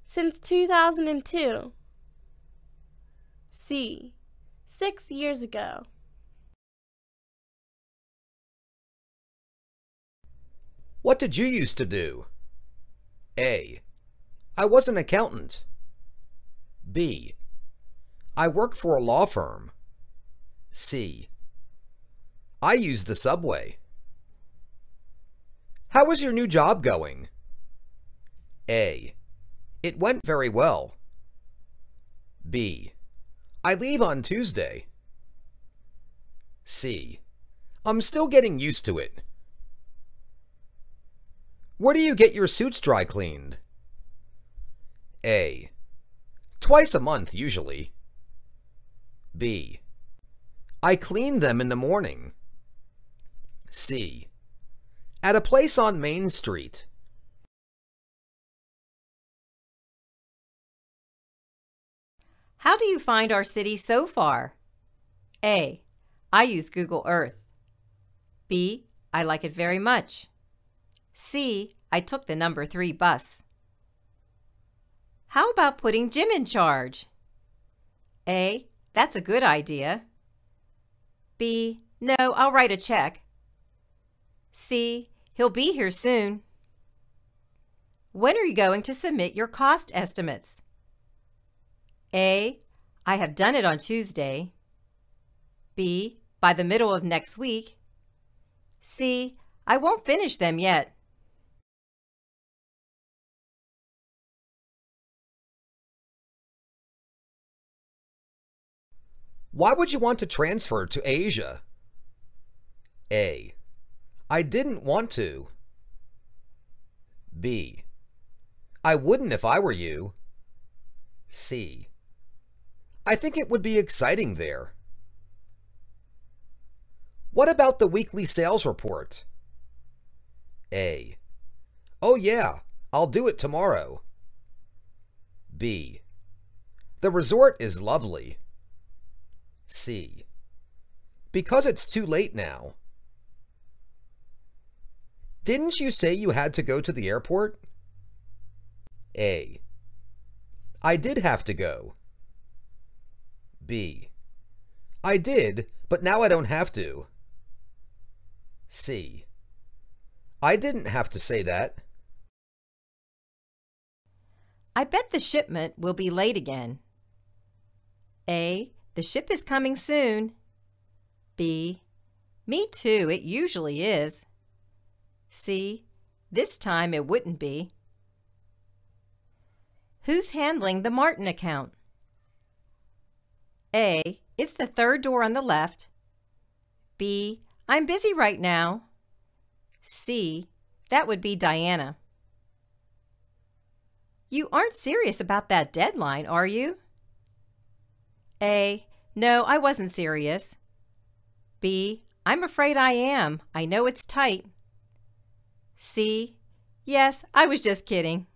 [SPEAKER 2] Since 2002. C. 6 years ago.
[SPEAKER 1] What did you used to do? A. I was an accountant. B. I work for a law firm. C. I use the subway. How is your new job going? A. It went very well. B. I leave on Tuesday. C. I'm still getting used to it. Where do you get your suits dry cleaned? A. Twice a month, usually. B. I clean them in the morning. C. At a place on Main Street.
[SPEAKER 3] How do you find our city so far? A. I use Google Earth. B. I like it very much. C. I took the number 3 bus. How about putting Jim in charge? A. That's a good idea. B. No, I'll write a check. C. He'll be here soon. When are you going to submit your cost estimates? A. I have done it on Tuesday. B. By the middle of next week. C. I won't finish them yet.
[SPEAKER 1] Why would you want to transfer to Asia? A. I didn't want to. B. I wouldn't if I were you. C. I think it would be exciting there. What about the weekly sales report? A. Oh yeah, I'll do it tomorrow. B. The resort is lovely. C. Because it's too late now. Didn't you say you had to go to the airport? A. I did have to go. B. I did, but now I don't have to. C. I didn't have to say that.
[SPEAKER 3] I bet the shipment will be late again. A. The ship is coming soon. B. Me too, it usually is. C. This time it wouldn't be. Who's handling the Martin account? A. It's the third door on the left. B. I'm busy right now. C. That would be Diana. You aren't serious about that deadline, are you? A. No, I wasn't serious. B. I'm afraid I am. I know it's tight. C. Yes, I was just kidding.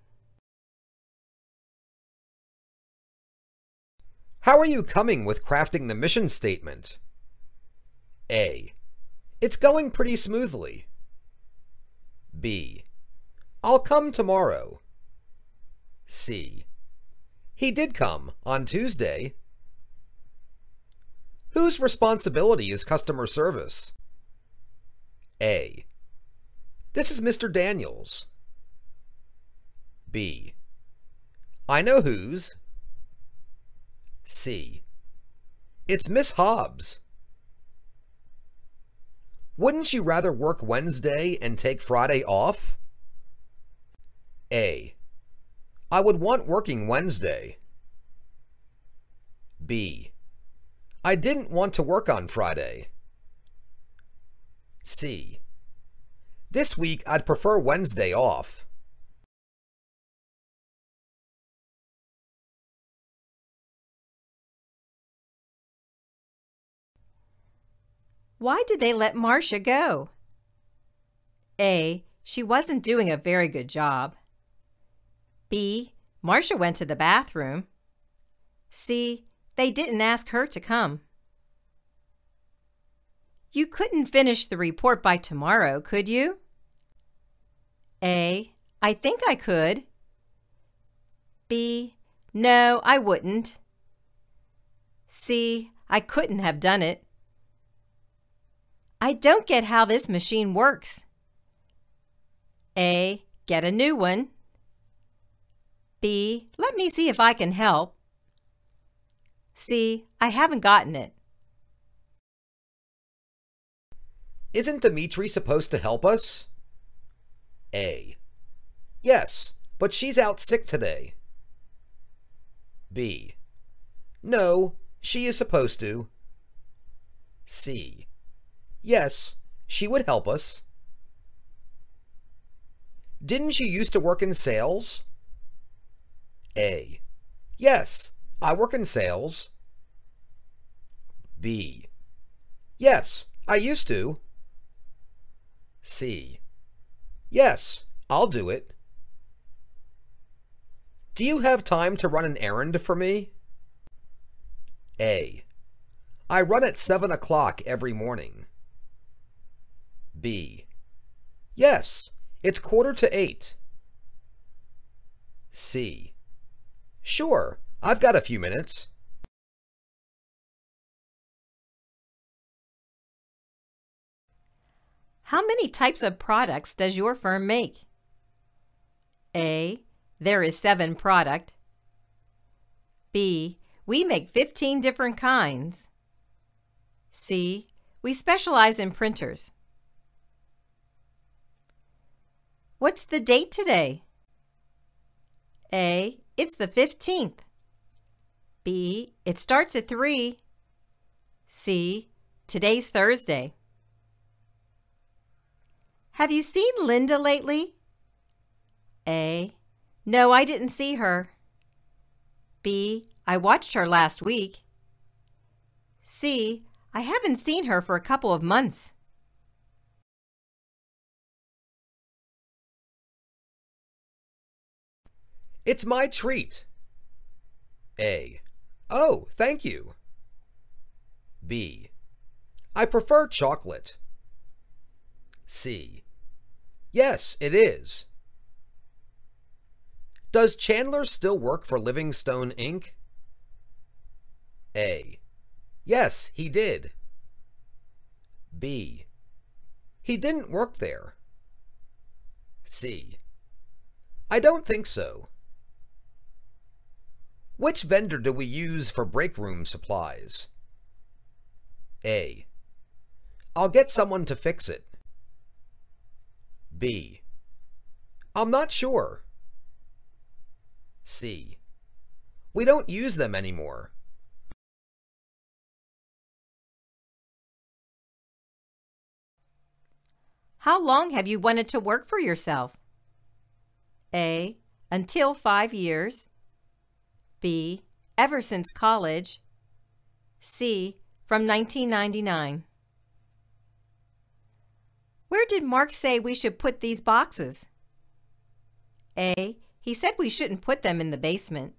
[SPEAKER 1] How are you coming with crafting the mission statement? A. It's going pretty smoothly. B. I'll come tomorrow. C. He did come on Tuesday. Whose responsibility is customer service? A. This is Mr. Daniels. B. I know whose. C. It's Miss Hobbs. Wouldn't you rather work Wednesday and take Friday off? A. I would want working Wednesday. B. I didn't want to work on Friday. C. This week I'd prefer Wednesday off.
[SPEAKER 3] Why did they let Marcia go? A. She wasn't doing a very good job. B. Marcia went to the bathroom. C. They didn't ask her to come. You couldn't finish the report by tomorrow, could you? A. I think I could. B. No, I wouldn't. C. I couldn't have done it. I don't get how this machine works. A. Get a new one. B. Let me see if I can help. C. I haven't gotten it.
[SPEAKER 1] Isn't Dimitri supposed to help us? A. Yes, but she's out sick today. B. No, she is supposed to. C. Yes, she would help us. Didn't she used to work in sales? A. Yes, I work in sales. B. Yes, I used to. C. Yes, I'll do it. Do you have time to run an errand for me? A. I run at 7 o'clock every morning. B. Yes, it's 7:45. C. Sure, I've got a few minutes.
[SPEAKER 3] How many types of products does your firm make? A. There is 7 product. B. We make 15 different kinds. C. We specialize in printers. What's the date today? A. It's the 15th. B. It starts at 3. C. Today's Thursday. Have you seen Linda lately? A. No, I didn't see her. B. I watched her last week. C. I haven't seen her for a couple of months.
[SPEAKER 1] It's my treat. A. Oh, thank you. B. I prefer chocolate. C. Yes, it is. Does Chandler still work for Livingstone Inc.? A. Yes, he did. B. He didn't work there. C. I don't think so. Which vendor do we use for break room supplies? A. I'll get someone to fix it. B. I'm not sure. C. We don't use them anymore.
[SPEAKER 3] How long have you wanted to work for yourself? A. Until 5 years. B. Ever since college. C. From 1999. Where did Mark say we should put these boxes? A. He said we shouldn't put them in the basement.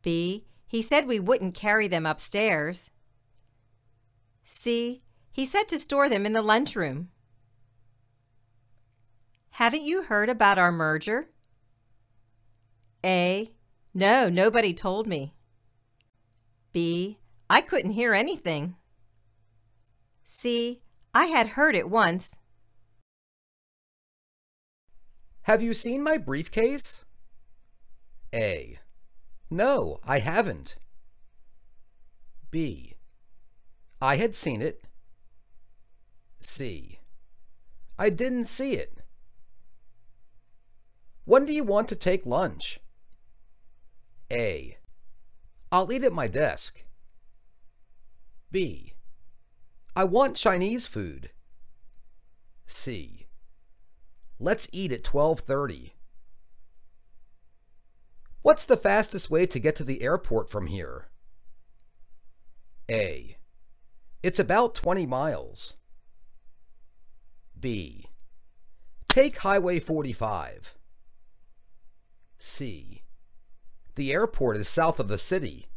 [SPEAKER 3] B. He said we wouldn't carry them upstairs. C. He said to store them in the lunchroom. Haven't you heard about our merger? A. No, nobody told me. B. I couldn't hear anything. C. I had heard it once.
[SPEAKER 1] Have you seen my briefcase? A. No, I haven't. B. I had seen it. C. I didn't see it. When do you want to take lunch? A. I'll eat at my desk. B. I want Chinese food. C. Let's eat at 12:30. What's the fastest way to get to the airport from here? A. It's about 20 miles. B. Take Highway 45. C. The airport is south of the city.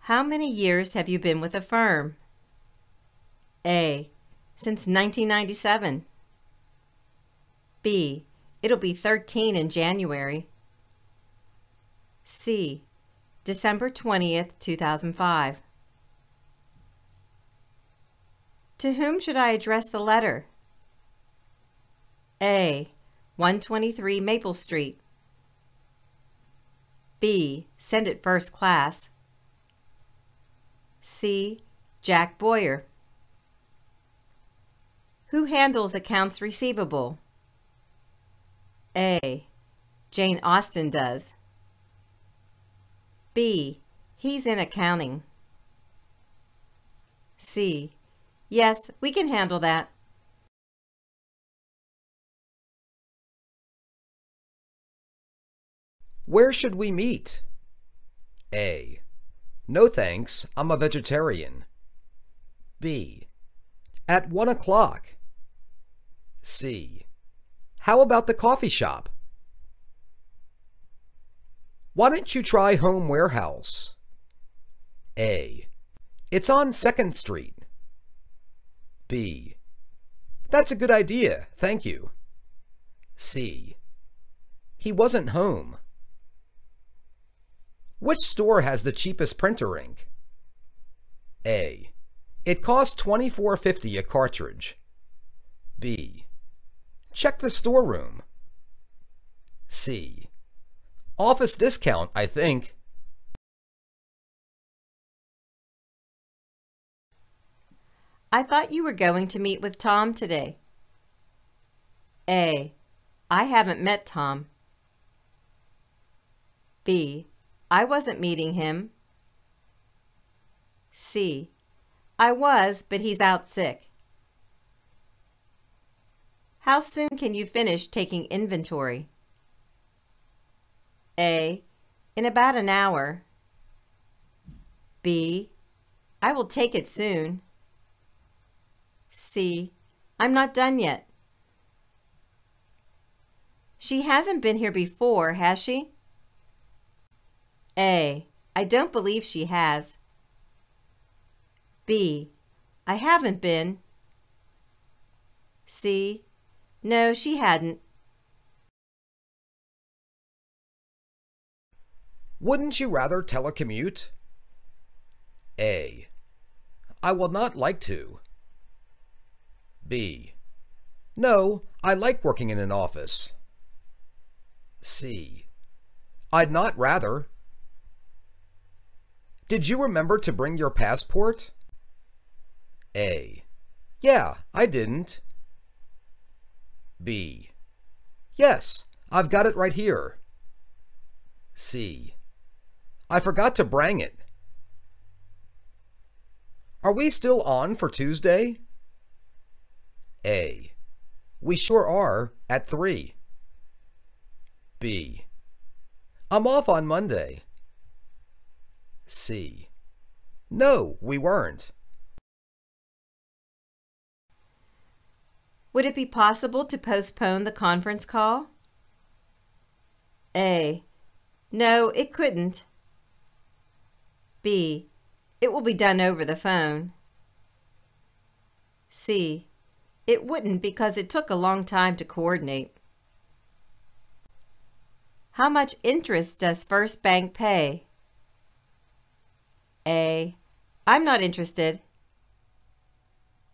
[SPEAKER 3] How many years have you been with the firm? A. Since 1997. B. It'll be 13 in January. C. December 20th, 2005. To whom should I address the letter? A. 123 Maple Street. B. Send it first class. C. Jack Boyer. Who handles accounts receivable? A. Jane Austen does. B. He's in accounting. C. Yes, we can handle that.
[SPEAKER 1] Where should we meet? A. No thanks, I'm a vegetarian. B. At 1 o'clock. C. How about the coffee shop? Why don't you try Home Warehouse? A. It's on 2nd Street. B. That's a good idea, thank you. C. He wasn't home. Which store has the cheapest printer ink? A. It costs $24.50 a cartridge. B. Check the storeroom. C. Office discount, I think.
[SPEAKER 3] I thought you were going to meet with Tom today. A. I haven't met Tom. B. I wasn't meeting him. C. I was, but he's out sick. How soon can you finish taking inventory? A. In about an hour. B. I will take it soon. C. I'm not done yet. She hasn't been here before, has she? A. I don't believe she has. B. I haven't been. C. No, she hadn't.
[SPEAKER 1] Wouldn't you rather telecommute? A. I will not like to. B. No, I like working in an office. C. I'd not rather. Did you remember to bring your passport? A. Yeah, I didn't. B. Yes, I've got it right here. C. I forgot to bring it. Are we still on for Tuesday? A. We sure are, at 3. B. I'm off on Monday. C. No, we weren't.
[SPEAKER 3] Would it be possible to postpone the conference call? A. No, it couldn't. B. It will be done over the phone. C. It wouldn't because it took a long time to coordinate. How much interest does First Bank pay? A. I'm not interested.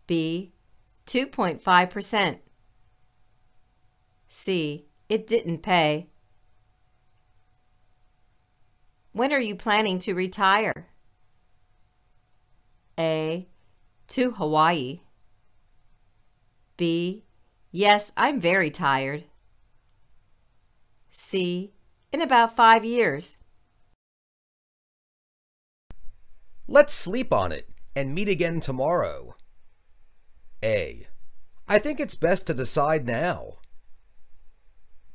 [SPEAKER 3] B. 2.5%. C. It didn't pay. When are you planning to retire? A. To Hawaii. B. Yes, I'm very tired. C. In about 5 years.
[SPEAKER 1] Let's sleep on it and meet again tomorrow. A. I think it's best to decide now.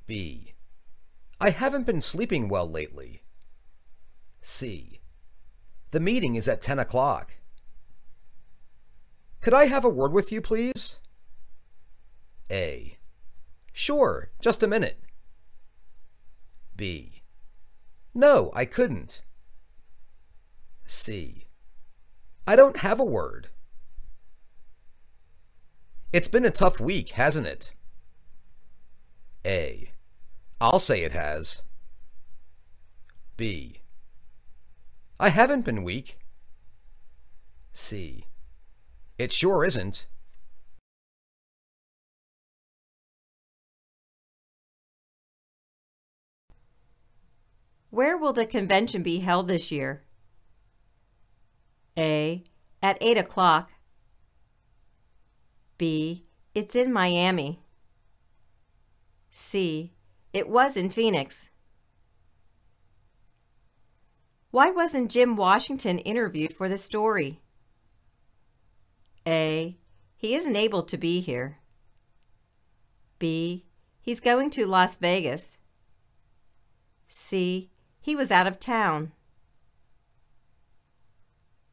[SPEAKER 1] B. I haven't been sleeping well lately. C. The meeting is at 10 o'clock. Could I have a word with you, please? A. Sure, just a minute. B. No, I couldn't. C. I don't have a word. It's been a tough week, hasn't it? A. I'll say it has. B. I haven't been weak. C. It sure isn't.
[SPEAKER 3] Where will the convention be held this year? A. At 8 o'clock. B. It's in Miami. C. It was in Phoenix. Why wasn't Jim Washington interviewed for the story? A. He isn't able to be here. B. He's going to Las Vegas. C. He was out of town.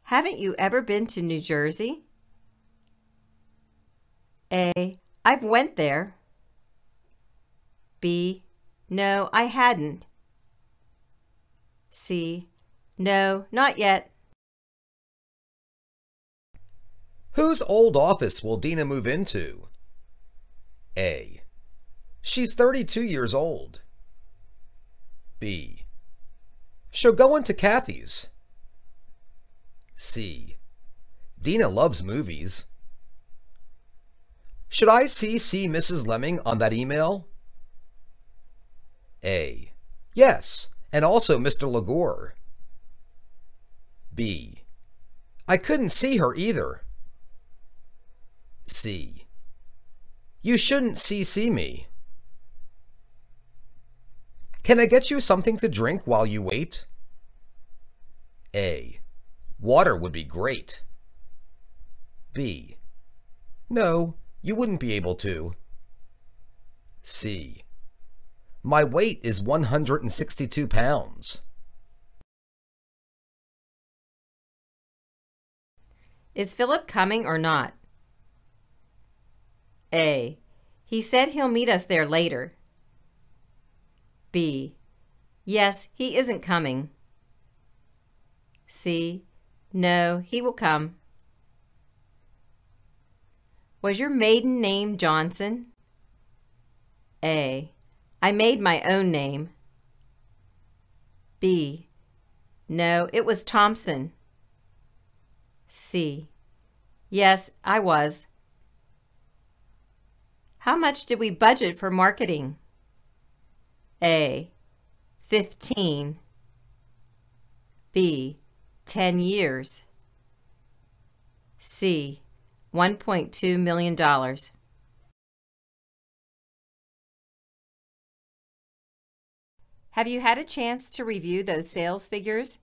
[SPEAKER 3] Haven't you ever been to New Jersey? A. I've went there. B. No, I hadn't. C. No, not yet.
[SPEAKER 1] Whose old office will Dina move into? A. She's 32 years old. B. She'll go into Kathy's. C. Dina loves movies. Should I CC Mrs. Lemming on that email? A. Yes, and also Mr. Legore. B. I couldn't see her either. C. You shouldn't CC me. Can I get you something to drink while you wait? A. Water would be great. B. No, you wouldn't be able to. C. My weight is 162 pounds.
[SPEAKER 3] Is Philip coming or not? A. He said he'll meet us there later. B. Yes, he isn't coming. C. No, he will come. Was your maiden name Johnson? A. I made my own name. B. No, it was Thompson. C. Yes, I was. How much did we budget for marketing? A. 15. B. 10 years. C. $1.2 million. Have you had a chance to review those sales figures?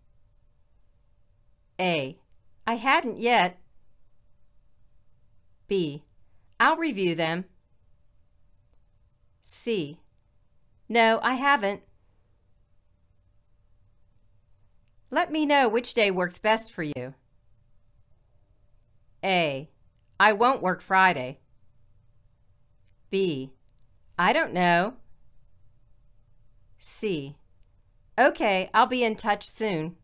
[SPEAKER 3] A. I hadn't yet. B. I'll review them. C. No, I haven't. Let me know which day works best for you. A. I won't work Friday. B. I don't know. C. Okay, I'll be in touch soon.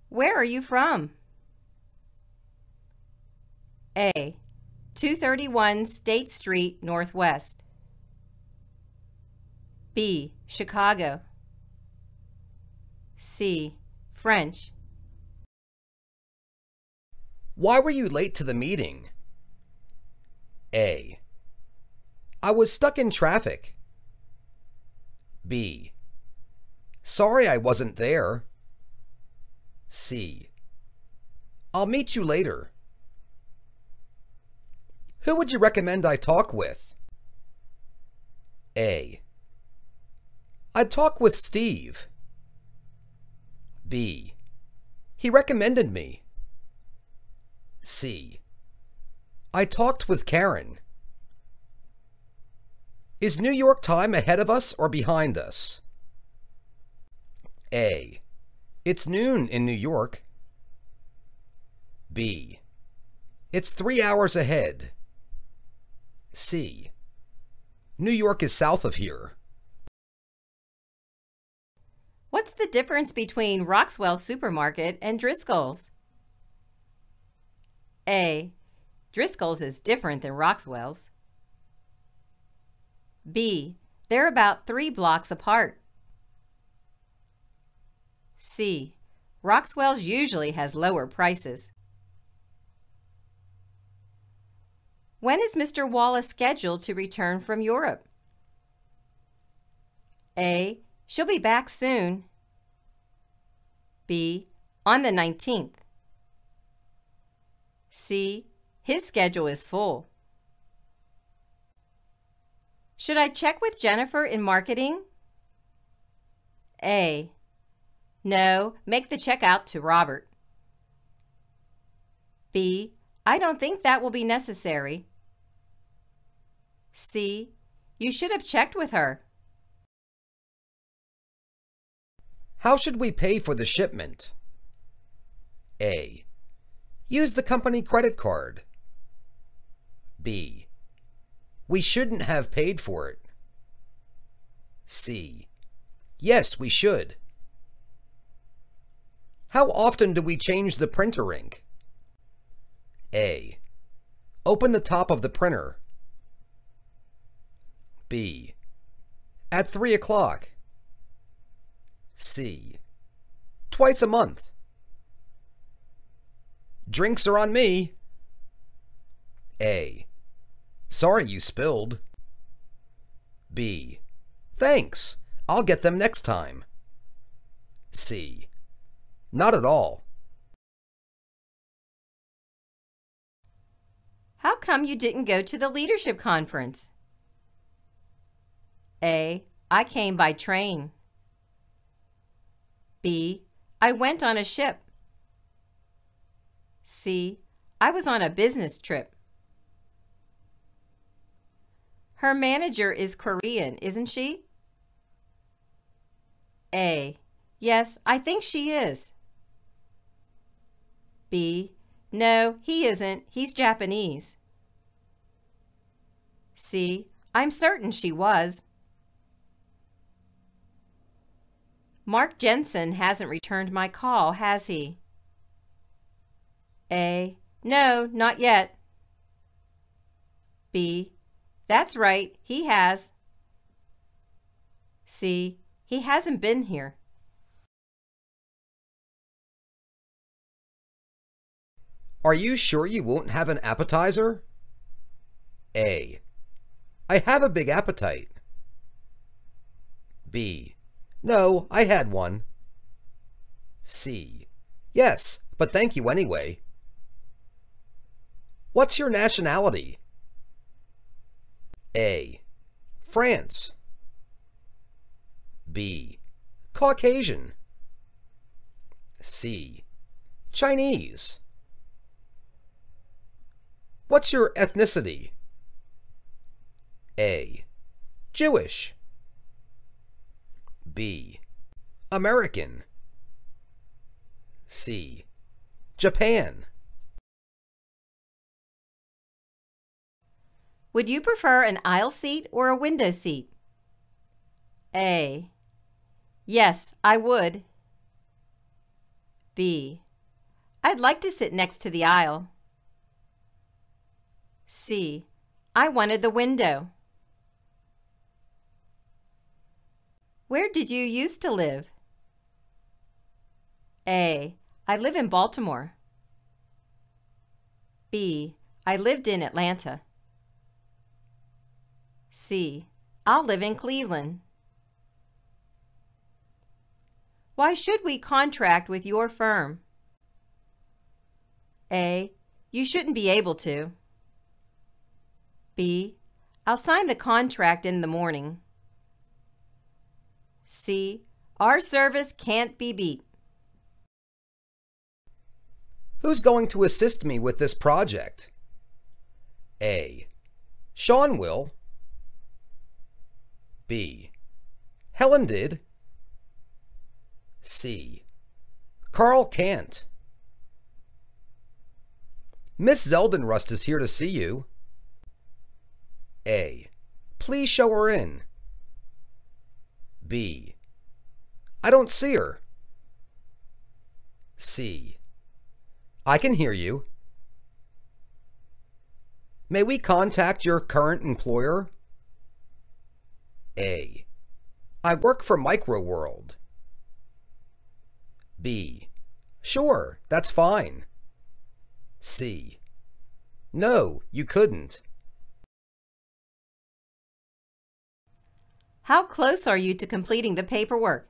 [SPEAKER 3] Where are you from? A. 231 State Street, Northwest. B. Chicago. C. French.
[SPEAKER 1] Why were you late to the meeting? A. I was stuck in traffic. B. Sorry I wasn't there. C. I'll meet you later. Who would you recommend I talk with? A. I'd talk with Steve. B. He recommended me. C. I talked with Karen. Is New York time ahead of us or behind us? A. It's noon in New York. B. It's 3 hours ahead. C. New York is south of here.
[SPEAKER 3] What's the difference between Roxwell's Supermarket and Driscoll's? A. Driscoll's is different than Roxwell's. B. They're about 3 blocks apart. C. Roxwell's usually has lower prices. When is Mr. Wallace scheduled to return from Europe? A. She'll be back soon. B. On the 19th. C. His schedule is full. Should I check with Jennifer in marketing? A. No, make the check out to Robert. B. I don't think that will be necessary. C. You should have checked with her.
[SPEAKER 1] How should we pay for the shipment? A. Use the company credit card. B. We shouldn't have paid for it. C. Yes, we should. How often do we change the printer ink? A. Open the top of the printer. B. At 3 o'clock. C. Twice a month. Drinks are on me. A. Sorry you spilled. B. Thanks. I'll get them next time. C. Not at all.
[SPEAKER 3] How come you didn't go to the leadership conference? A. I came by train. B. I went on a ship. C. I was on a business trip. Her manager is Korean, isn't she? A. Yes, I think she is. B. No, he isn't. He's Japanese. C. I'm certain she was. Mark Jensen hasn't returned my call, has he? A. No, not yet. B. That's right, he has. C. He hasn't been here.
[SPEAKER 1] Are you sure you won't have an appetizer? A. I have a big appetite. B. No, I had one. C. Yes, but thank you anyway. What's your nationality? A. France. B. Caucasian. C. Chinese. What's your ethnicity? A. Jewish. B. American. C. Japan.
[SPEAKER 3] Would you prefer an aisle seat or a window seat? A. Yes, I would. B. I'd like to sit next to the aisle. C. I wanted the window. Where did you used to live? A. I live in Baltimore. B. I lived in Atlanta. C. I'll live in Cleveland. Why should we contract with your firm? A. You shouldn't be able to. B. I'll sign the contract in the morning. C. Our service can't be beat.
[SPEAKER 1] Who's going to assist me with this project? A. Sean will. B. Helen did. C. Carl can't. Miss Zeldenrust is here to see you. A. Please show her in. B. I don't see her. C. I can hear you. May we contact your current employer? A. I work for Microworld. B. Sure, that's fine. C. No, you couldn't.
[SPEAKER 3] How close are you to completing the paperwork?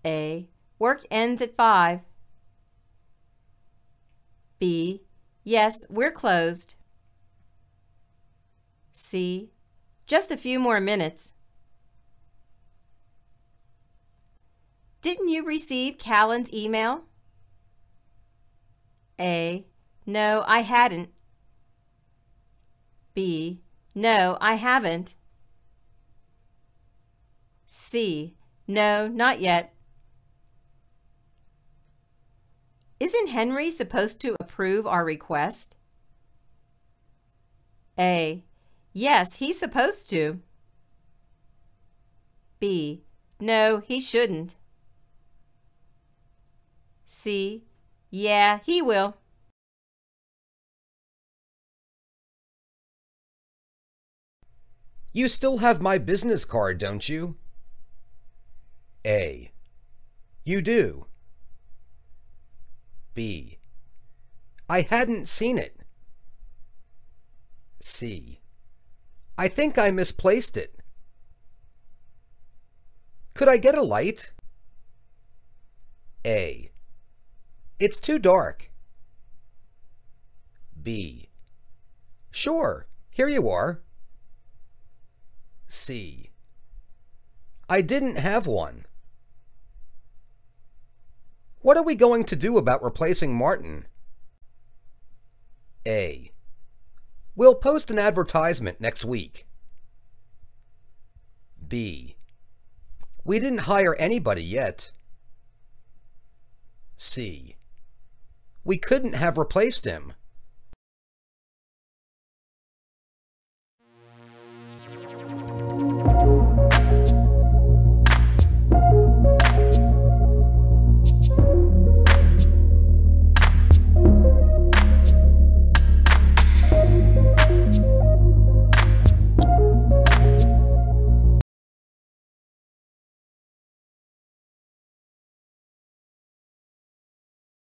[SPEAKER 3] A. Work ends at 5. B. Yes, we're closed. C. Just a few more minutes. Didn't you receive Callan's email? A. No, I hadn't. B. No, I haven't. C. No, not yet. Isn't Henry supposed to approve our request? A. Yes, he's supposed to. B. No, he shouldn't. C. Yeah, he will.
[SPEAKER 1] You still have my business card, don't you? A. You do. B. I hadn't seen it. C. I think I misplaced it. Could I get a light? A. It's too dark. B. Sure, here you are. C. I didn't have one. What are we going to do about replacing Martin? A. We'll post an advertisement next week. B. We didn't hire anybody yet. C. We couldn't have replaced him.